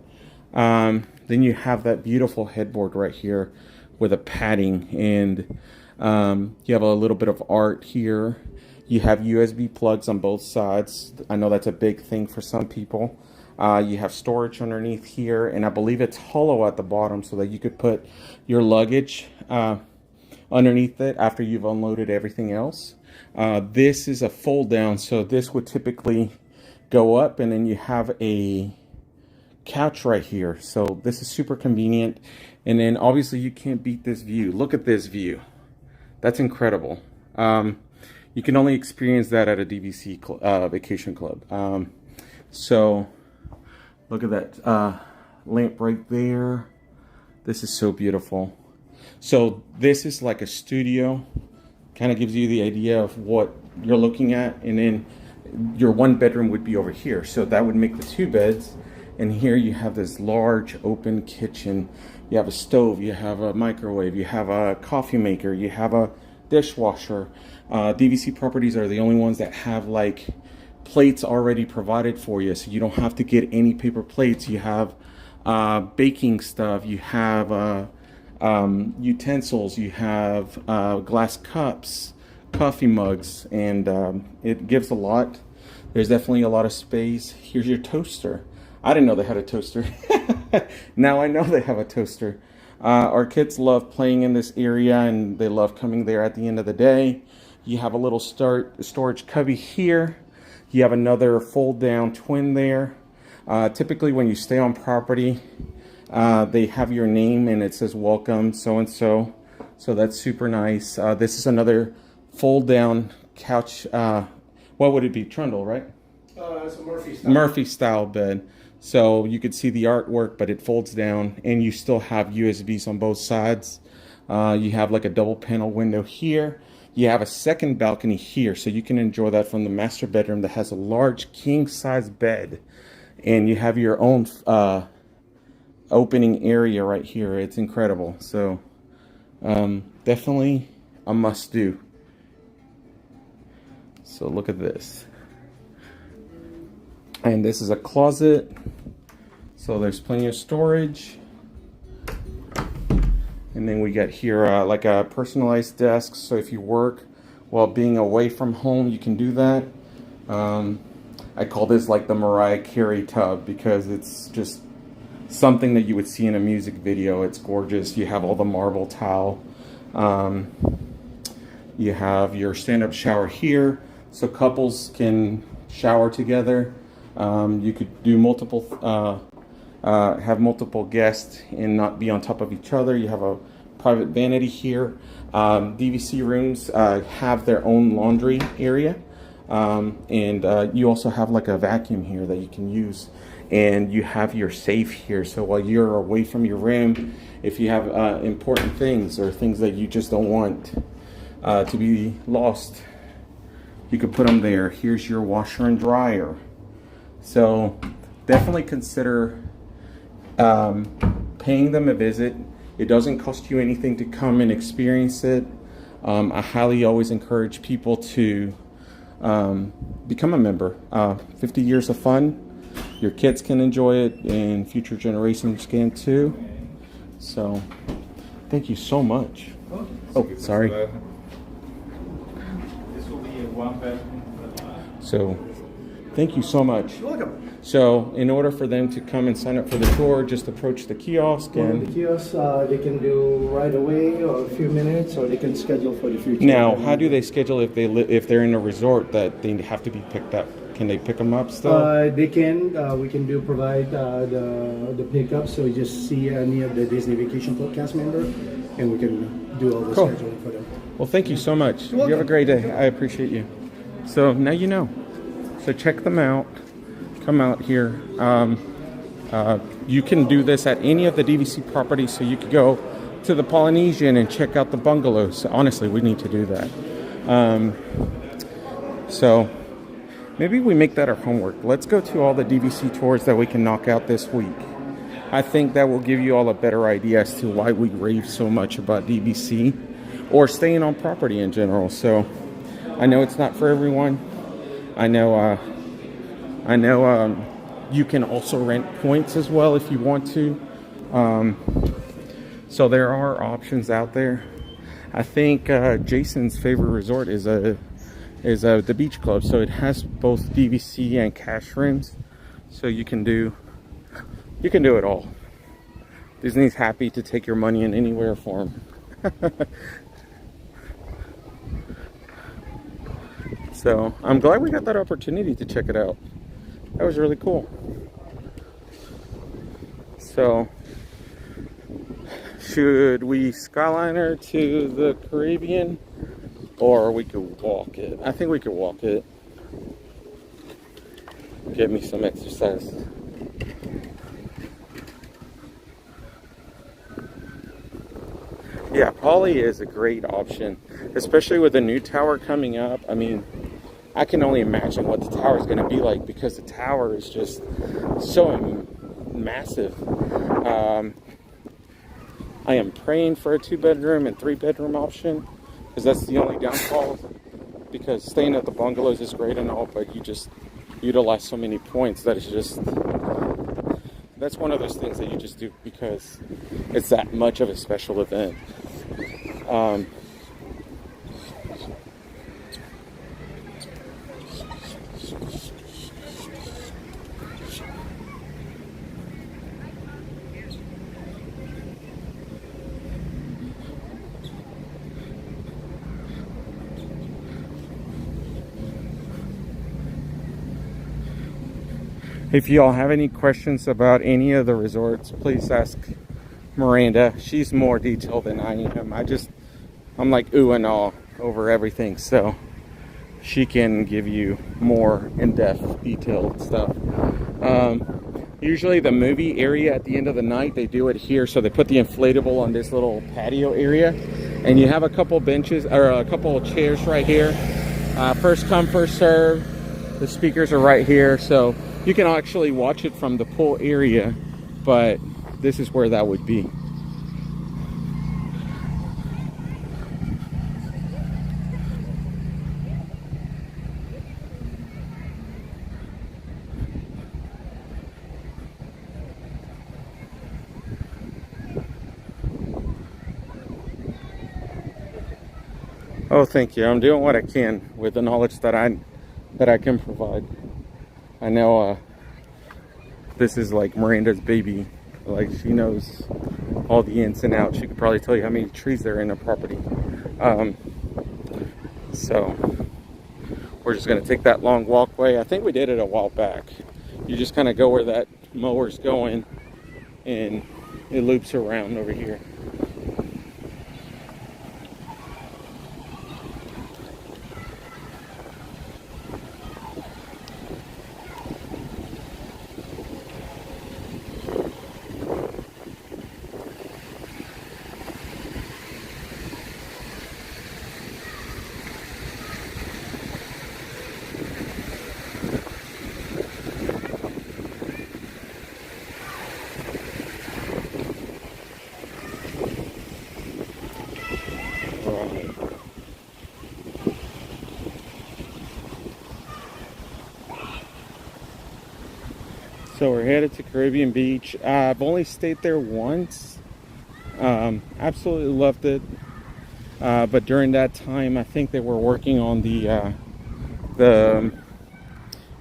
Then you have that beautiful headboard right here with a padding, and you have a little bit of art here. You have USB plugs on both sides. I know that's a big thing for some people. You have storage underneath here, and I believe it's hollow at the bottom so that you could put your luggage underneath it after you've unloaded everything else. This is a fold down, so this would typically go up, and then you have a couch right here. So this is super convenient. And then obviously you can't beat this view. Look at this view. That's incredible. You can only experience that at a DVC vacation club. So look at that lamp right there. This is so beautiful. So this is like a studio. Kind of gives you the idea of what you're looking at. And then your one bedroom would be over here. So that would make the 2 beds. And here you have this large open kitchen. You have a stove, you have a microwave, you have a coffee maker, you have a dishwasher. DVC properties are the only ones that have like plates already provided for you, so you don't have to get any paper plates. You have baking stuff, you have utensils, you have glass cups, coffee mugs, and it gives a lot. There's definitely a lot of space. Here's your toaster. I didn't know they had a toaster. Now I know they have a toaster. Our kids love playing in this area, and they love coming there at the end of the day. You have a little storage cubby here. You have another fold down twin there. Typically when you stay on property, they have your name and it says welcome so-and-so. So that's super nice. This is another fold down couch. What would it be? Trundle, right? It's a Murphy style. Murphy style bed. So you could see the artwork, but it folds down, and you still have USBs on both sides. You have like a double panel window here. You have a second balcony here, so you can enjoy that from the master bedroom that has a large king size bed. And you have your own opening area right here. It's incredible. So definitely a must do. So look at this. And this is a closet, so there's plenty of storage. And then we got here like a personalized desk, so if you work while being away from home, you can do that. I call this like the Mariah Carey tub because it's just something that you would see in a music video. It's gorgeous. You have all the marble tile. You have your stand-up shower here, so couples can shower together. You could do multiple, have multiple guests and not be on top of each other. You have a private vanity here. DVC rooms have their own laundry area. And you also have like a vacuum here that you can use. And you have your safe here. So while you're away from your room, if you have important things or things that you just don't want to be lost, you could put them there. Here's your washer and dryer. So definitely consider paying them a visit. It doesn't cost you anything to come and experience it. I highly always encourage people to become a member. 50 years of fun. Your kids can enjoy it and future generations can too. So thank you so much. Oh, sorry. This will be a 1-bedroom. So thank you so much. You're welcome. So in order for them to come and sign up for the tour, just approach the kiosk. And the kiosk, they can do right away or a few minutes, or they can schedule for the future. Now, how do they schedule if they're in a resort that they have to be picked up? Can they pick them up still? They can. We can provide the pickup. So you just see any of the Disney Vacation Club cast member, and we can do all the Cool. scheduling for them. Well, thank you so much. You're You have a welcome. great day. I appreciate you. So now you know. So check them out. Come out here. You can do this at any of the DVC properties. So you could go to the Polynesian and check out the bungalows. Honestly, we need to do that. So maybe we make that our homework. Let's go to all the DVC tours that we can knock out this week. I think that will give you all a better idea as to why we rave so much about DVC. or staying on property in general. So I know it's not for everyone. I know you can also rent points as well if you want to. So there are options out there. I think Jason's favorite resort is the beach club. So it has both DVC and cash rooms. So you can do it all. Disney's happy to take your money in anywhere form. So I'm glad we got that opportunity to check it out. That was really cool. So should we Skyliner to the Caribbean, or we could walk it? I think we could walk it. Get me some exercise. Yeah, Poly is a great option, especially with the new tower coming up. I mean, I can only imagine what the tower is going to be like, because the tower is just so massive. I am praying for a 2-bedroom and 3-bedroom option, because that's the only downfall. Because staying at the bungalows is great and all, but you just utilize so many points that it's just, that's one of those things that you just do because it's that much of a special event. If y'all have any questions about any of the resorts, please ask Miranda. She's more detailed than I am. I'm like ooh and ah over everything, so she can give you more in-depth detailed stuff. Usually the movie area at the end of the night, they do it here, so they put the inflatable on this little patio area, and you have a couple benches or a couple of chairs right here. First come, first serve. The speakers are right here, so you can actually watch it from the pool area, but this is where that would be. Oh, thank you. I'm doing what I can with the knowledge that I can provide. I know this is like Miranda's baby. Like, she knows all the ins and outs. She could probably tell you how many trees there are in a property. So we're just gonna take that long walkway. I think we did it a while back. You just kind of go where that mower's going, and it loops around over here. So we're headed to Caribbean Beach. I've only stayed there once. Absolutely loved it. But during that time, I think they were working on the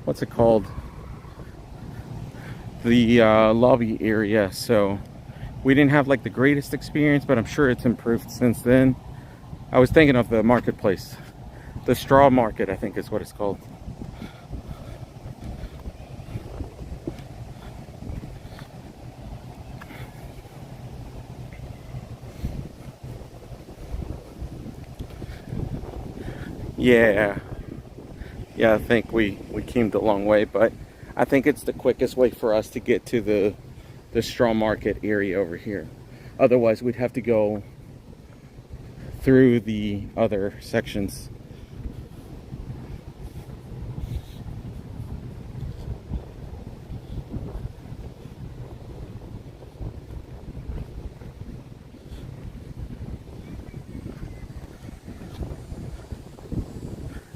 what's it called? The lobby area. So we didn't have like the greatest experience, but I'm sure it's improved since then. I was thinking of the marketplace. The straw market, I think is what it's called. Yeah, I think we came a long way, but I think it's the quickest way for us to get to the straw market area over here. Otherwise, we'd have to go through the other sections.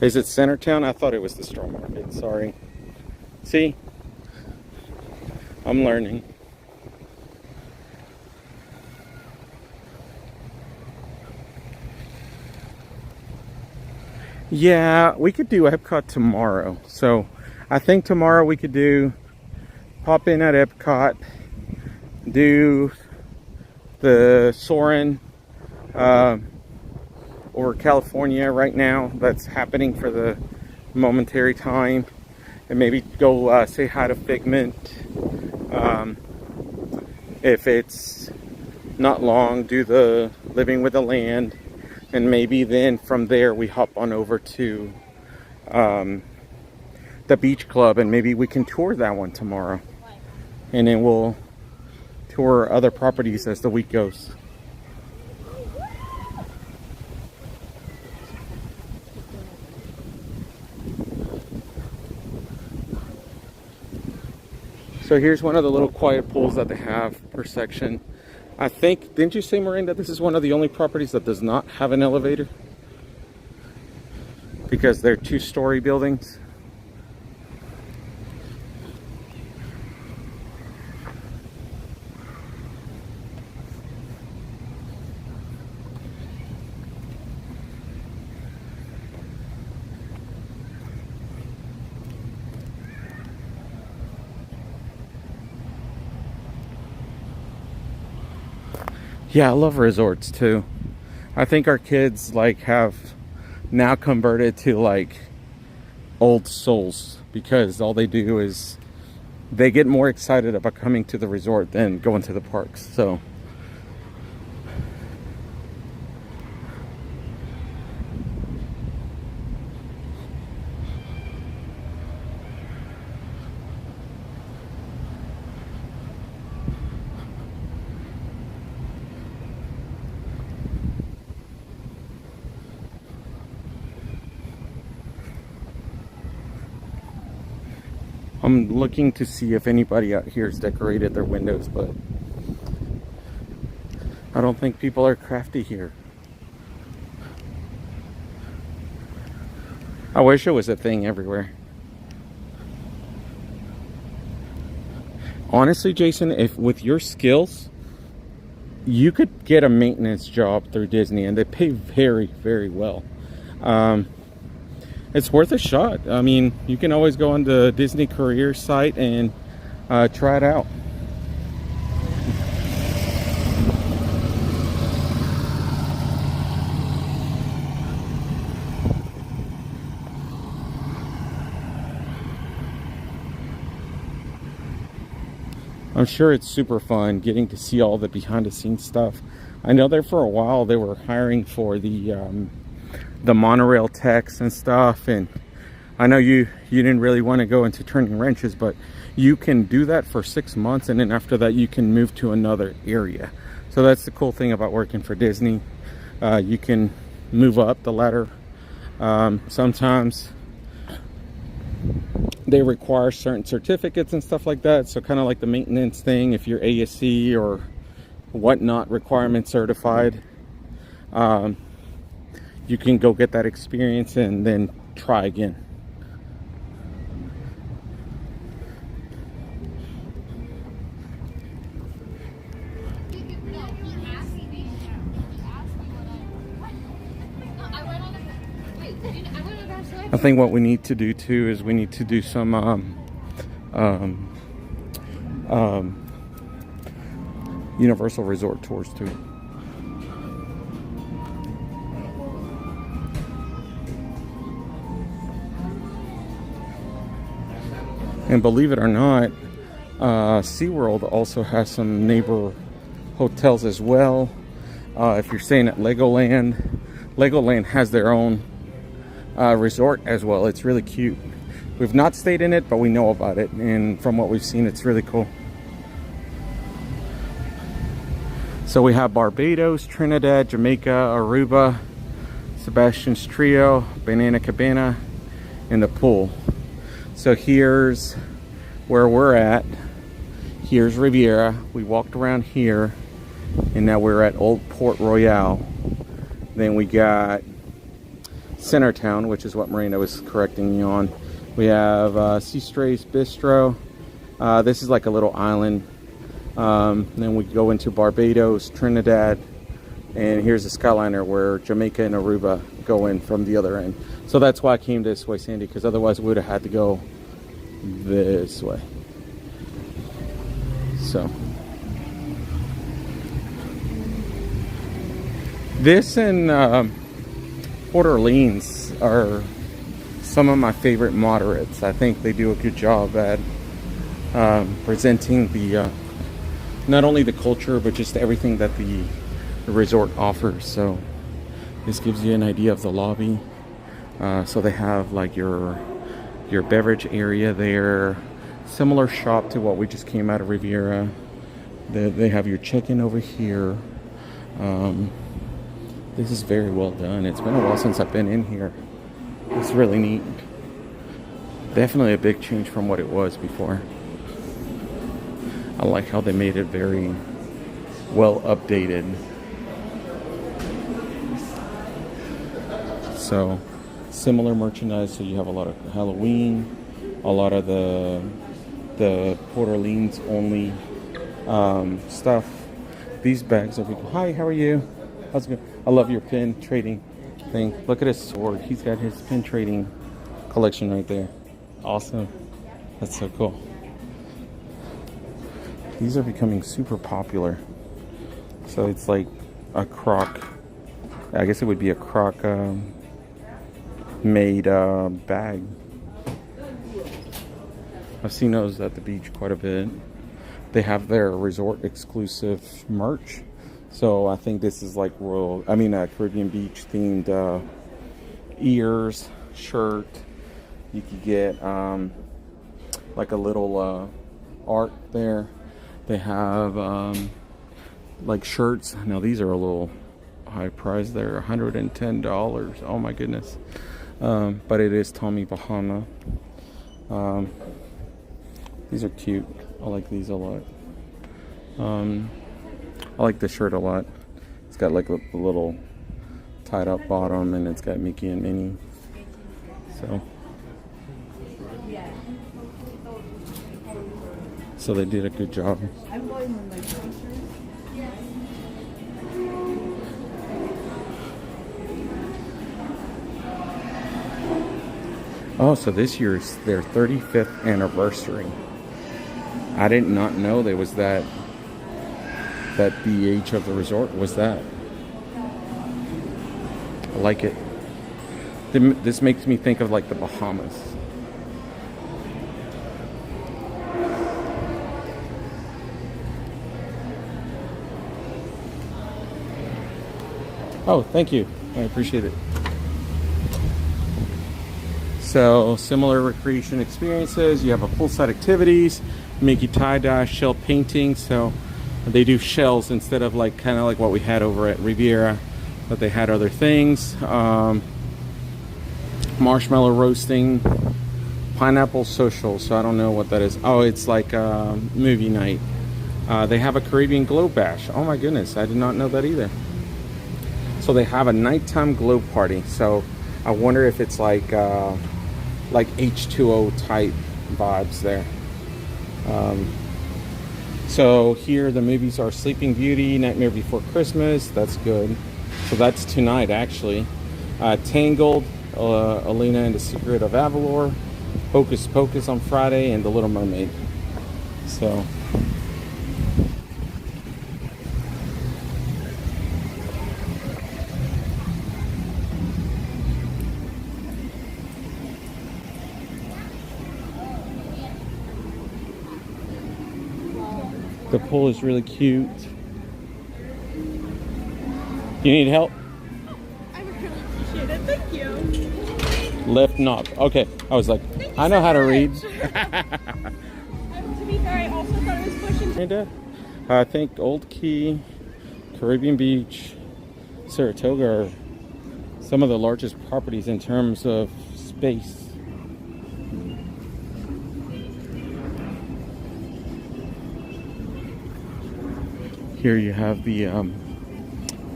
Is it Centertown? I thought it was the Straw Market. Sorry. See? I'm learning. Yeah, we could do Epcot tomorrow. So I think tomorrow we could pop in at Epcot, do the Soarin' over California right now. That's happening for the momentary time. And maybe go say hi to Figment. If it's not long, do the Living with the Land. And maybe then from there we hop on over to the Beach Club, and maybe we can tour that one tomorrow. And then we'll tour other properties as the week goes. So here's one of the little quiet pools that they have per section. I think, didn't you say, Maureen, that this is one of the only properties that does not have an elevator? Because they're two-story buildings. Yeah, I love resorts too. I think our kids have now converted to old souls, because all they do is they get more excited about coming to the resort than going to the parks. So I'm looking to see if anybody out here has decorated their windows, but I don't think people are crafty here. I wish it was a thing everywhere. Honestly, Jason, if with your skills, you could get a maintenance job through Disney, and they pay very, very well. It's worth a shot. I mean, you can always go on the Disney career site and try it out. I'm sure it's super fun getting to see all the behind the scenes stuff. I know there for a while they were hiring for the monorail techs and stuff, and I know you didn't really want to go into turning wrenches, but you can do that for 6 months, and then after that you can move to another area. So that's the cool thing about working for Disney. You can move up the ladder. Sometimes they require certain certificates and stuff like that, so kind of like the maintenance thing, if you're ASC or whatnot requirement certified, you can go get that experience and then try again. I think what we need to do too is we need to do some Universal Resort tours too. And believe it or not, SeaWorld also has some neighbor hotels as well. If you're staying at Legoland has their own resort as well. It's really cute. We've not stayed in it, but we know about it, and from what we've seen, it's really cool. So we have Barbados, Trinidad, Jamaica, Aruba, Sebastian's Trio, Banana Cabana, and the pool. So here's where we're at. Here's Riviera. We walked around here, and now we're at Old Port Royale. Then we got Centertown, which is what Marina was correcting me on. We have Sea Strays Bistro. This is like a little island. Then we go into Barbados, Trinidad, and here's the Skyliner where Jamaica and Aruba go in from the other end. So that's why I came this way, Sandy, because otherwise we would have had to go this way. So this and Port Orleans are some of my favorite moderates. I think they do a good job at presenting the not only the culture but just everything that the resort offers. So this gives you an idea of the lobby. So they have like your beverage area there, similar shop to what we just came out of Riviera. They have your check-in over here. This is very well done. It's been a while since I've been in here. It's really neat. Definitely a big change from what it was before. I like how they made it very well updated. So similar merchandise. So you have a lot of Halloween, a lot of the Port Orleans only stuff. These bags are people. Hi, how are you? How's it going? I love your pin trading thing. Look at his sword. He's got his pin trading collection right there. Awesome. That's so cool. These are becoming super popular. So it's like a croc. I guess it would be a croc made bag. I've seen those at the beach quite a bit. They have their resort exclusive merch. So I think this is like Caribbean Beach themed ears, shirt. You could get like a little art there. They have like shirts. Now these are a little high price. They're $110. Oh my goodness. But it is Tommy Bahama. These are cute. I like these a lot. I like the shirt a lot. It's got like a little tied up bottom and it's got Mickey and Minnie. So they did a good job. Oh, so this year's their 35th anniversary. I did not know there was that the age of the resort was that. I like it. This makes me think of like the Bahamas. Oh, thank you. I appreciate it. So, similar recreation experiences. You have a poolside activities, Mickey tie-dye, shell painting. So, they do shells instead of like kind of like what we had over at Riviera, but they had other things. Marshmallow roasting, pineapple social. So I don't know what that is. Oh, it's like a movie night. They have a Caribbean glow bash. Oh my goodness, I did not know that either. So they have a nighttime glow party. So I wonder if it's like H2O type vibes there. So here the movies are Sleeping Beauty, Nightmare Before Christmas. That's good. So that's tonight actually. Tangled, Alina and the Secret of Avalor, Hocus Pocus on Friday, and The Little Mermaid. So the pool is really cute. You need help? I would really appreciate it. Thank you. Lift knob. Okay. I was like, I know how to read. To be fair, I also thought it was pushing. I think Old Key, Caribbean Beach, Saratoga are some of the largest properties in terms of space. Here you have the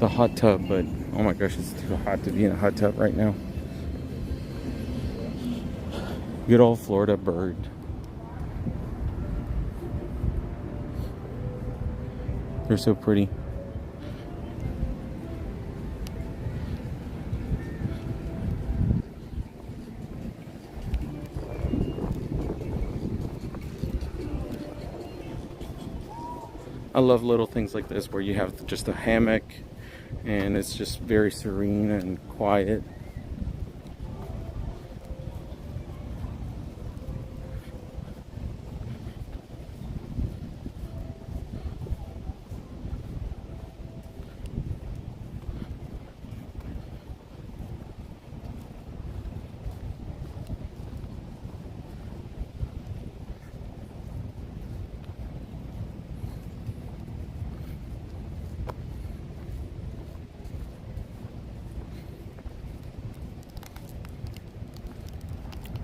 hot tub, but oh my gosh, it's too hot to be in a hot tub right now. Good old Florida bird. They're so pretty. I love little things like this where you have just a hammock and it's just very serene and quiet.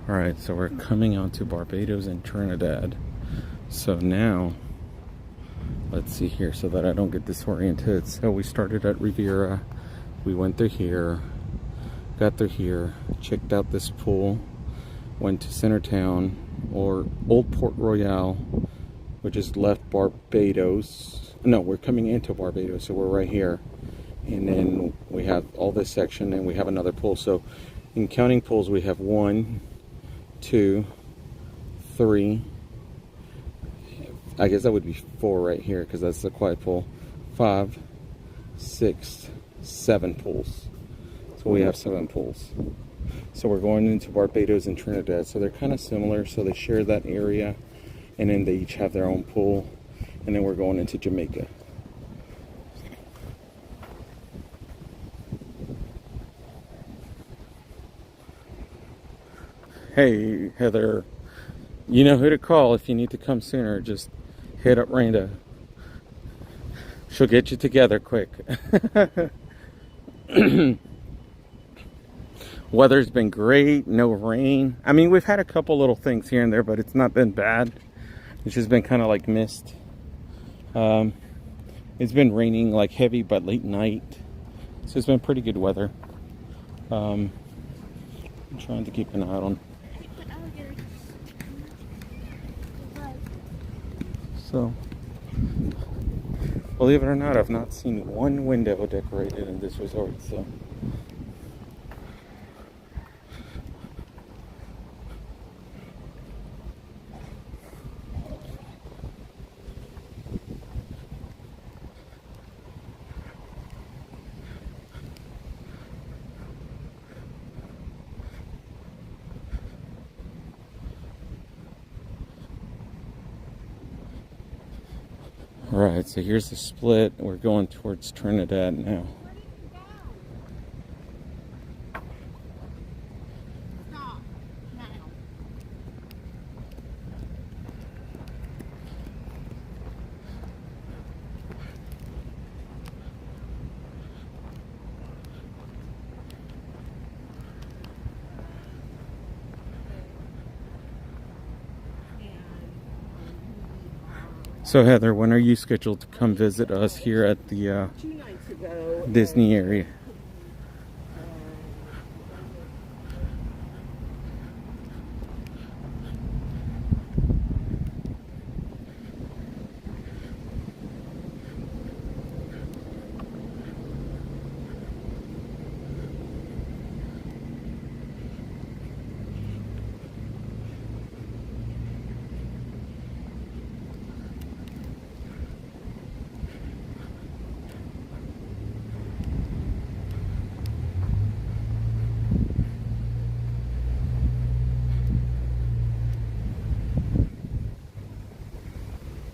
Alright, so we're coming on to Barbados and Trinidad. So now, let's see here so that I don't get disoriented. So we started at Riviera, we went through here, got through here, checked out this pool, went to Centertown, or Old Port Royal, which is left Barbados. No, we're coming into Barbados, so we're right here. And then we have all this section and we have another pool. So in counting pools, we have 1, 2, 3, I guess that would be 4 right here because that's the quiet pool. 5, 6, 7 pools. So we have 7 pools. So we're going into Barbados and Trinidad. So they're kind of similar. So they share that area and then they each have their own pool. And then we're going into Jamaica. Hey, Heather, you know who to call if you need to come sooner. Just hit up Randa. She'll get you together quick. Weather's been great, no rain. I mean, we've had a couple little things here and there, but it's not been bad. It's just been kind of like mist. It's been raining like heavy, but late night. So it's been pretty good weather. I'm trying to keep an eye on. So, believe it or not, I've not seen one window decorated in this resort, so. Alright, so here's the split. We're going towards Trinidad now. So Heather, when are you scheduled to come visit us here at the 2 nights ago, Disney area?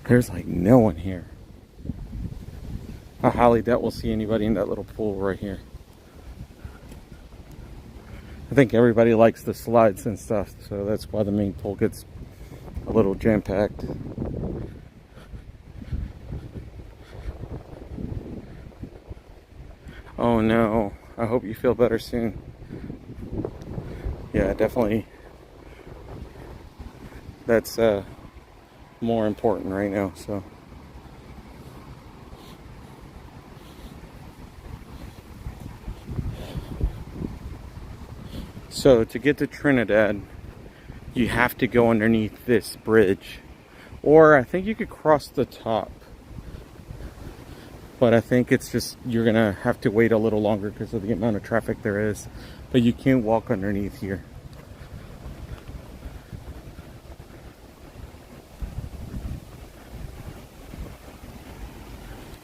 There's like no one here. I highly doubt we'll see anybody in that little pool right here. I think everybody likes the slides and stuff, so that's why the main pool gets a little jam-packed. Oh no, I hope you feel better soon. Yeah, definitely. That's more important right now, so to get to Trinidad you have to go underneath this bridge. Or I think you could cross the top. But I think it's just, you're going to have to wait a little longer because of the amount of traffic there is. But you can't walk underneath here.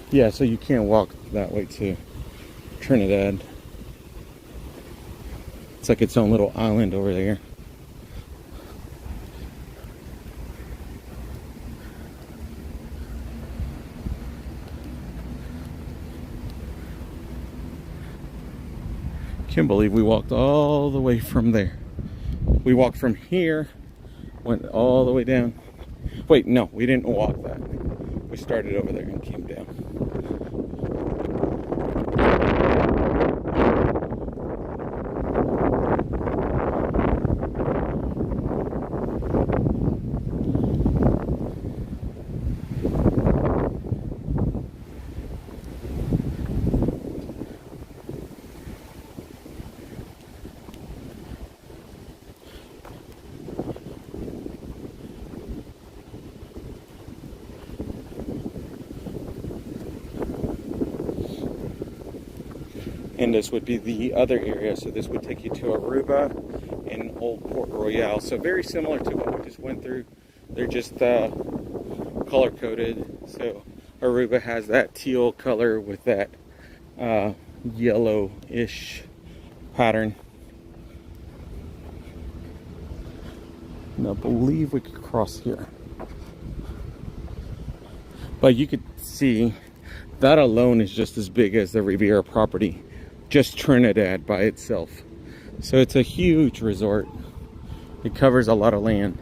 Yeah, so you can't walk that way to Trinidad. It's like its own little island over there. Can't believe we walked all the way from there. We walked from here, went all the way down. Wait, no, we didn't walk that. We started over there and came down. And this would be the other area, so this would take you to Aruba and Old Port Royal. So very similar to what we just went through. They're just color coded. So Aruba has that teal color with that yellowish pattern. And I believe we could cross here. But you could see that alone is just as big as the Riviera property. Just Trinidad by itself. So it's a huge resort. It covers a lot of land.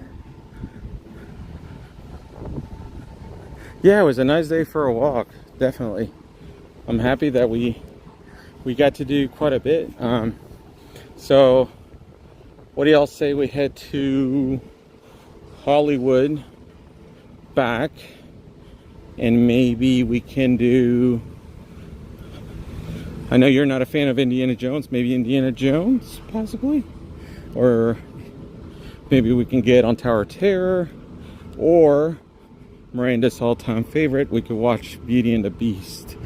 Yeah, it was a nice day for a walk, definitely. I'm happy that we got to do quite a bit. So what do y'all say we head to Hollywood back, and maybe we can do, I know you're not a fan of Indiana Jones. Maybe Indiana Jones, possibly? Or maybe we can get on Tower of Terror. Or Miranda's all-time favorite, we could watch Beauty and the Beast.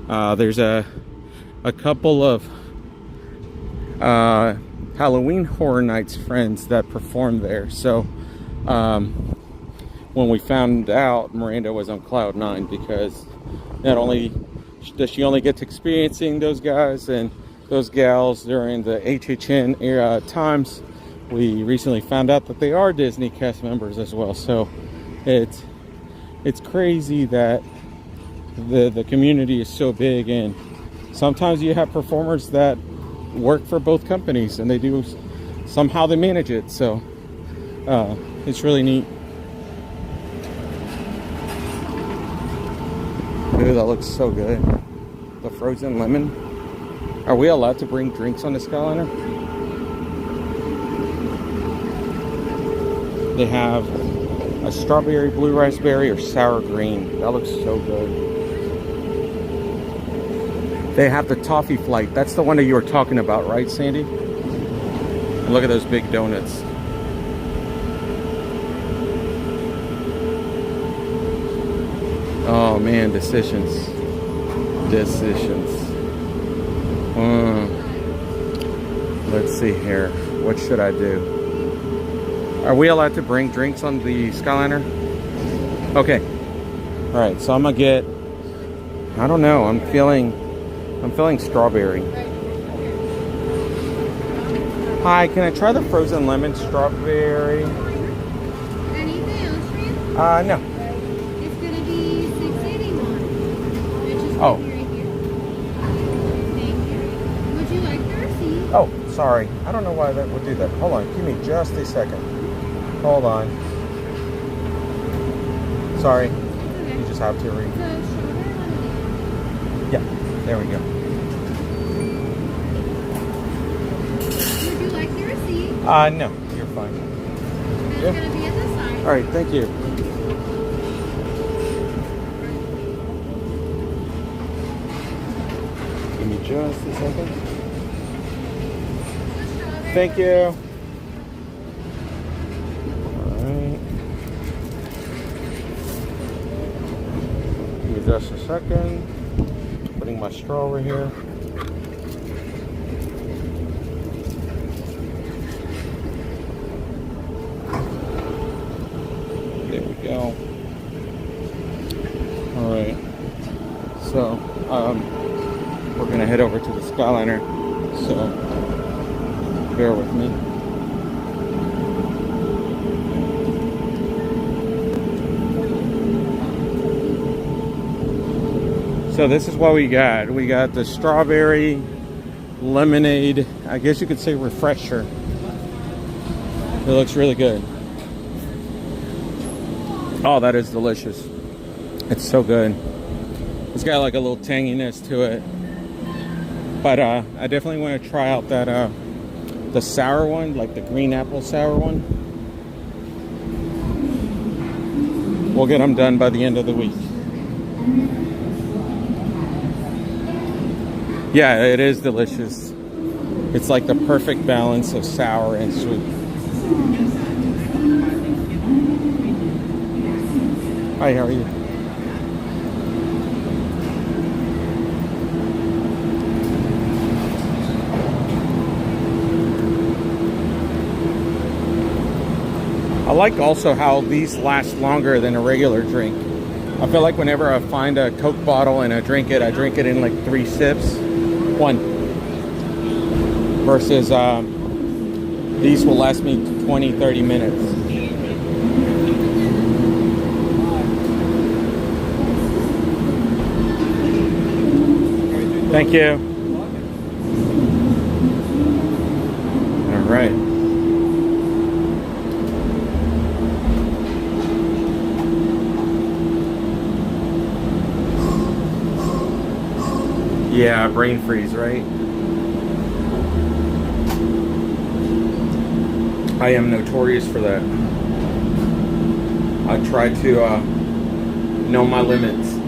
There's a couple of Halloween Horror Nights friends that perform there. So when we found out, Miranda was on cloud 9 because not only does she only get to experiencing those guys and those gals during the HHN era times, we recently found out that they are Disney cast members as well. So it's crazy that the community is so big, and sometimes you have performers that work for both companies and they do, somehow they manage it. So it's really neat. Ooh, that looks so good. The frozen lemon. Are we allowed to bring drinks on the Skyliner? They have a strawberry, blue raspberry, or sour green. That looks so good. They have the toffee flight. That's the one that you were talking about, right, Sandy? And look at those big donuts. Oh man, decisions. Let's see here. What should I do? Are we allowed to bring drinks on the Skyliner? Okay. All right. So I'm gonna get. I don't know. I'm feeling strawberry. Hi. Can I try the frozen lemon strawberry? Anything else for you? No. It's gonna be $6.81. It's just Oh. right here. Thank you. Would you like the receipt? Oh, sorry. I don't know why that would do that. Hold on. Give me just a second. Hold on. Sorry. Okay. You just have to read. So strawberry lemonade. Yeah. There we go. Would you like the receipt? No. You're fine. It's Yeah. gonna be at the side. All right. Thank you. Give me just a second. Thank you. me just a second. Putting my straw over here. There we go. All right. So, we're gonna head over to the Skyliner. So, bear with me. So this is what we got. We got the strawberry lemonade, I guess you could say refresher. It looks really good. Oh, that is delicious. It's so good. It's got like a little tanginess to it. But I definitely want to try out that the sour one, like the green apple sour one. We'll get them done by the end of the week. Yeah, it is delicious. It's like the perfect balance of sour and sweet. Hi, how are you? I like also how these last longer than a regular drink. I feel like whenever I find a Coke bottle and I drink it in like 3 sips. One. Versus these will last me 20-30 minutes. Thank you. All right. Yeah, brain freeze, right? I am notorious for that. I try to know my limits.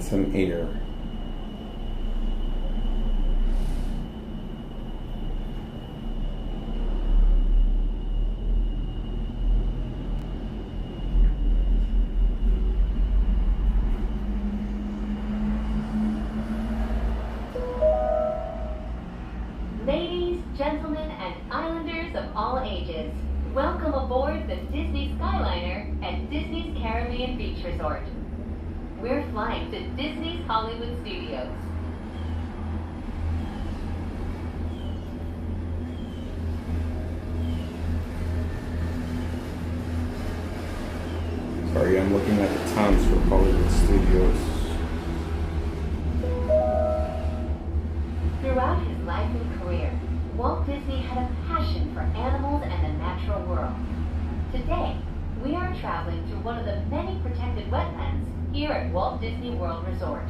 Some air. Ladies, gentlemen, and islanders of all ages, welcome aboard the Disney Skyliner at Disney's Caribbean Beach Resort. We're flying to Disney's Hollywood Studios. Sorry, I'm looking at the times for Hollywood Studios. Throughout his life and career, Walt Disney had a passion for animals and the natural world. Today, we are traveling through one of the many protected wetlands here at Walt Disney World Resort.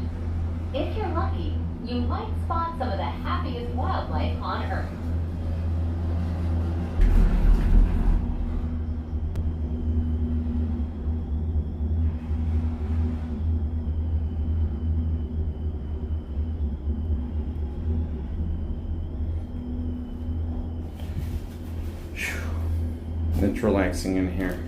If you're lucky, you might spot some of the happiest wildlife on Earth. It's relaxing in here.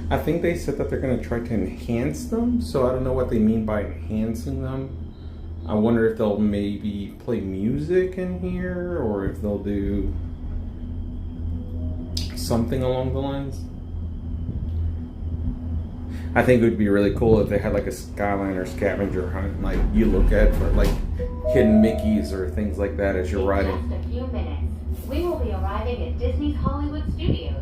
I think they said that they're going to try to enhance them, so I don't know what they mean by enhancing them. I wonder if they'll maybe play music in here, or if they'll do something along the lines. I think it would be really cool if they had like a Skyliner scavenger hunt, like you look at for like hidden Mickeys or things like that as you're riding. In just a few minutes, we will be arriving at Disney's Hollywood Studios.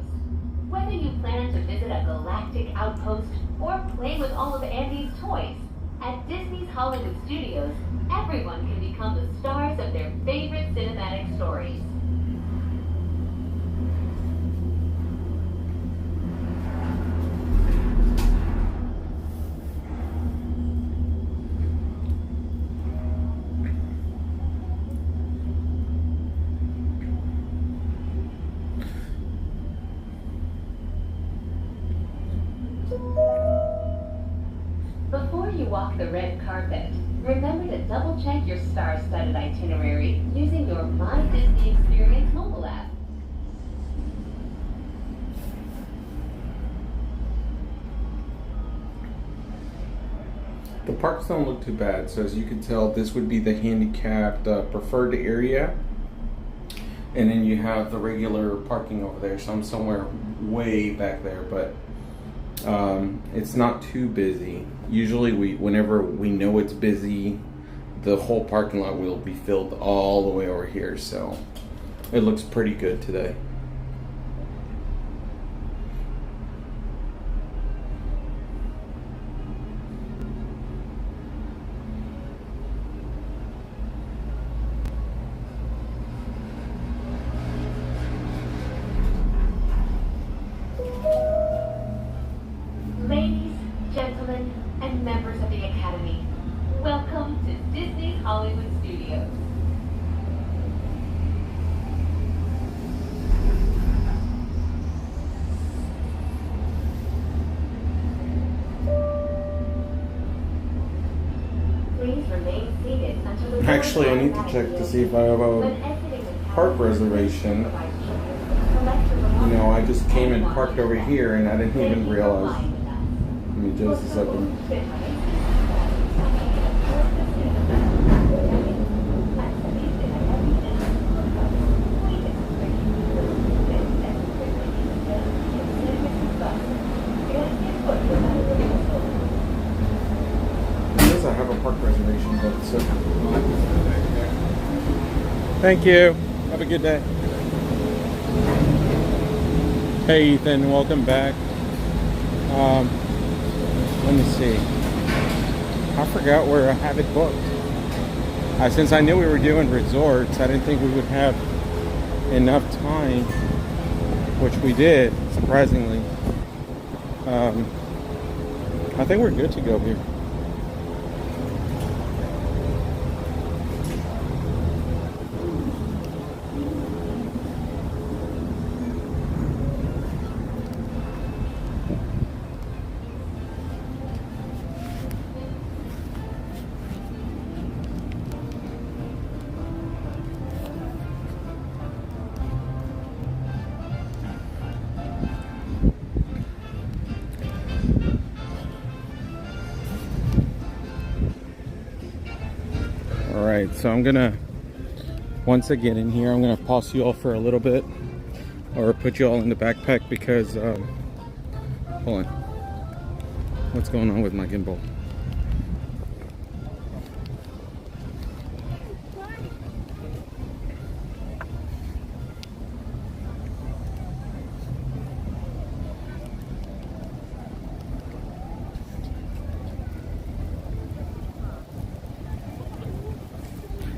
Whether you plan to visit a galactic outpost or play with all of Andy's toys, At Disney's Hollywood Studios, everyone can become the stars of their favorite cinematic stories. Before you walk the red carpet, remember to double-check your star-studded itinerary using your My Disney Experience mobile app. The parks don't look too bad, so as you can tell, this would be the handicapped preferred area. And then you have the regular parking over there, so I'm somewhere way back there, but it's not too busy. Usually whenever we know it's busy, the whole parking lot will be filled all the way over here, so it looks pretty good today. Ladies, gentlemen, and members of the Academy, welcome to Disney's Hollywood Studios. Please remain seated until the Actually, I need to check to see if I have a park reservation. You know, I just came and parked over here and I didn't even realize. Give me just a second. Yes, I have a park reservation, but so. Thank you. Have a good day. Hey Ethan, welcome back. Let me see. I forgot where I have it booked. Since I knew we were doing resorts, I didn't think we would have enough time, which we did, surprisingly. I think we're good to go here. Alright, so I'm gonna, once I get in here, I'm gonna pause you all for a little bit, or put you all in the backpack because, hold on, what's going on with my gimbal?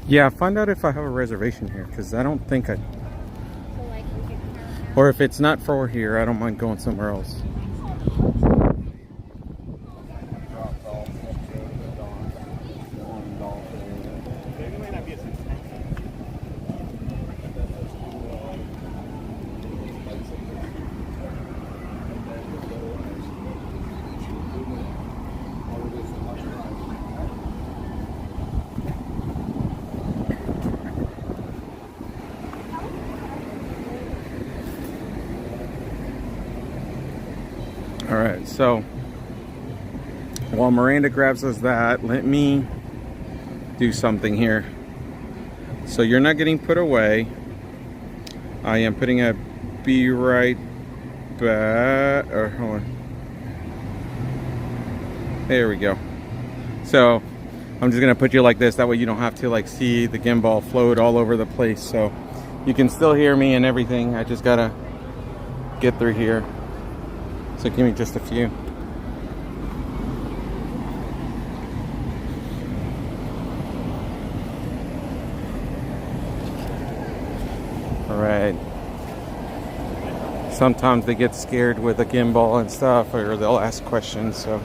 Yeah, find out if I have a reservation here, because I don't think I... Or if it's not for here, I don't mind going somewhere else. Alright, so while Miranda grabs us that, let me do something here. So you're not getting put away. I am putting a be right back, or hold on. There we go. So I'm just gonna put you like this, that way you don't have to like see the gimbal float all over the place. So you can still hear me and everything. I just gotta get through here. So give me just a few. Right. Sometimes they get scared with a gimbal and stuff, or they'll ask questions, so.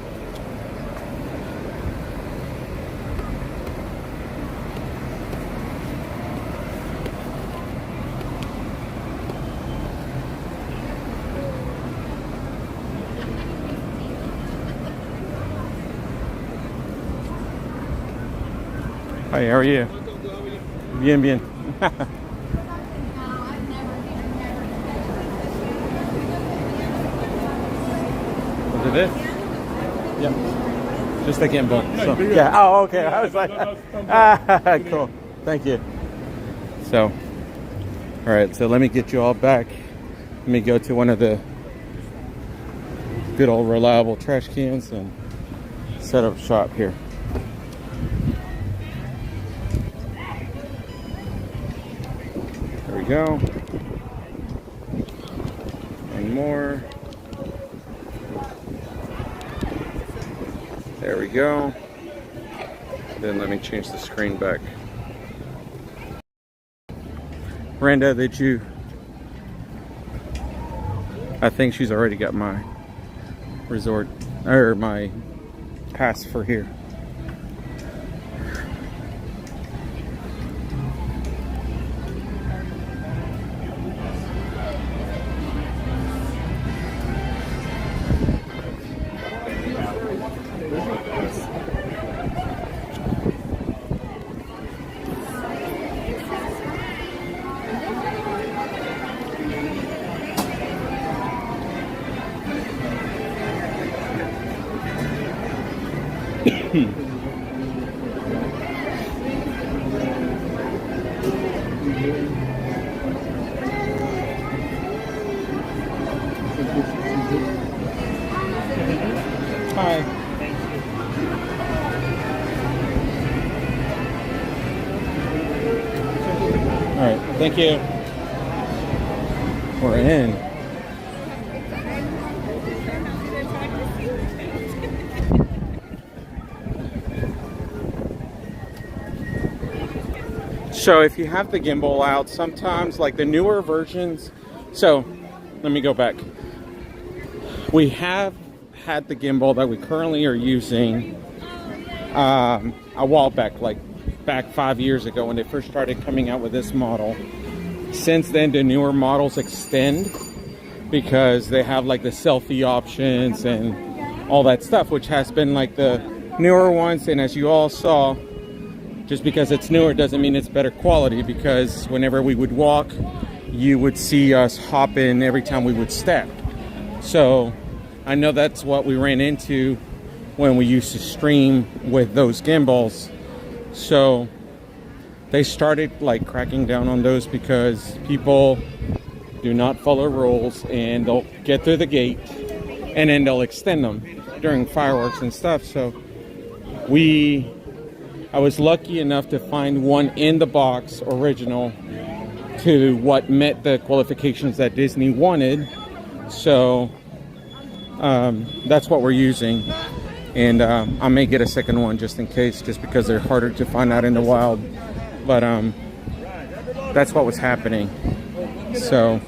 Hi, how are you? Bien, bien. Was it this? Yep. Just a gimbal. So, yeah. Oh, okay. I was like, cool. Thank you. So, all right. So let me get you all back. Let me go to one of the good old reliable trash cans and set up shop here. There we go. And more. There we go. Then let me change the screen back. Miranda, did you? I think she's already got my resort, or my pass for here. Hi. All right, thank you. We're in. So if you have the gimbal out, sometimes like the newer versions, so let me go back. We have had the gimbal that we currently are using a while back, like back 5 years ago when they first started coming out with this model. Since then, the newer models extend because they have like the selfie options and all that stuff, which has been like the newer ones. And as you all saw, just because it's newer doesn't mean it's better quality, because whenever we would walk, you would see us hop in every time we would step. So I know that's what we ran into when we used to stream with those gimbals. So they started like cracking down on those because people do not follow rules, and they'll get through the gate and then they'll extend them during fireworks and stuff. So I was lucky enough to find one in the box original to what met the qualifications that Disney wanted. So that's what we're using. And I may get a second one just in case, just because they're harder to find out in the wild. But that's what was happening. So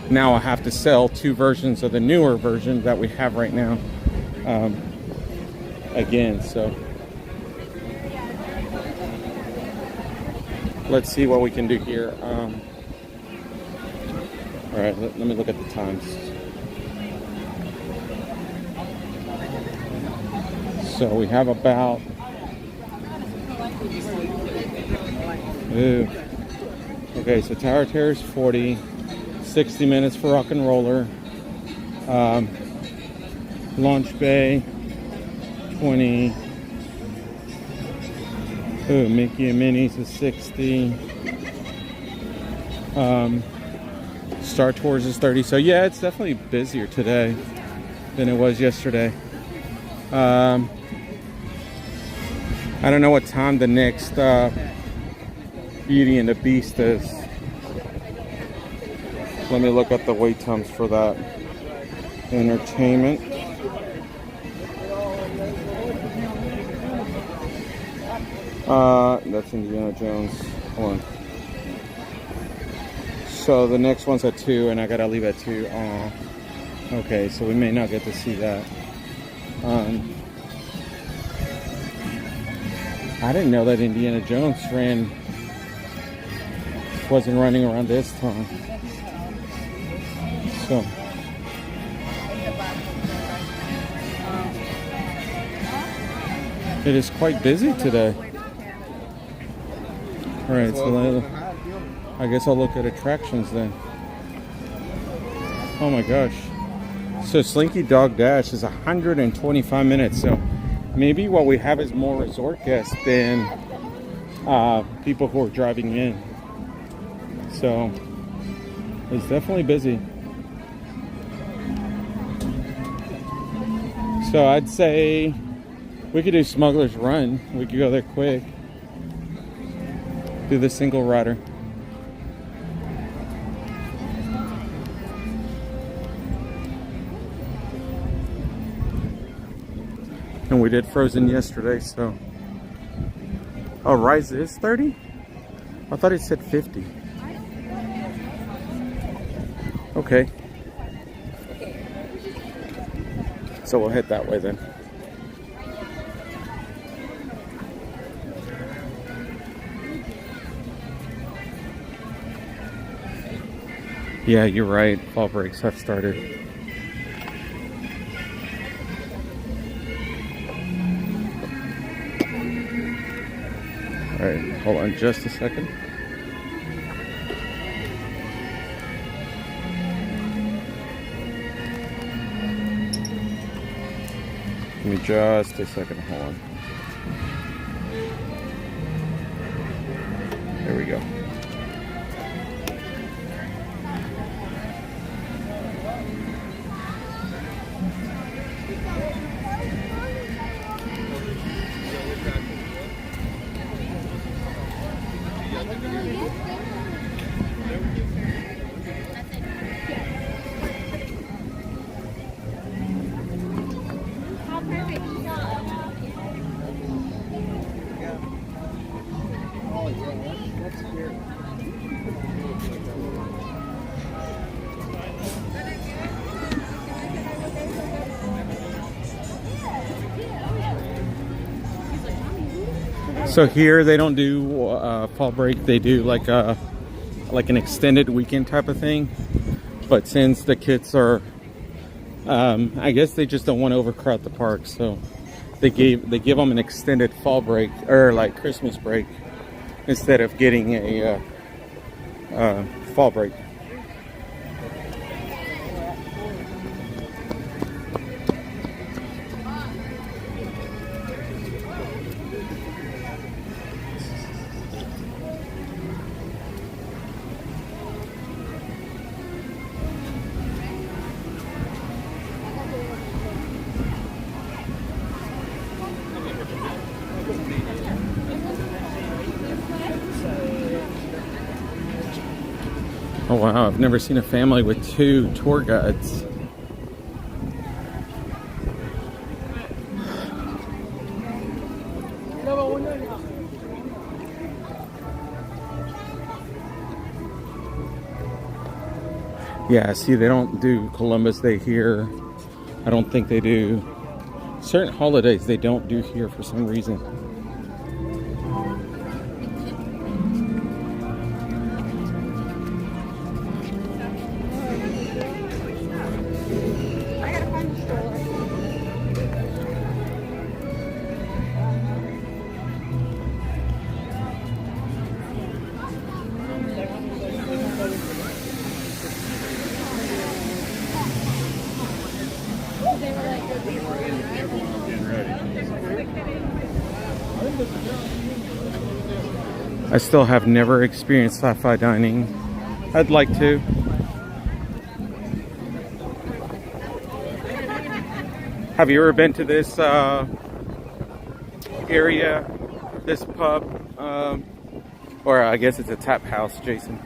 now I have to sell two versions of the newer version that we have right now again. So let's see what we can do here. All right, let me look at the times. So we have about, okay, so Tower Terrace 40, 60 minutes for Rock and Roller, Launch Bay 20, Mickey and Minnie's is 60, Star Tours is 30. So yeah, it's definitely busier today than it was yesterday. I don't know what time the next Beauty and the Beast is. Let me look at the wait times for that. Entertainment. That's Indiana Jones. Hold on. So the next one's at 2, and I gotta leave at 2. Okay, so we may not get to see that. I didn't know that Indiana Jones wasn't running around this time. So it is quite busy today. All right, so I guess I'll look at attractions then. Oh my gosh. So Slinky Dog Dash is 125 minutes. So maybe what we have is more resort guests than people who are driving in. So it's definitely busy. So I'd say we could do Smuggler's Run. We could go there quick. Do the single rider. And we did Frozen yesterday, so. Oh, Rise is 30? I thought it said 50. Okay. So we'll head that way then. Yeah, you're right. Fall breaks have started. All right, hold on just a second. Give me just a second. Hold on. There we go. So here they don't do fall break. They do like an extended weekend type of thing. But since the kids are, I guess they just don't want to overcrowd the park, so they give them an extended fall break or like Christmas break instead of getting a fall break. Oh wow, I've never seen a family with 2 tour guides. Yeah, see, they don't do Columbus Day here. I don't think they do. Certain holidays they don't do here for some reason. I still have never experienced sci-fi dining. I'd like to. Have you ever been to this area, this pub, or I guess it's a tap house, Jason?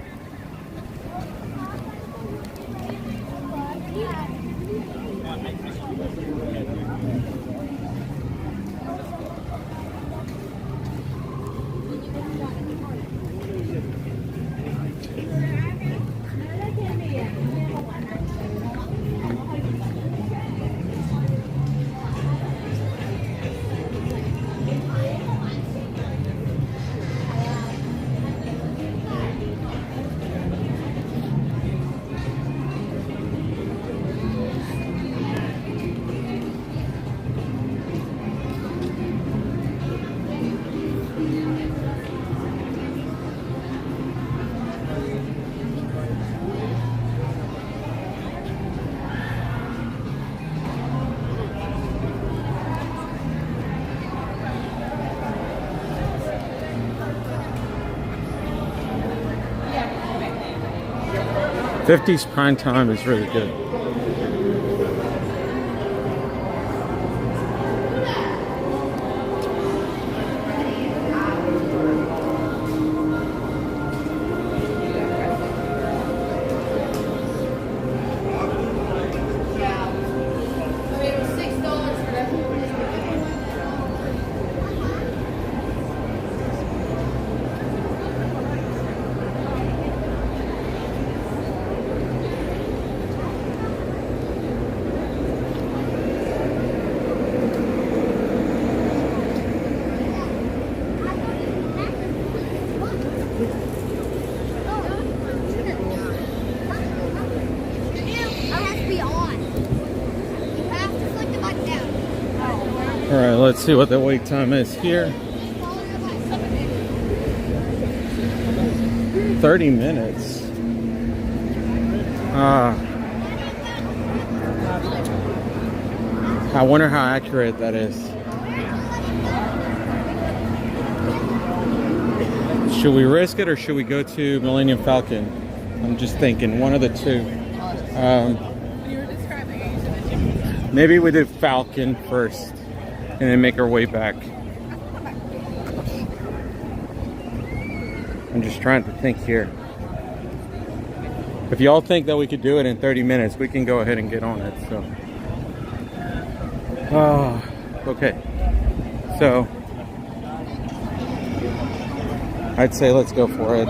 50's prime time is really good. Alright, let's see what the wait time is here. 30 minutes. I wonder how accurate that is. Should we risk it or should we go to Millennium Falcon? I'm just thinking, one of the two. Maybe we do Falcon first and then make our way back. I'm just trying to think here. If y'all think that we could do it in 30 minutes, we can go ahead and get on it. So, okay. So, I'd say let's go for it.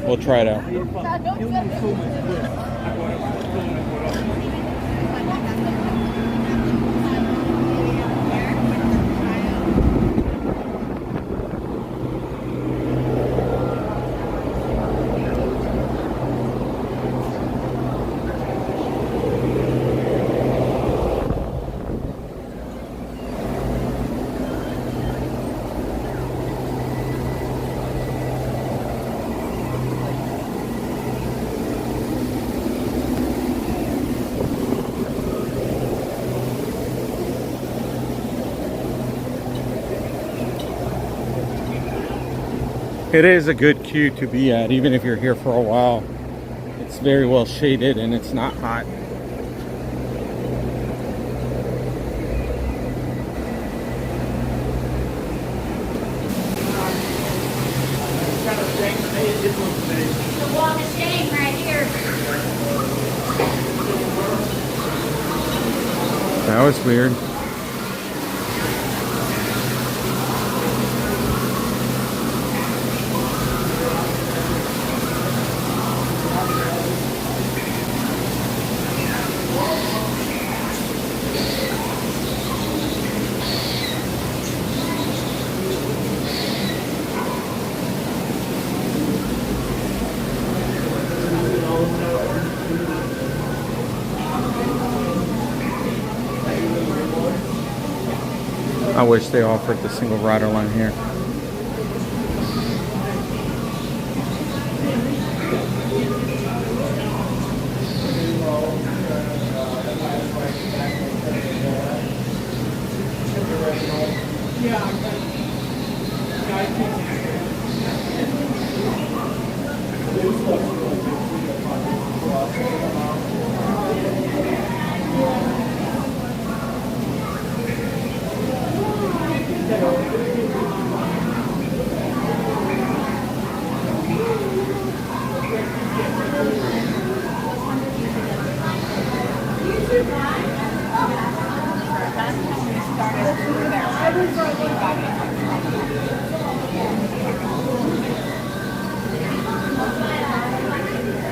We'll try it out. It is a good queue to be at, even if you're here for a while. It's very well shaded and it's not hot. The Walk of Shame right here. That was weird. I wish they offered the single rider line here.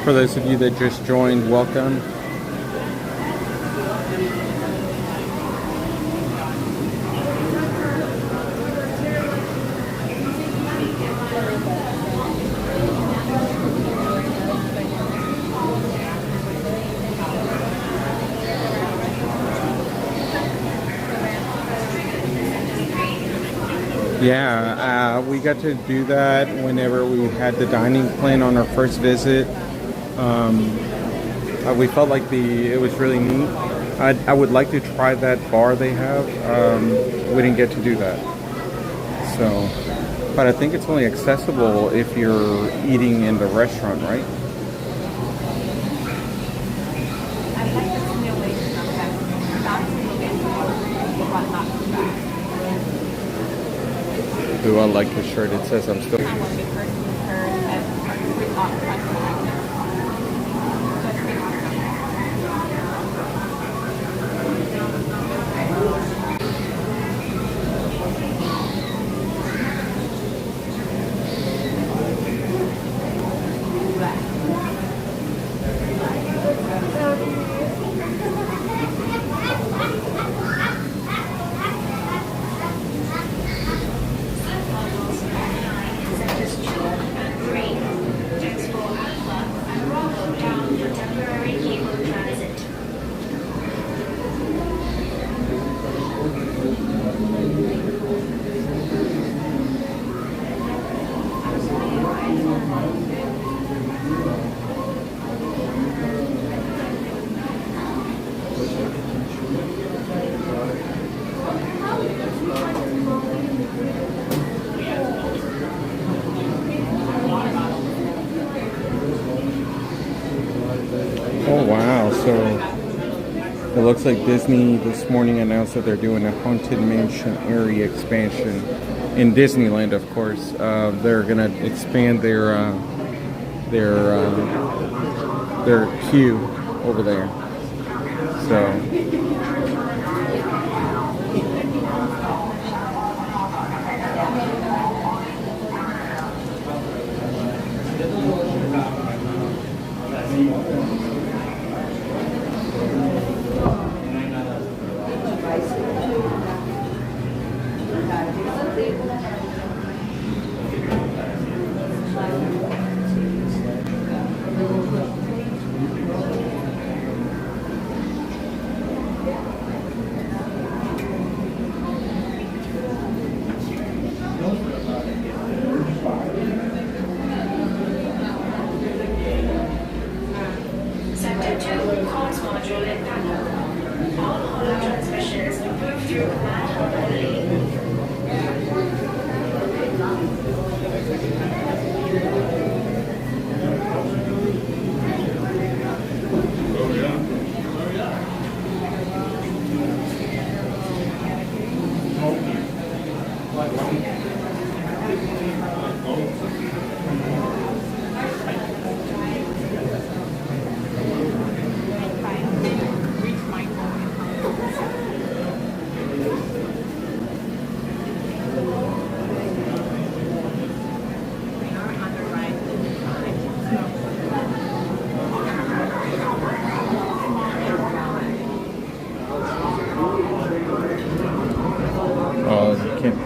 For those of you that just joined, welcome. Yeah, we got to do that whenever we had the dining plan on our first visit. We felt like it was really neat. I would like to try that bar they have. We didn't get to do that. So, but I think it's only accessible if you're eating in the restaurant, right? too. I like his shirt. It says I'm still. Oh wow, so it looks like Disney this morning announced that they're doing a Haunted Mansion area expansion in Disneyland, of course. They're gonna expand their queue over there. So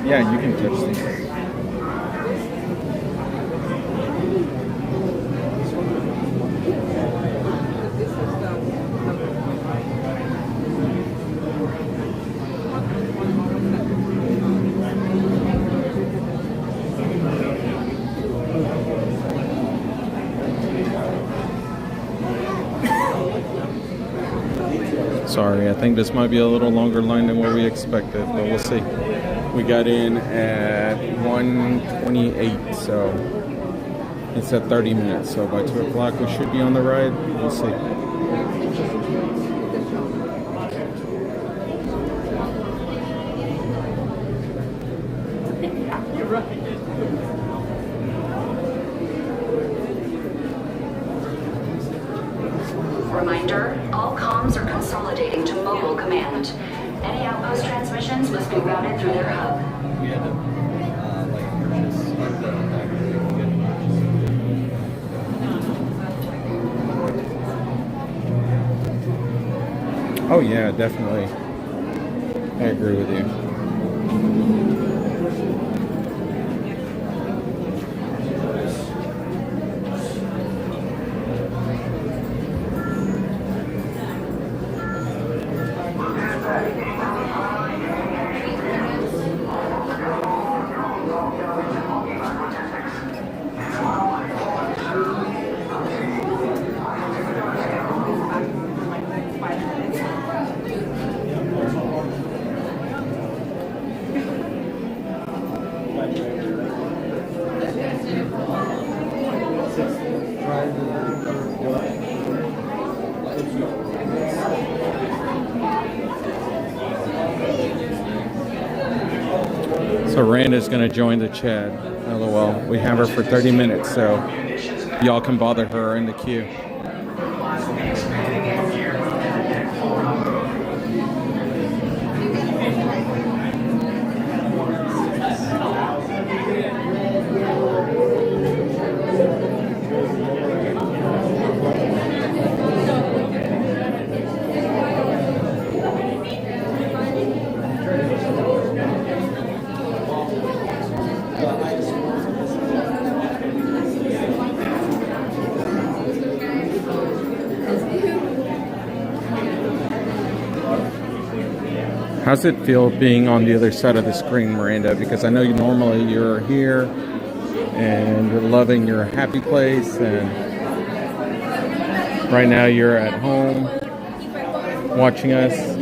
yeah, you can touch these. Sorry, I think this might be a little longer line than what we expected, but we'll see. We got in at 1:28, so it's at 30 minutes. So by 2 o'clock we should be on the ride. We'll see. Reminder, all comms are consolidating to mobile command. Any outpost transmissions must be routed through their hub. Oh yeah, definitely. I agree with you. So Randa's gonna join the chat. LOL. We have her for 30 minutes, so y'all can bother her in the queue. How's it feel being on the other side of the screen, Miranda? Because I know you're here and you're loving your happy place, and right now you're at home watching us.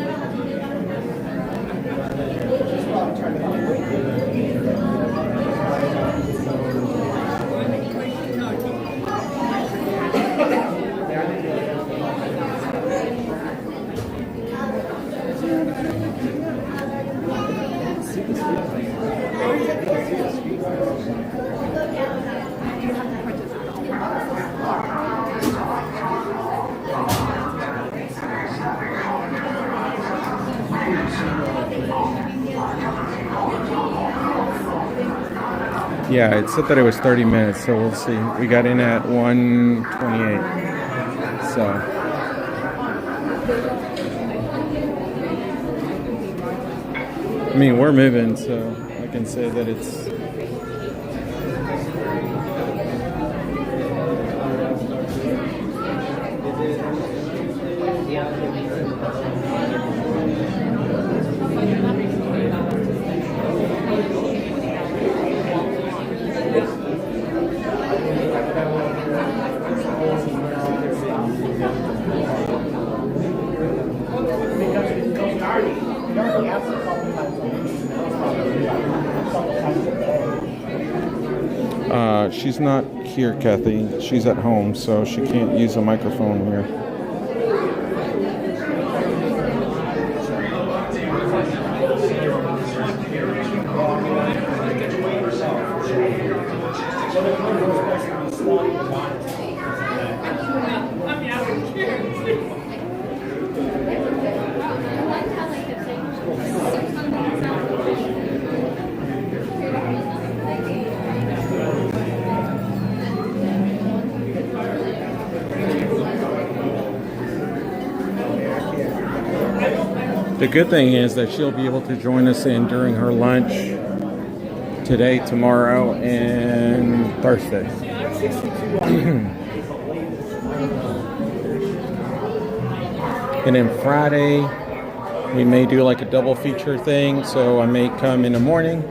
Yeah, it said that it was 30 minutes, so we'll see. We got in at 1:28, so. I mean, we're moving, so I can say that it's... She's not here, Cathy. She's at home, so she can't use a microphone here. The good thing is that she'll be able to join us in during her lunch today, tomorrow, and Thursday. And then Friday, we may do like a double feature thing. So I may come in the morning,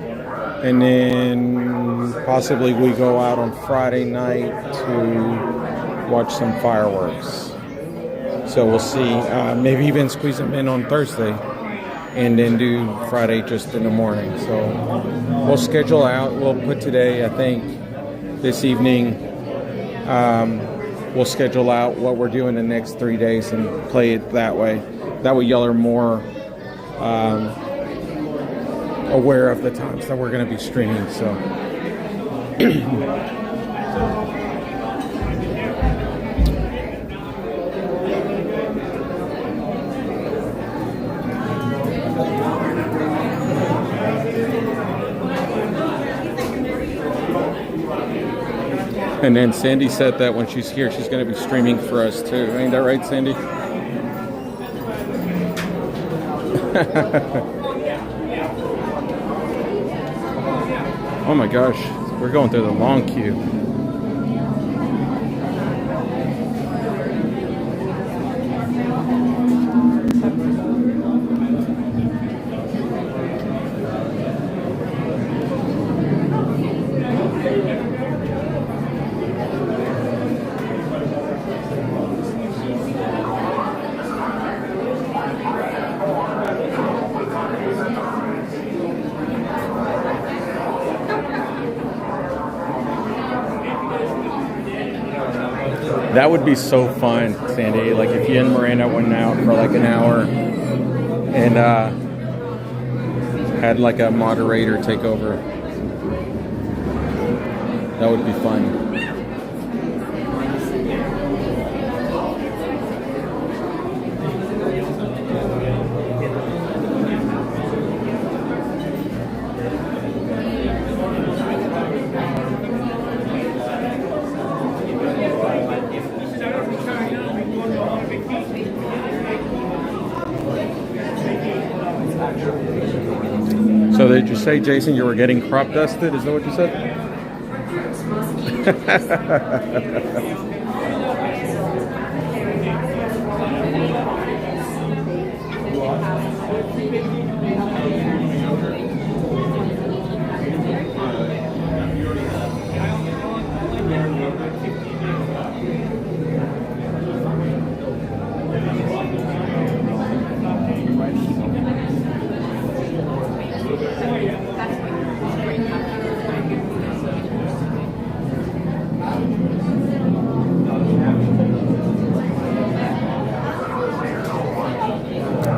and then possibly we go out on Friday night to watch some fireworks. So we'll see. Maybe even squeeze them in on Thursday and then do Friday just in the morning. So we'll schedule out. We'll put today, I think, this evening, we'll schedule out what we're doing the next 3 days and play it that way. That way y'all are more aware of the times that we're going to be streaming. So. And then Sandy said that when she's here, she's going to be streaming for us too. Ain't that right, Sandy? Oh my gosh, we're going through the long queue. That would be so fun, Sandy. Like if you and Miranda went out for like an hour and had like a moderator take over. That would be fun. So did you say, Jason, you were getting crop dusted? Is that what you said?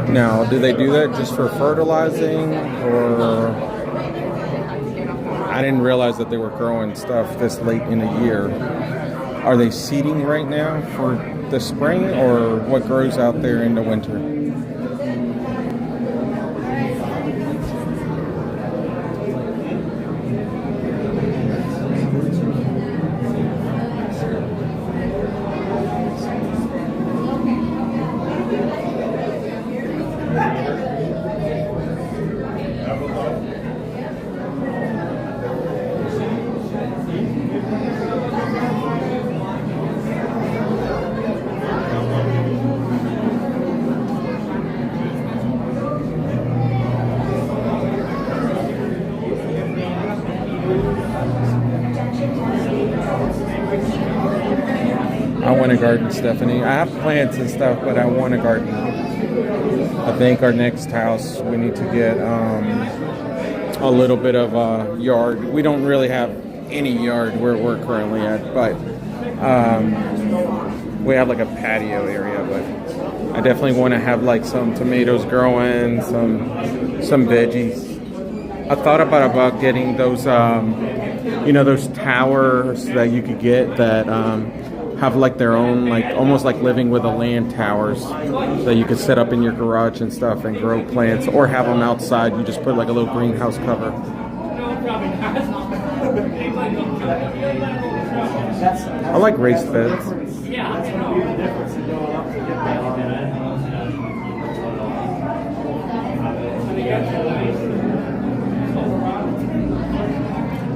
Now, do they do that just for fertilizing, or I didn't realize that they were growing stuff this late in the year. Are they seeding right now for the spring, or what grows out there in the winter? I want a garden, Stefanie. I have plants and stuff, but I want a garden. I think our next house, we need to get a little bit of a yard. We don't really have any yard where we're currently at, but we have like a patio area. But I definitely want to have like some tomatoes growing, some veggies. I thought about getting those, you know, those towers that you could get that have like their own, like almost like living with a land towers that you could set up in your garage and stuff and grow plants, or have them outside. You just put like a little greenhouse cover. I like raised beds.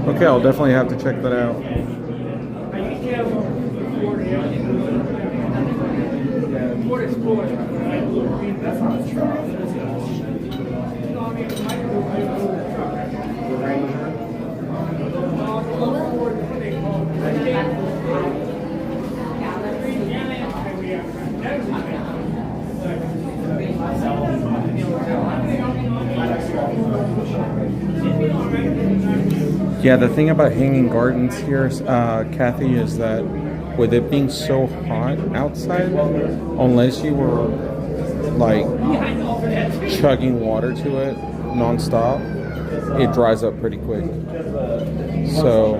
Okay, I'll definitely have to check that out. Yeah, the thing about hanging gardens here, Cathy, is that with it being so hot outside, unless you were like chugging water to it nonstop, it dries up pretty quick. So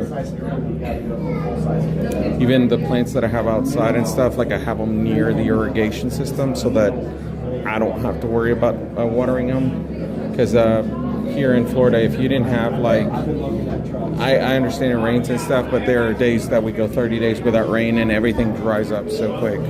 even the plants that I have outside and stuff, like I have them near the irrigation system so that I don't have to worry about watering them. Because here in Florida, if you didn't have like, I understand it rains and stuff, but there are days that we go 30 days without rain and everything dries up so quick.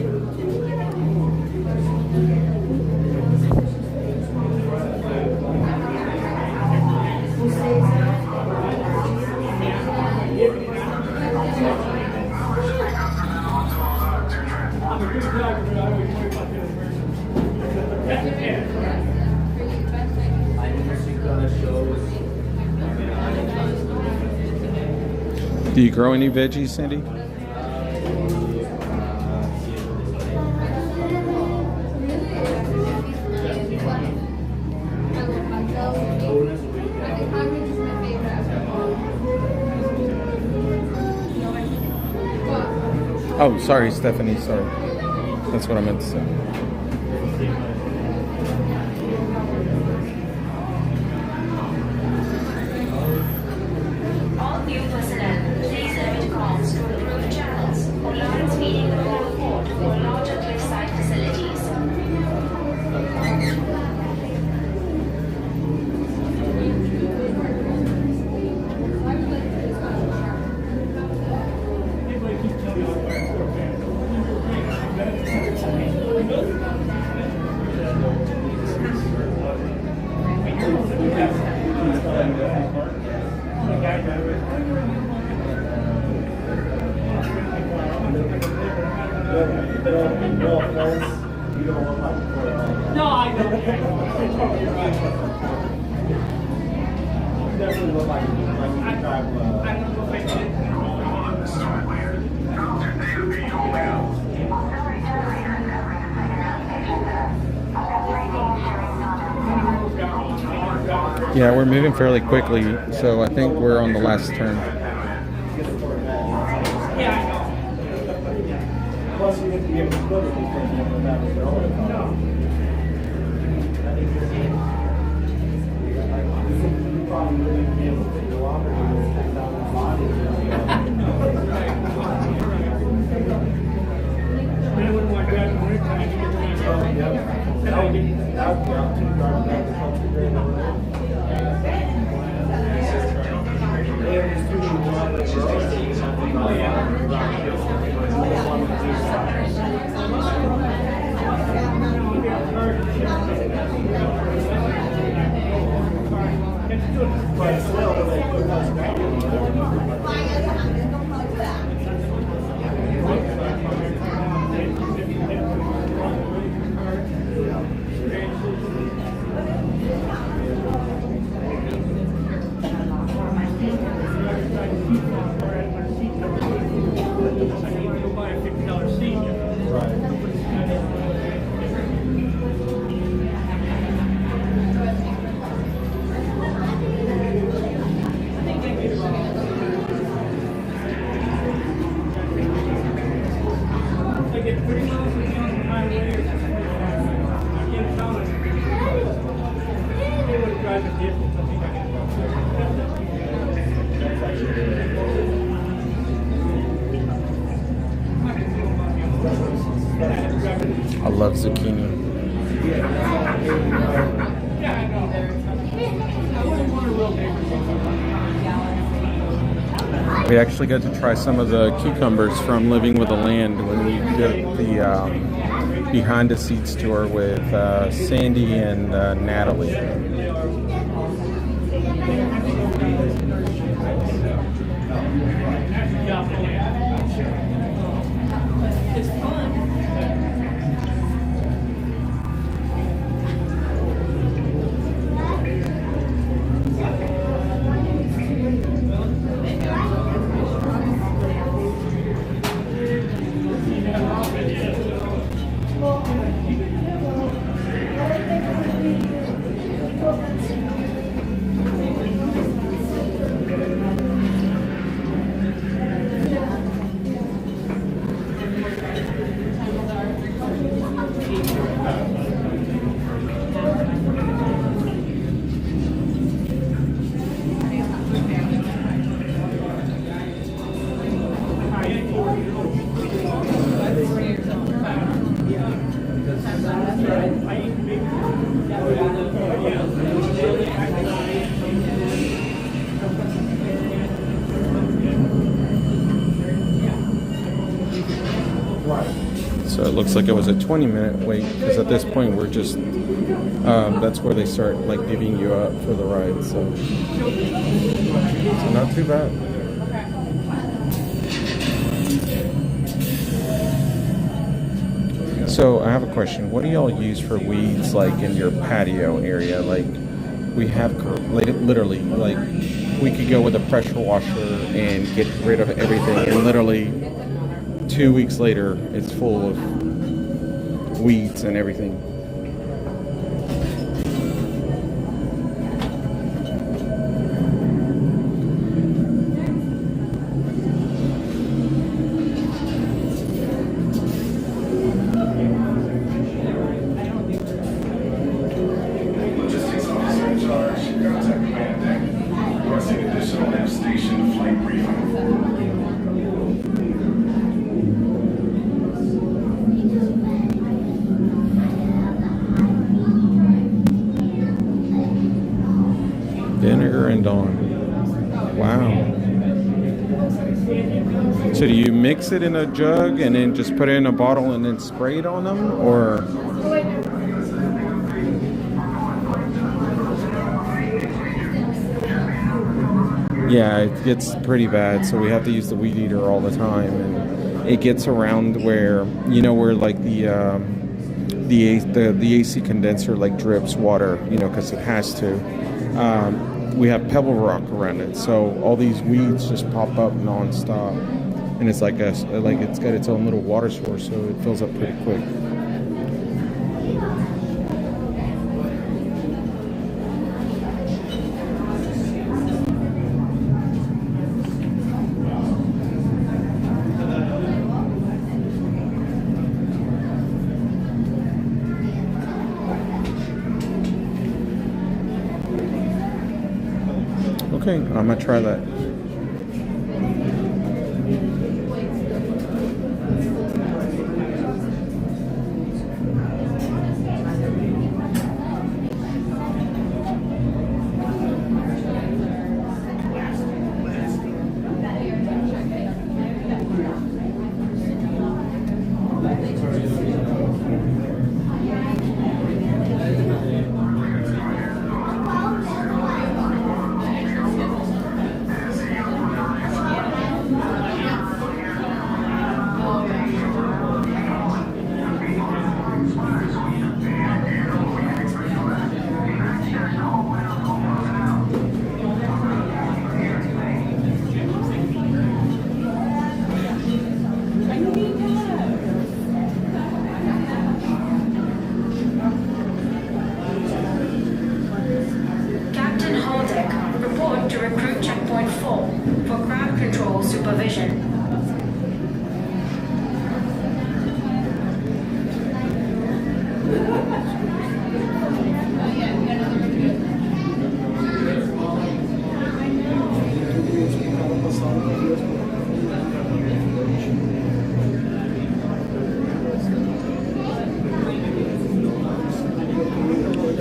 Do you grow any veggies, Cindy? Oh, sorry, Stefanie, sorry. That's what I meant to say. meeting the full report for larger cliffside facilities. Yeah, we're moving fairly quickly, so I think we're on the last turn. I love zucchini. We actually got to try some of the cucumbers from Living with the Land when we did the behind the scenes tour with Sandy and Natalie. So it looks like it was a 20-minute wait because at this point we're just that's where they start like divvying you up for the ride. So not too bad. So I have a question. What do y'all use for weeds like in your patio area? Like we have literally like we could go with a pressure washer and get rid of everything, and literally 2 weeks later it's full of weeds and everything. on. Wow. So do you mix it in a jug and then just put it in a bottle and then spray it on them, or? Yeah, it gets pretty bad, so we have to use the weed eater all the time, and it gets around where, you know, where like the AC condenser like drips water, you know, because it has to. We have pebble rock around it, so all these weeds just pop up non-stop, and it's like it's got its own little water source, so it fills up pretty quick. Okay, I'm gonna try that.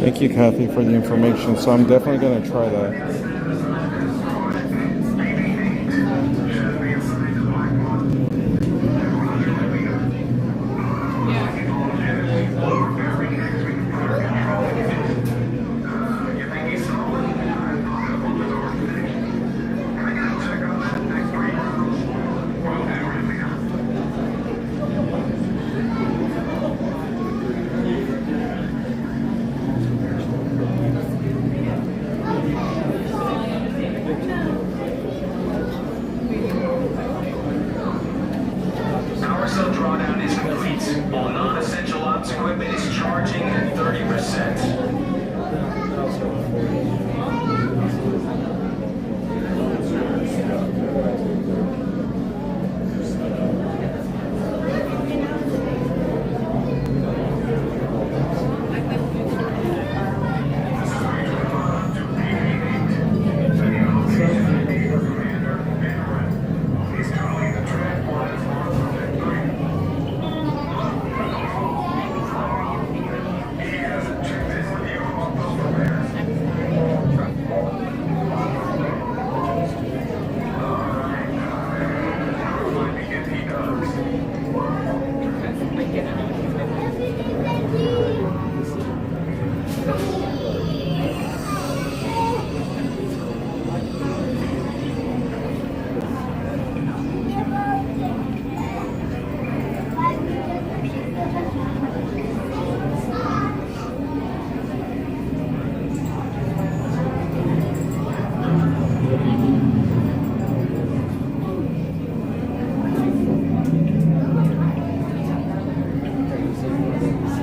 Thank you, Cathy, for the information. So I'm definitely going to try that.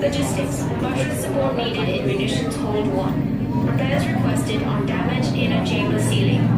Logistics. Marshal support needed in munitions hold 1. Repairs requested on damaged inner chamber ceiling.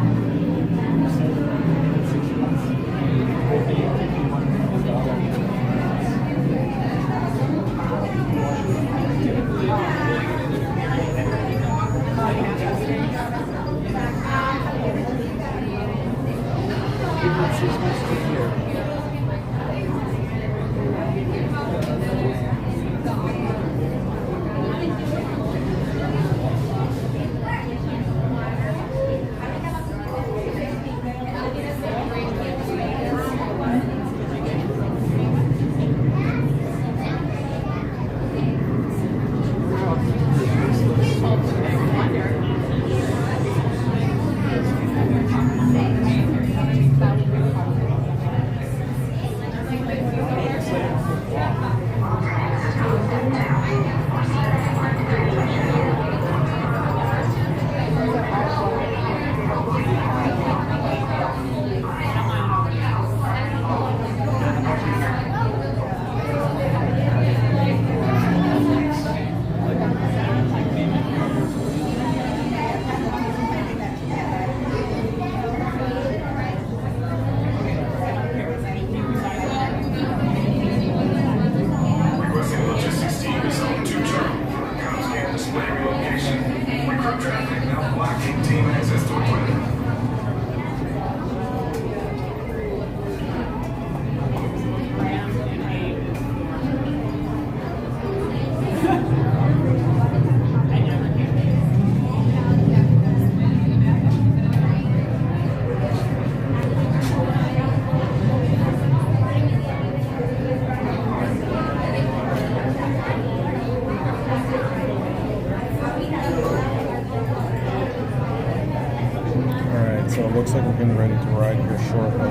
getting ready to ride here shortly.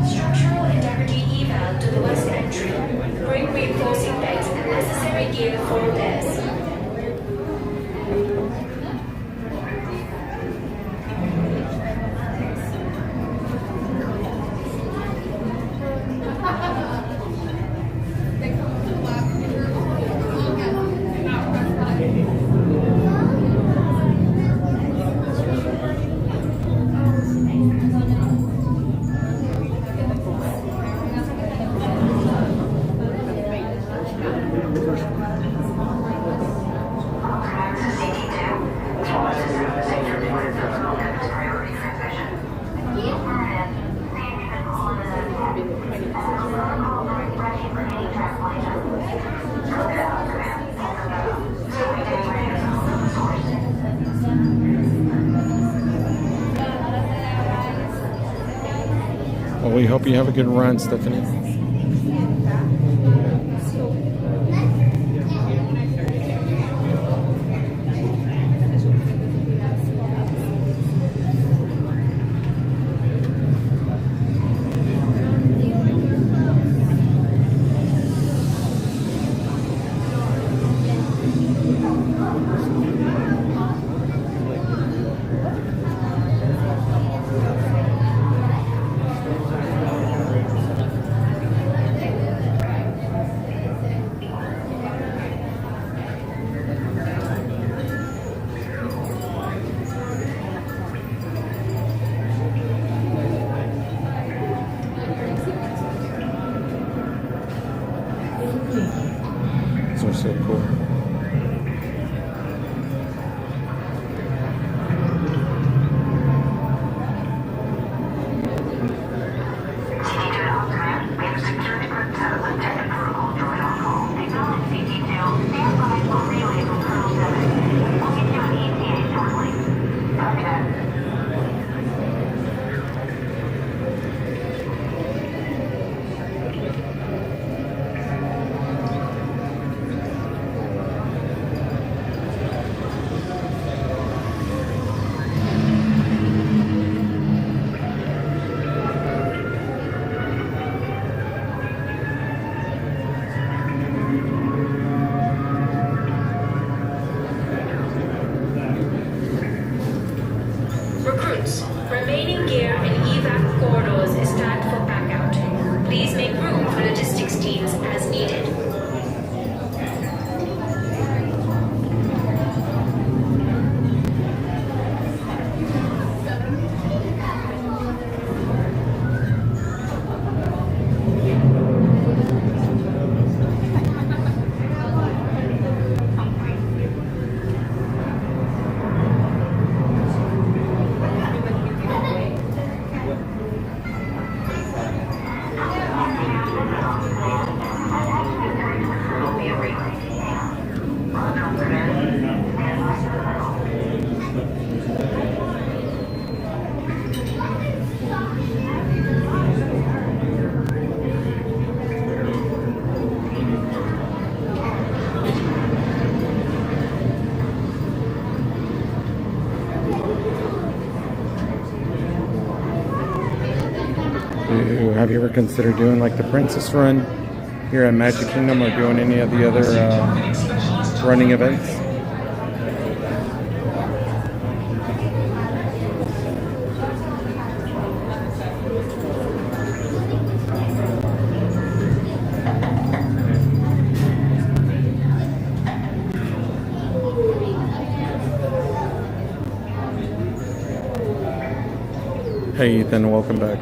Structural integrity eval to the west entry. Bring reinforcing pegs and necessary gear for repairs. Well, we hope you have a good run, Stefanie. These are so cool. Recruits, remaining gear in evac corridors is tagged for pack out. Please make room for logistics teams as needed. Have you ever considered doing like the Princess Run here at Magic Kingdom, or doing any of the other running events? Hey Ethan, welcome back.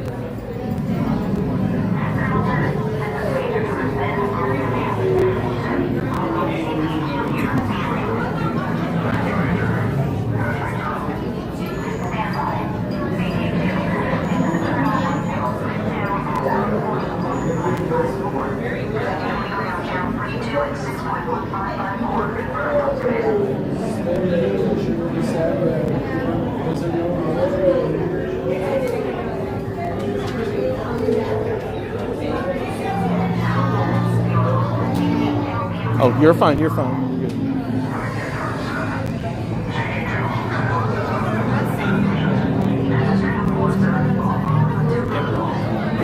Oh, you're fine. You're fine. You're good.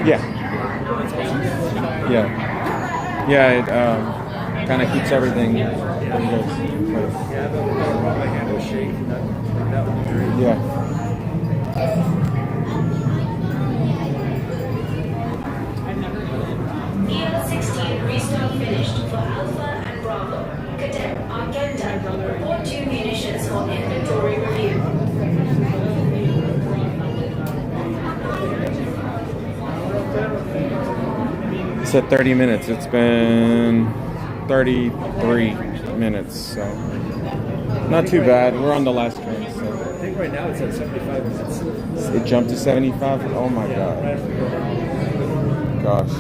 Yeah. Yeah. Yeah. It kind of keeps everything. Yeah. EL-16 restart finished for Alpha and Bravo. Cadet Argenta, report to munitions for inventory review. It said 30 minutes. It's been 33 minutes, so not too bad. We're on the last train, so. I think right now it's at 75 minutes. It jumped to 75? Oh my god. Gosh.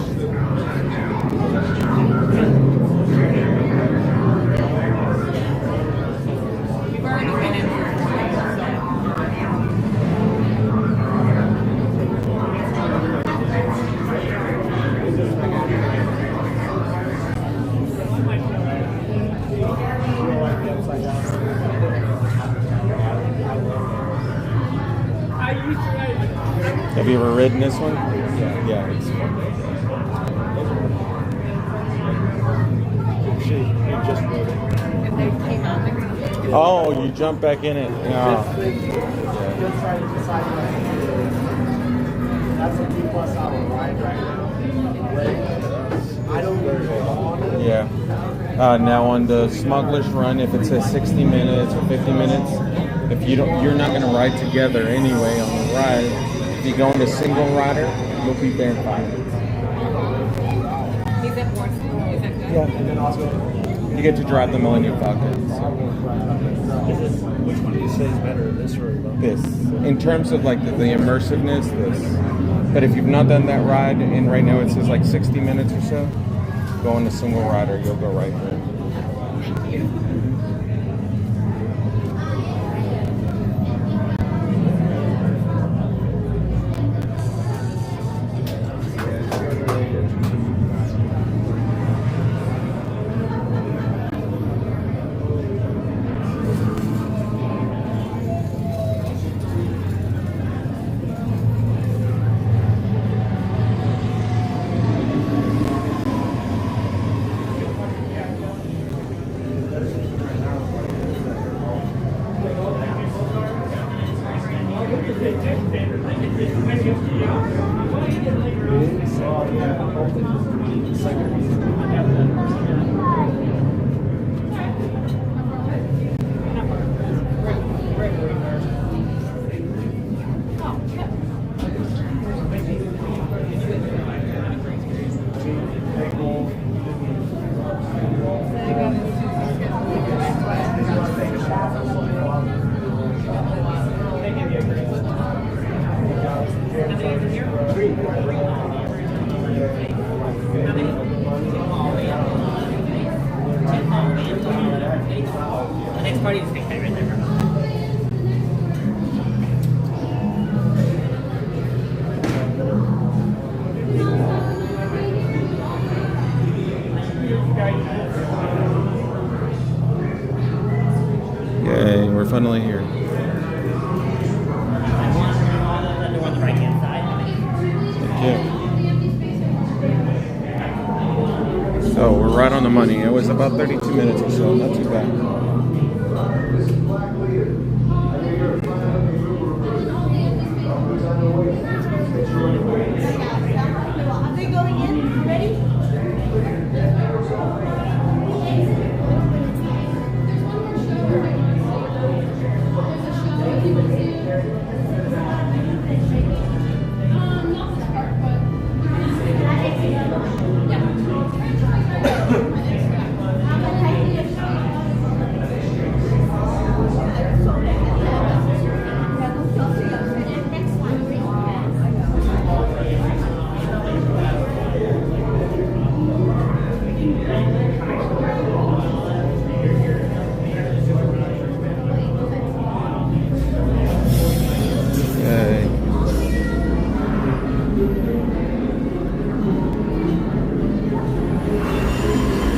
Have you ever ridden this one? Yeah. It's oh, you jump back in it. Oh. Yeah. Now on the Smuggler's Run, if it says 60 minutes or 50 minutes, if you're not going to ride together anyway on the ride. If you go into single rider, you'll be there in 5 minutes. Is that more? Is that good? Yeah. And then also, you get to drive the Millennium Falcon. So. Which one do you say is better, this or this? In terms of like the immersiveness, this. But if you've not done that ride, and right now it says like 60 minutes or so, go into single rider, you'll go right there. Thank you. Yay, we're finally here. Thank you. So we're right on the money. It was about 32 minutes or so, not too bad. Are they going in? Ready?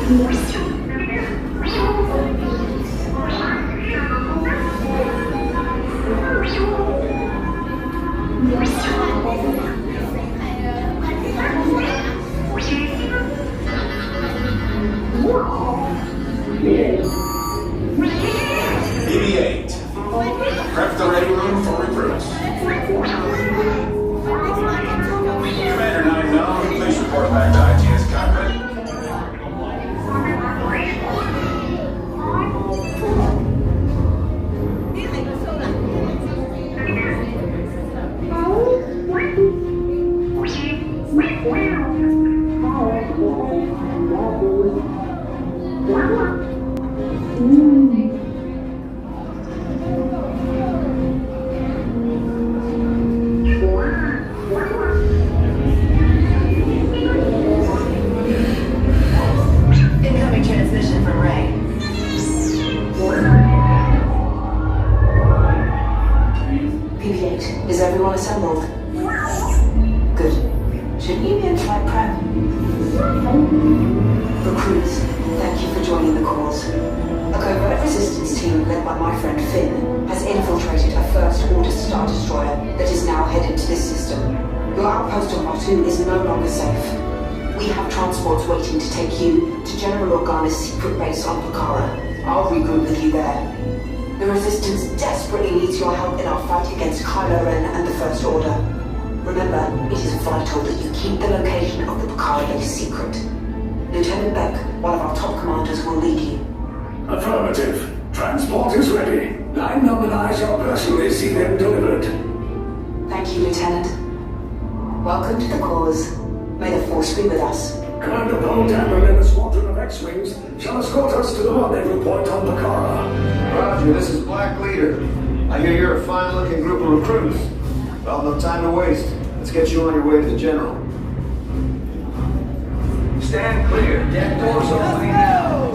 BB-8. Prep the ready room for recruits. Commander 9 please report back to ITS cockpit. Incoming transmission from Ray. BB-8, is everyone assembled? Good. Should you be in flight prep? Recruits, thank you for joining the cause. A covert resistance team led by my friend Finn has infiltrated a First Order Star Destroyer that is now headed to this system. Your outpost on Batu is no longer safe. We have transports waiting to take you to General Organa's secret base on Pucara. I'll regroup with you there. The Resistance desperately needs your help in our fight against Kylo Ren and the First Order. Remember, it is vital that you keep the location of the Pucara base secret. Lieutenant Beck, one of our top commanders, will lead you. Affirmative. Transport is ready. Line number 9 shall personally see them delivered. Thank you, Lieutenant. Welcome to the cause. May the Force be with us. Commander Paul Dameron and a squadron of X-Wings shall escort us to the rendezvous point on Pucara. Roger, this is Black Leader. I hear you're a fine-looking group of recruits. Well, no time to waste. Let's get you on your way to the General. Stand clear. Deck doors opening now.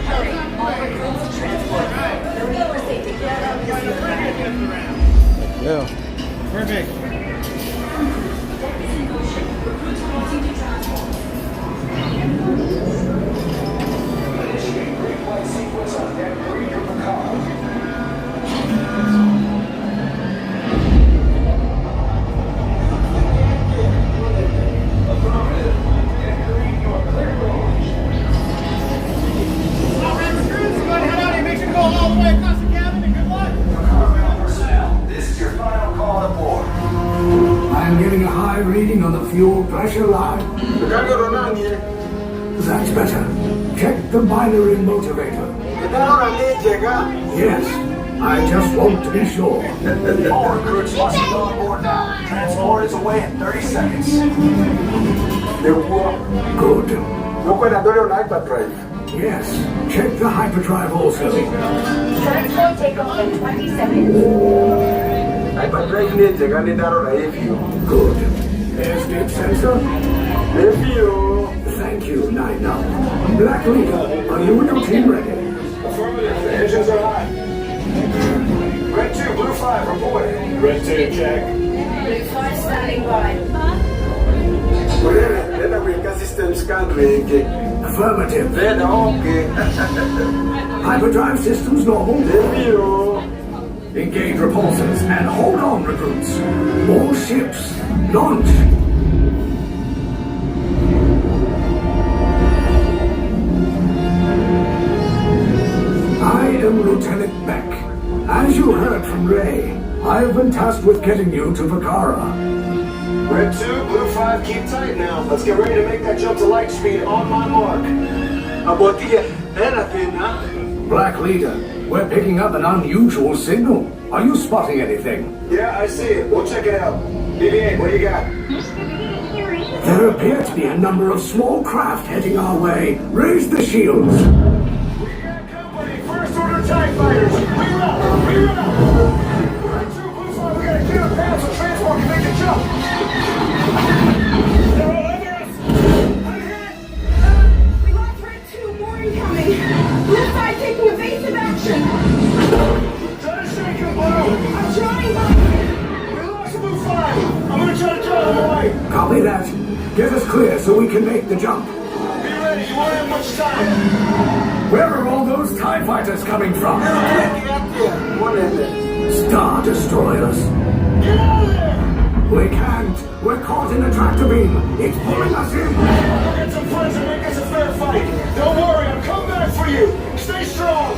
Hurry, all recruits to transport. No need for safety. Yeah. Perfect. Initiate green light sequence on deck 3 for Pucara. Affirmative. Deck 3, you're clear to launch. All right, recruits, go ahead out here. Make sure to go all the way across the cabin and good luck. Pucara personnel, this is your final call to board. I'm getting a high reading on the fuel pressure line. That's better. Check the binary motivator. Yes, I just want to be sure. All recruits must be on board now. Transport is away in 30 seconds. Good. Yes, check the hyperdrive also. Transport takeoff in 20 seconds. Good. Airspeed sensor. Thank you, 9 now. Black Leader, are you and your team ready? Affirmative, the engines are hot. Red 2, Blue 5, reporting. Red 2, check. Blue 5 standing by. Affirmative. Hyperdrive systems normal. Engage repulsors and hold on, recruits. All ships, launch. I am Lieutenant Beck. As you heard from Ray, I have been tasked with getting you to Pucara. Red 2, Blue 5, keep tight now. Let's get ready to make that jump to light speed on my mark. Black Leader, we're picking up an unusual signal. Are you spotting anything? Yeah, I see it. We'll check it out. BB-8, what do you got? There appear to be a number of small craft heading our way. Raise the shields. We got company. First Order TIE fighters. Reroute. Red 2, Blue 5, we gotta clear the path so transport can make the jump. They're all under us. We lost Red 2, more incoming. Blue 5 taking evasive action. Try to shake him, Blue. I'm trying, but... We lost Blue 5. I'm gonna try to draw them away. Copy that. Get us clear so we can make the jump. Be ready, you won't have much time. Where are all those TIE fighters coming from? What is it? Star Destroyers. Get out of there! We can't. We're caught in a tractor beam. It's pulling us in. I'll get some friends and make us a fair fight. Don't worry, I'll come back for you. Stay strong.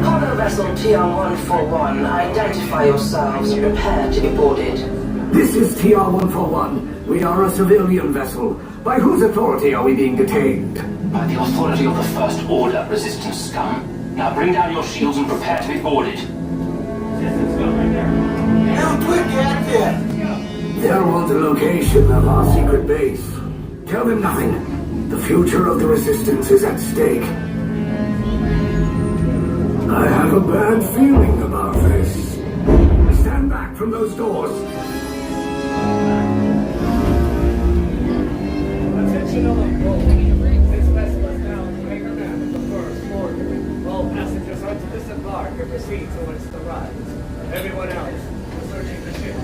Cargo vessel TR-141, identify yourselves and prepare to be boarded. This is TR-141. We are a civilian vessel. By whose authority are we being detained? By the authority of the First Order, Resistance scum. Now bring down your shields and prepare to be boarded. How quick get there? They'll want the location of our secret base. Tell them nothing. The future of the Resistance is at stake. I have a bad feeling about this. Stand back from those doors. Attention only. This vessel is now on the hangar map of the first order. All passengers are to disembark and proceed towards the rise. Everyone else is searching the ship.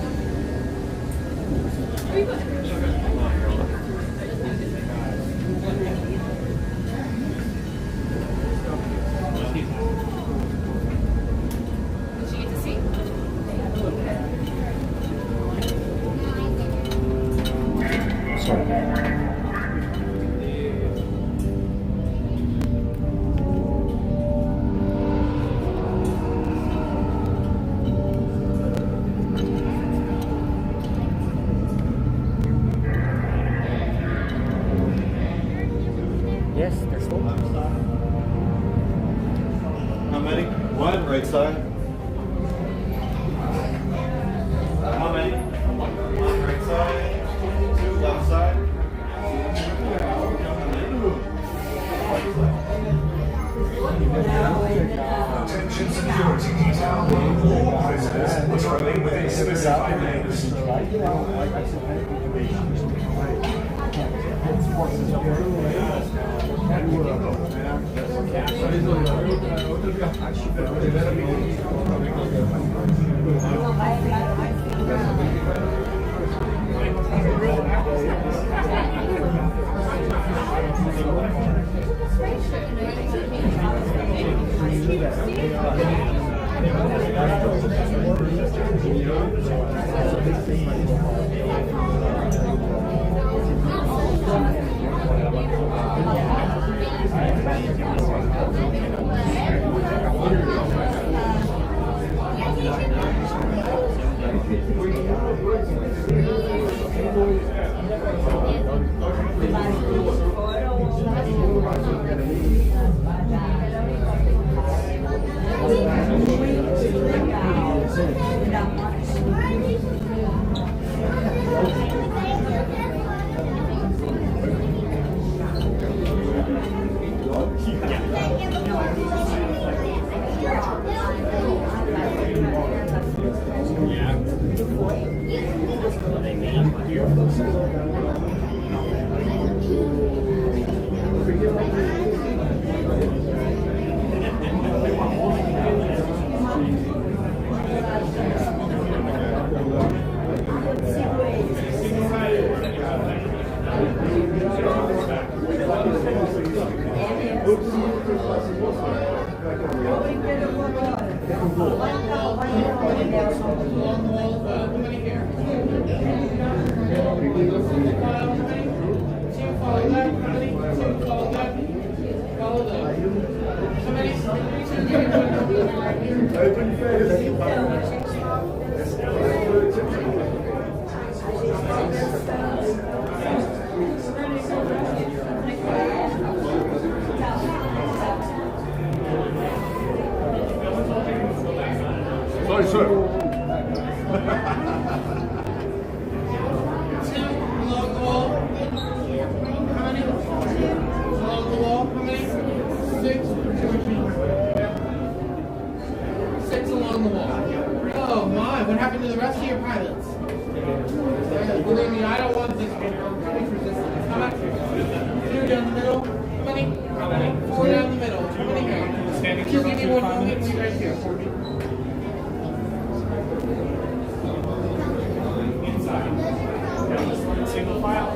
Yes, there's four. How many? One, right side. How many? One, right side. Two, left side. Attention security detail. All prisoners must remain within specified limits. Sorry, sir. Along the wall. How many? Along the wall. How many? 6. 6 along the wall. Oh my! What happened to the rest of your pilots? Believe me, I don't want this resistance. How many? 2 down the middle. How many? 4 down the middle. How many here? Just give me 1 moment. Be right here for me.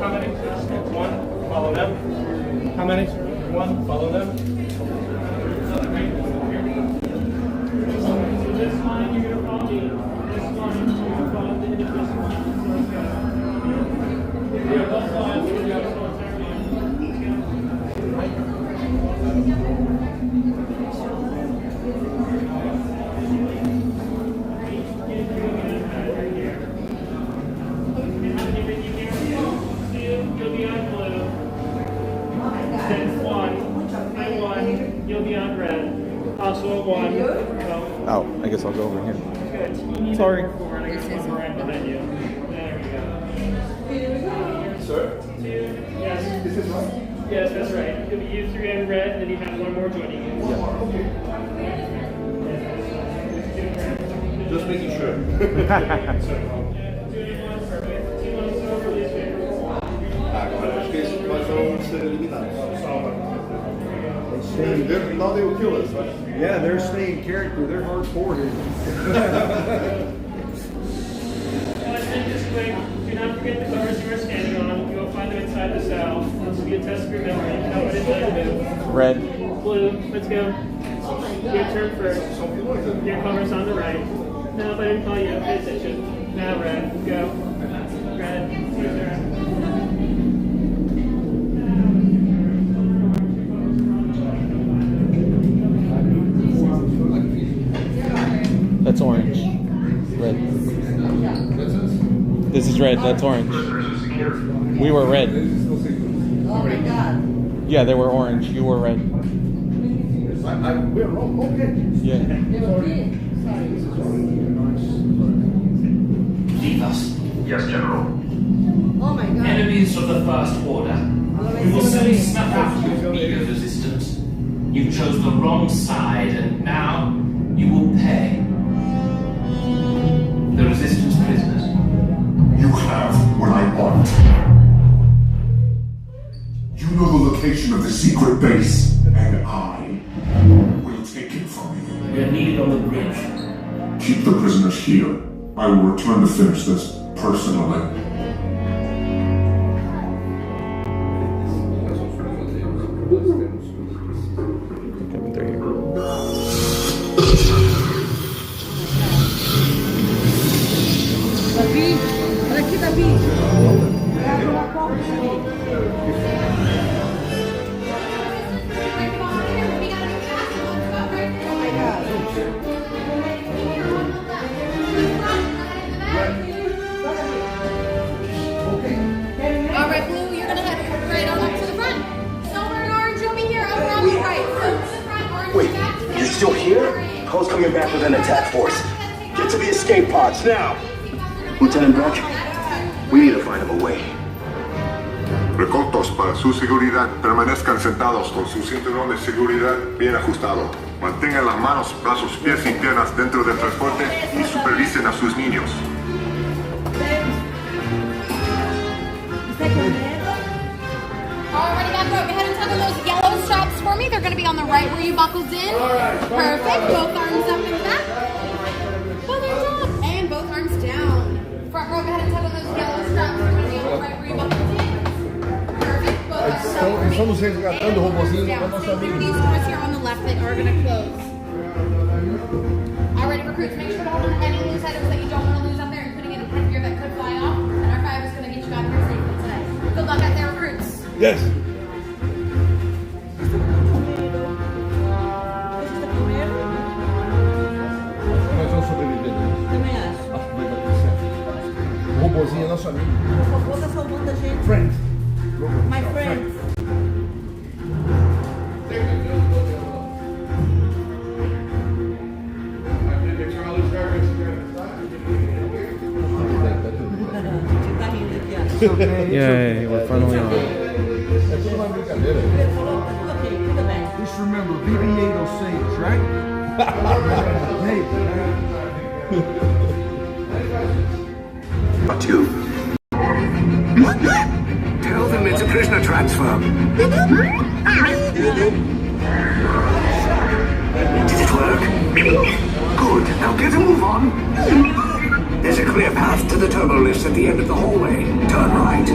How many? One, follow them. How many? One, follow them. This line, you're going to follow me. This line, you're going to follow the end of this line. Yeah, both lines, you're going to go You'll be on blue. Then one. You'll be on red. Also a one. Oh, I guess I'll go over here. Good. Sorry. I got one more right behind you. There we go. Sir? Yes. This is right? Yes, that's right. It'll be you three on red, and then you have one more joining you. Just making sure. No, they will kill us. Yeah, they're staying character. They're hardcore here. This way, do not forget the covers you are standing on. You'll find them inside the cell. This will be a test of your memory. Know what it's going to do. Red. Blue. Let's go. Your turn first. Your cover's on the right. No, if I didn't call you, pay attention. Now red. Go. Red. Your turn. That's orange. Red. This is red. That's orange. We were red. Yeah, they were orange. You were red. We're wrong. Okay. Yeah. Leave us. Yes, General. Oh my god. Enemies of the First Order. We will soon snuff out your meager resistance. You chose the wrong side, and now you will pay. The Resistance prisoners. You have what I want. You know the location of the secret base, and I will take it from you. We are needed on the bridge. Keep the prisoners here. I will return to finish this personally. Coming through here. Davi, olha aqui, Davi. Alright, Blue, you're gonna head right on up to the front. Silver and orange, you'll be here over on the right. So to the front, orange Wait, back to the you're still here? Cole's coming back with an attack force. Get to the escape pods now. Lieutenant Beck, we need to find him a way. Recautos para su seguridad, permanezcan sentados con su cinturón de seguridad bien ajustado. Mantengan las manos, brazos, pies y piernas dentro del transporte y supervisen a sus niños. Alrighty, back row. Go ahead and tug on those yellow straps for me. They're gonna be on the right where you buckled in. Perfect. Both arms up and back. Both arms up. And both arms down. Front row, go ahead and tug on those yellow straps. They're gonna be on the right where you buckled in. Perfect. Both arms up. Estamos resgatando o robôzinho Down. para nossa So amiga. these doors here on the left that are gonna close. Alrighty, recruits, make sure to hold on any loose items that you don't want to lose out there, including any headgear that could fly off. And our 5 is gonna get you out of here safely today. Good luck out there, recruits. Yes. Nós vamos sobreviver. Também acho. Acho que vai dar tudo certo. O robôzinho é nosso amigo. O robô tá salvando a gente. Friend. My friends. Tá rindo aqui, ó. Yay, we're finally on. É tudo uma brincadeira. Ok, tudo bem. Just remember, BB-806, right? Hey. Part 2. Tell them it's a prisoner transfer. Did it work? Good. Now get a move on. There's a clear path to the turbo lifts at the end of the hallway. Turn right.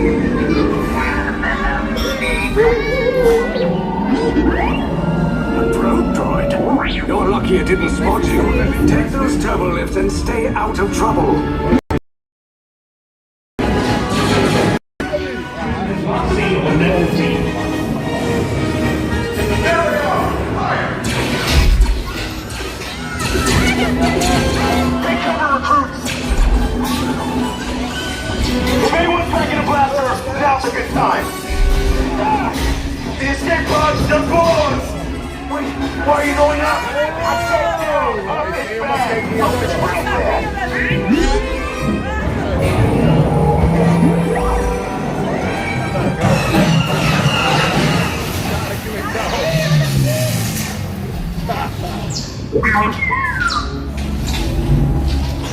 A probe droid. You're lucky it didn't spot you. Take those turbo lifts and stay out of trouble. Now's a good time. The escape pod's deployed. Wait, why are you going up? I said down. Up is bad. Up is real bad.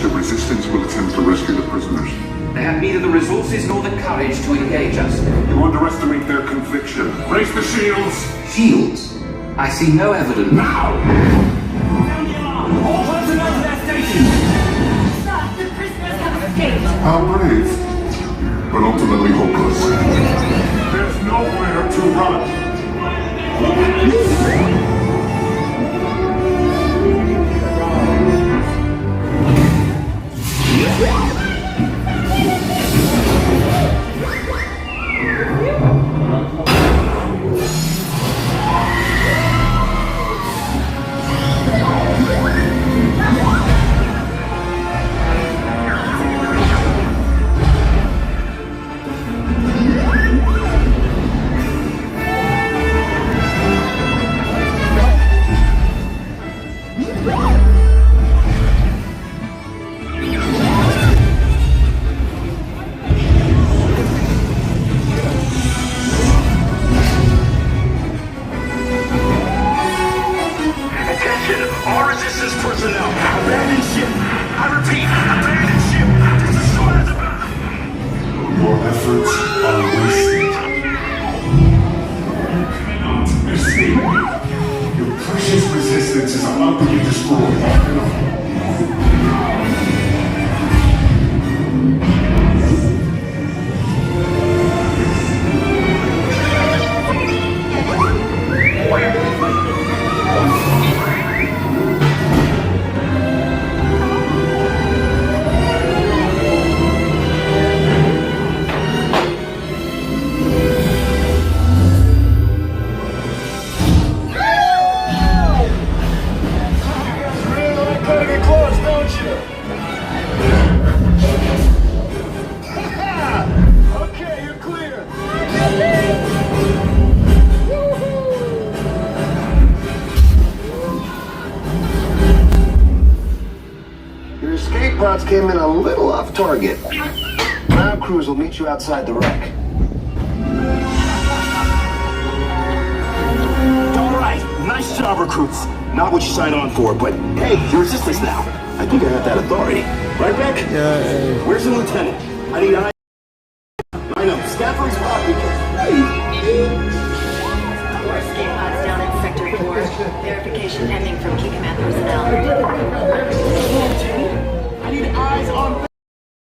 The resistance will attempt to rescue the prisoners. They have neither the resources nor the courage to engage us. You underestimate their conviction. Raise the shields! Shields? I see no evidence. Now! All personnel to their stations. Sir, the prisoners have escaped. How brave, but ultimately hopeless. There's nowhere to run. Came in a little off target. Ground crews will meet you outside the wreck. All right, nice job, recruits. Not what you signed on for, but hey, you're resistance now. I think I have that authority. Right, Beck? Yeah. Where's the lieutenant? I need eyes. I know. Scaffolding's pocket. Our escape pods down in Sector 4. Verification pending from Key Command personnel. I need eyes on.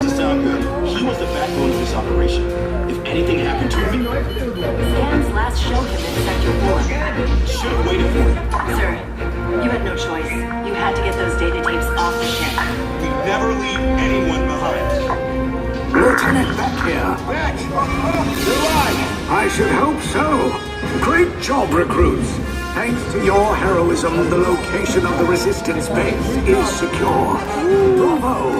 Doesn't sound good. He was the backbone of this operation. If anything happened to him, Scans last showed him in Sector 4. should have waited for him. Sir, you had no choice. You had to get those data tapes off the ship. We never leave anyone behind. Lieutenant Beck here. Beck! You're alive! I should hope so. Great job, recruits. Thanks to your heroism, the location of the Resistance base is secure. Bravo!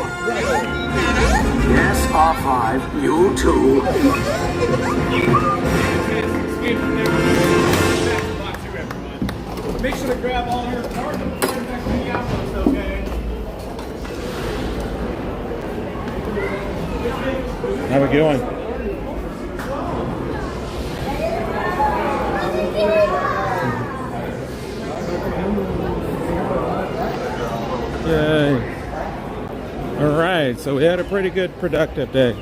Yes, R5, you too. Make sure to grab all your cards and put them back to the outpost, okay? How we going? Yay. All right, so we had a pretty good productive day.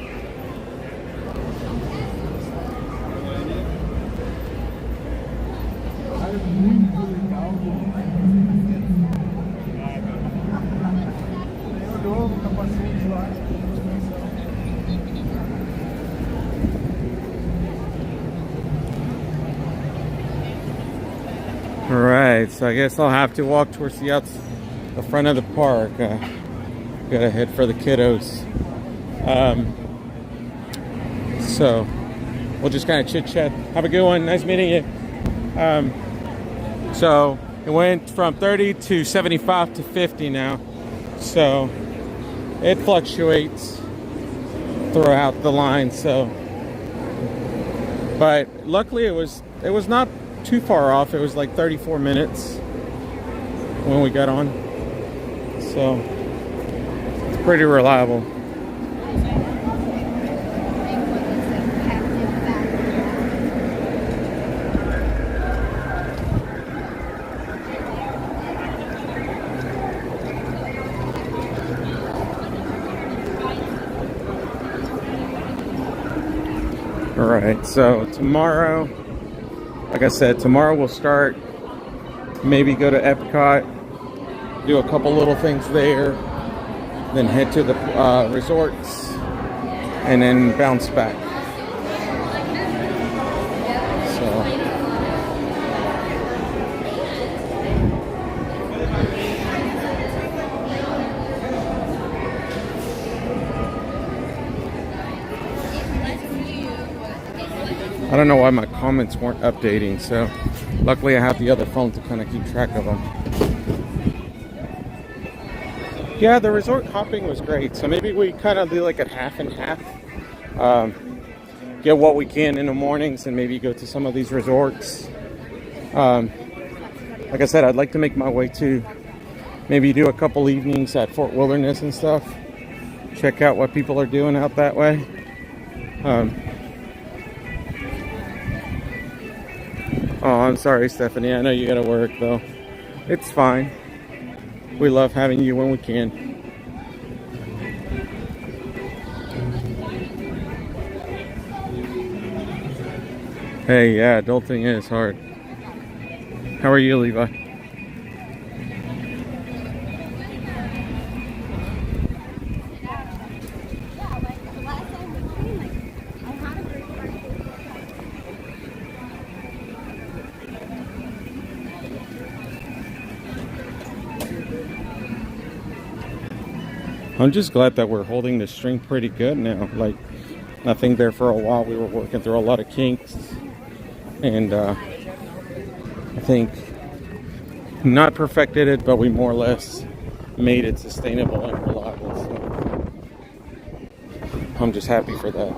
right, so I guess I'll have to walk towards the front of the park. Gotta head for the kiddos. So we'll just kind of chit chat. Have a good one. Nice meeting you. So it went from 30 to 75 to 50 now. So it fluctuates throughout the line. So, but luckily it was not too far off. It was like 34 minutes when we got on. So it's pretty reliable. All right, so tomorrow, like I said, tomorrow we'll start, maybe go to Epcot, do a couple little things there, then head to the resorts, and then bounce back. I don't know why my comments weren't updating, so luckily I have the other phone to kind of keep track of them. Yeah, the resort hopping was great, so maybe we kind of do like a half and half. Get what we can in the mornings and maybe go to some of these resorts. Like I said, I'd like to make my way to maybe do a couple evenings at Fort Wilderness and stuff. Check out what people are doing out that way. Oh, I'm sorry, Stefanie. I know you gotta work, though. It's fine. We love having you when we can. Hey, yeah, adulting is hard. How are you, Levi? I'm just glad that we're holding the string pretty good now. Like, I think there for a while we were working through a lot of kinks, and I think not perfected it, but we more or less made it sustainable and reliable. So I'm just happy for that.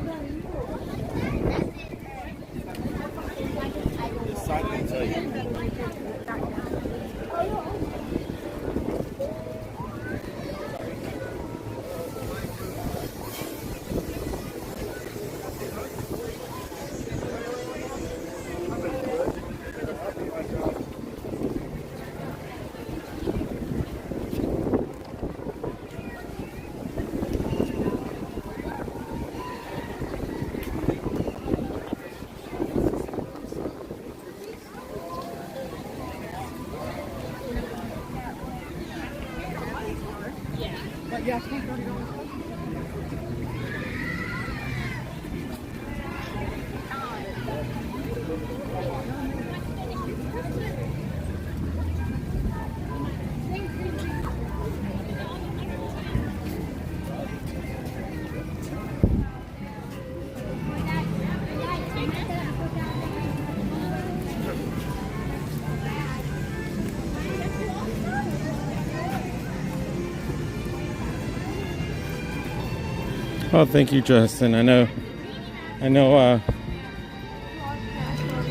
Oh, thank you, Justin. I know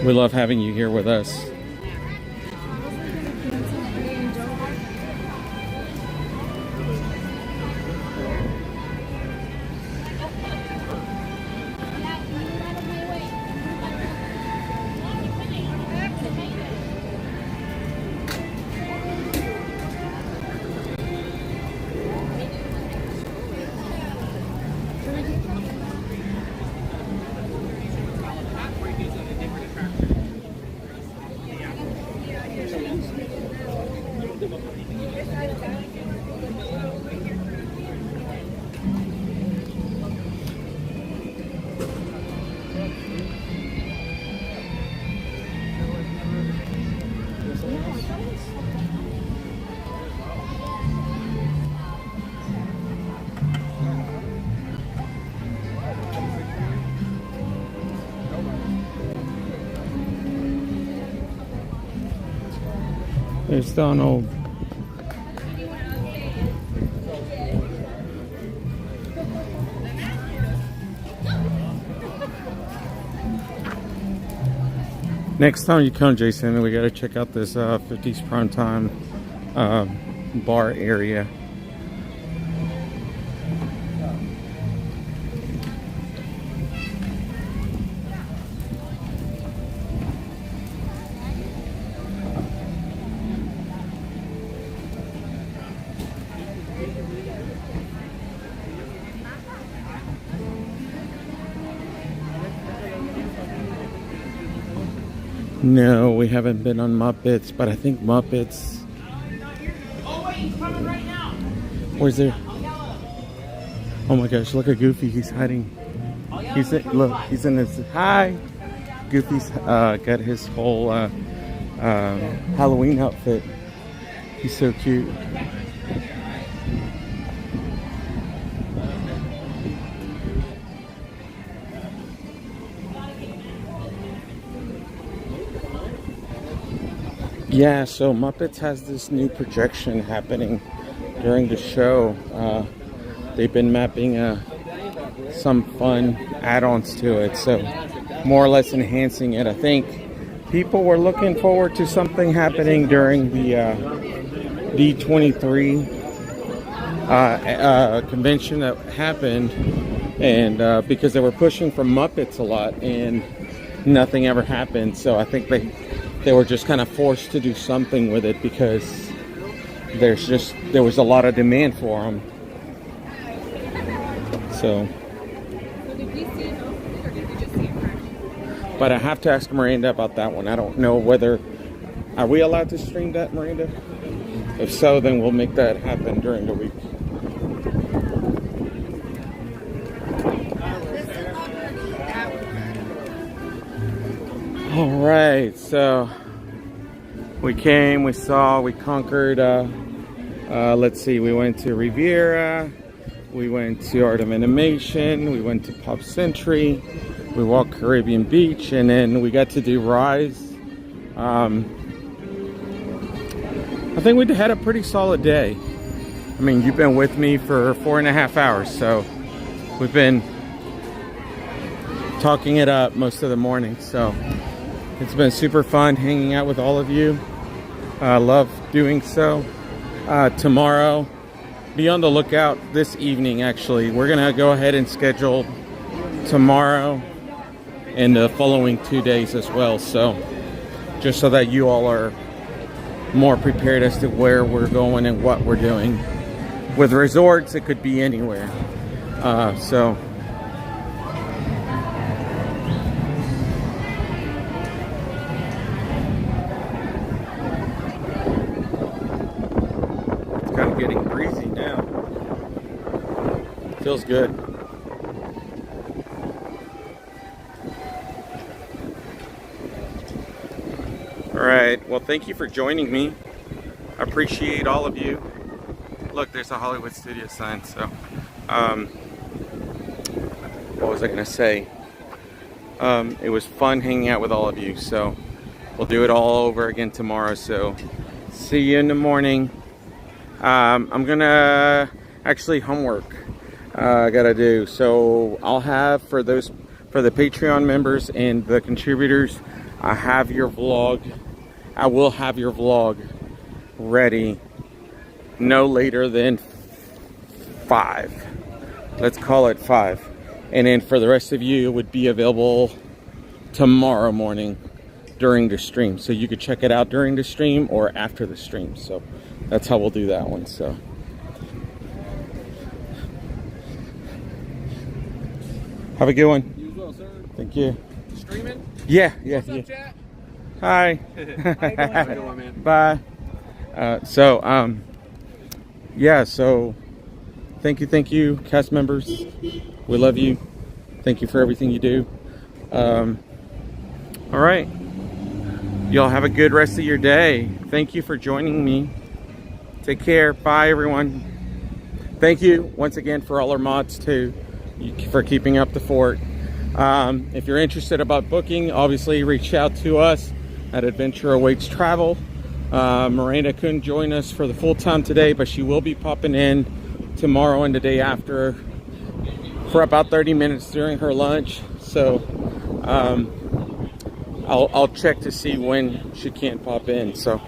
we love having you here with us. There's Donald. Next time you come, Jason, we gotta check out this 50s Primetime bar area. No, we haven't been on Muppets, but I think Muppets. Where's there? Oh my gosh, look at Goofy, he's hiding. Look, he's in his, hi! Goofy's got his whole Halloween outfit. He's so cute. Yeah, so Muppets has this new projection happening during the show. They've been mapping some fun add-ons to it, so more or less enhancing it. I think people were looking forward to something happening during the D23 convention that happened, and because they were pushing for Muppets a lot and nothing ever happened, so I think they were just kind of forced to do something with it because there was a lot of demand for them. So, but I have to ask Miranda about that one. I don't know whether, are we allowed to stream that, Miranda? If so, then we'll make that happen during the week. All right, so we came, we saw, we conquered, let's see, we went to Riviera, we went to Art of Animation, we went to Pop Century, we walked Caribbean Beach, and then we got to do Rise. I think we had a pretty solid day. I mean, you've been with me for 4.5 hours, so we've been talking it up most of the morning, so it's been super fun hanging out with all of you. I love doing so. Tomorrow, be on the lookout this evening, actually. We're gonna go ahead and schedule tomorrow and the following 2 days as well. So just so that you all are more prepared as to where we're going and what we're doing. With resorts, it could be anywhere. So getting breezy now. Feels good. All right, well, thank you for joining me. I appreciate all of you. Look, there's a Hollywood Studio sign, so what was I gonna say? It was fun hanging out with all of you, so we'll do it all over again tomorrow, so see you in the morning. I'm gonna actually homework I gotta do, so I'll have for the Patreon members and the contributors, I will have your vlog ready no later than 5. Let's call it 5, and then for the rest of you, it would be available tomorrow morning during the stream, so you could check it out during the stream or after the stream. So that's how we'll do that one. So have a good one. You as well, sir. Thank you. Streaming? Yeah. What's up, chat? Hi. How you doing, man? Bye. So thank you, cast members. We love you. Thank you for everything you do. All right. Y'all have a good rest of your day. Thank you for joining me. Take care. Bye, everyone. Thank you once again for all our mods too, for keeping up the fort. If you're interested about booking, obviously reach out to us at Adventure Awaits Travel. Miranda couldn't join us for the full time today, but she will be popping in tomorrow and the day after for about 30 minutes during her lunch. So I'll check to see when she can pop in. So